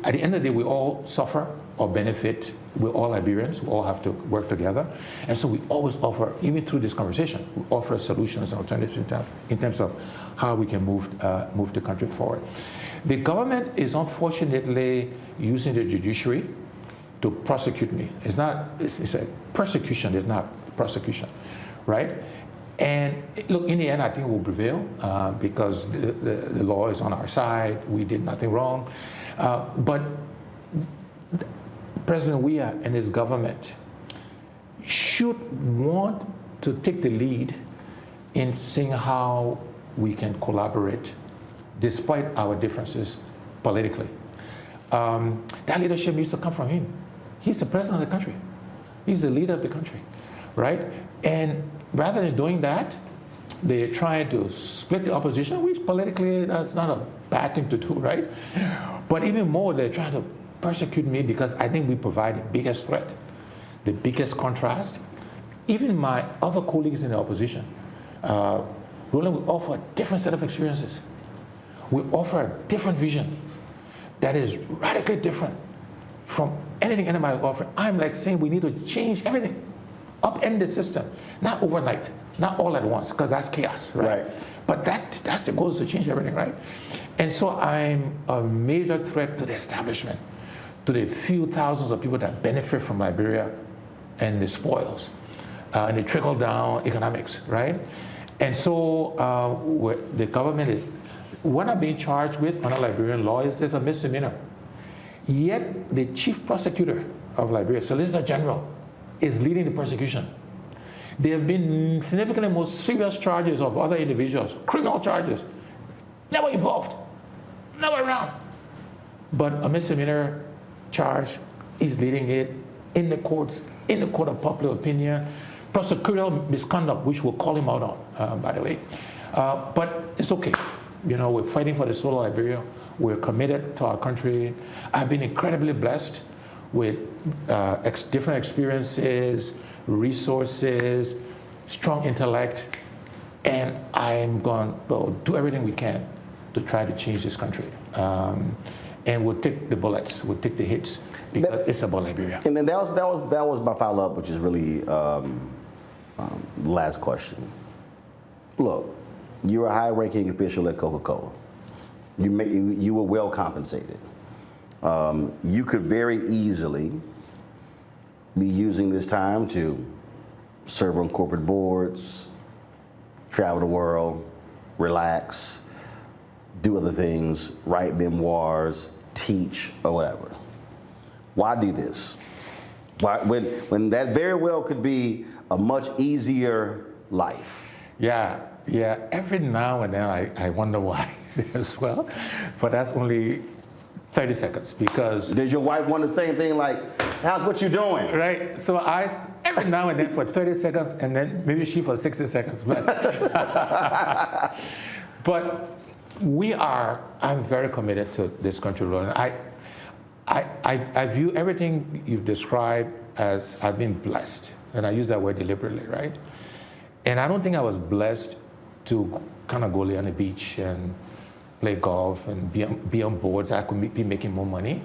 at the end of the day, we all suffer or benefit. We're all Liberians. We all have to work together. And so we always offer, even through this conversation, we offer solutions and alternatives in terms of how we can move the country forward. The government is unfortunately using the judiciary to prosecute me. It's a persecution, it's not prosecution, right? And look, in the end, I think we'll prevail because the law is on our side. We did nothing wrong. But President Weah and his government should want to take the lead in seeing how we can collaborate despite our differences politically. That leadership needs to come from him. He's the president of the country. He's the leader of the country, right? And rather than doing that, they're trying to split the opposition, which politically that's not a bad thing to do, right? But even more, they're trying to persecute me because I think we provide the biggest threat, the biggest contrast. Even my other colleagues in the opposition, Roland, we offer a different set of experiences. We offer a different vision that is radically different from anything anybody is offering. I'm like saying we need to change everything, upend the system, not overnight, not all at once, because that's chaos, right? But that's the goal, is to change everything, right? And so I'm a major threat to the establishment, to the few thousands of people that benefit from Liberia and the spoils, and the trickle-down economics, right? And so the government is, what I'm being charged with under Liberian law is a misdemeanor. Yet the chief prosecutor of Liberia, Solicitor General, is leading the persecution. There have been significantly more serious charges of other individuals, criminal charges, never involved, never around. But a misdemeanor charge is leading it in the courts, in the court of public opinion, prosecutorial misconduct, which we'll call him out on, by the way. But it's okay. You know, we're fighting for the soul of Liberia. We're committed to our country. I've been incredibly blessed with different experiences, resources, strong intellect, and I'm going to do everything we can to try to change this country. And we'll take the bullets, we'll take the hits, because it's about Liberia. And then that was my follow-up, which is really the last question. Look, you're a high-ranking official at Coca-Cola. You were well compensated. You could very easily be using this time to serve on corporate boards, travel the world, relax, do other things, write memoirs, teach, or whatever. Why do this? Why, when that very well could be a much easier life? Yeah, every now and then I wonder why as well, but that's only 30 seconds because... Does your wife want the same thing, like, how's what you doing? Right, so every now and then for 30 seconds, and then maybe she for 60 seconds. But, but I'm very committed to this country, Roland. I view everything you've described as I've been blessed, and I use that word deliberately, right? And I don't think I was blessed to kind of go lay on the beach and play golf and be on boards. I could be making more money.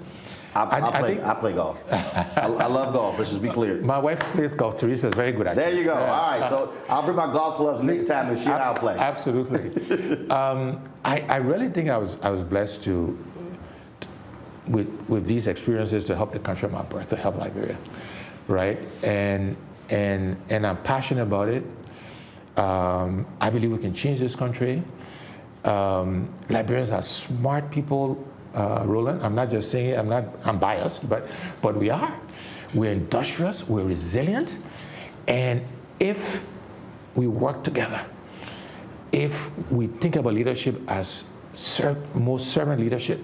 I play golf. I love golf. Let's just be clear. My wife plays golf. Teresa's very good at it. There you go. All right. So I'll bring my golf clubs next time and see how I play. Absolutely. I really think I was blessed with these experiences to help the country of my birth, to help Liberia, right? And I'm passionate about it. I believe we can change this country. Liberians are smart people. Roland, I'm not just saying it, I'm biased, but we are. We're industrious, we're resilient, and if we work together, if we think about leadership as most servant leadership,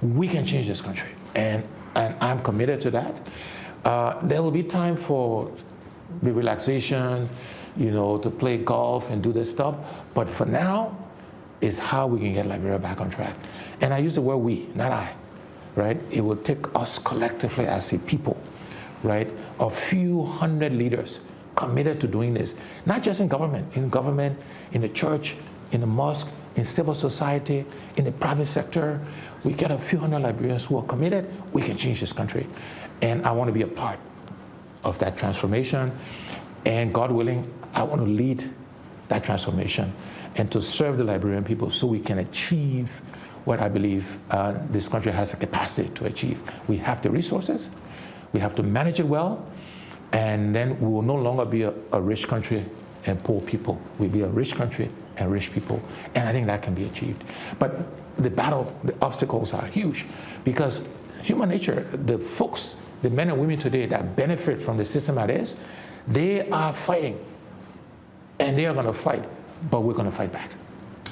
we can change this country, and I'm committed to that. There will be time for the relaxation, to play golf and do this stuff, but for now, is how we can get Liberia back on track. And I use the word we, not I, right? It will take us collectively as a people, right? A few hundred leaders committed to doing this, not just in government, in the church, in the mosque, in civil society, in the private sector. We get a few hundred Liberians who are committed, we can change this country. And I want to be a part of that transformation. And God willing, I want to lead that transformation and to serve the Liberian people so we can achieve what I believe this country has the capacity to achieve. We have the resources, we have to manage it well, and then we will no longer be a rich country and poor people. We'll be a rich country and rich people, and I think that can be achieved. But the obstacles are huge, because human nature, the folks, the men and women today that benefit from the system that is, they are fighting, and they are going to fight, but we're going to fight back.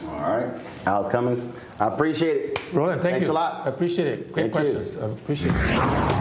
All right. Alex Cummings, I appreciate it. Roland, thanks a lot. I appreciate it. Great questions. I appreciate it.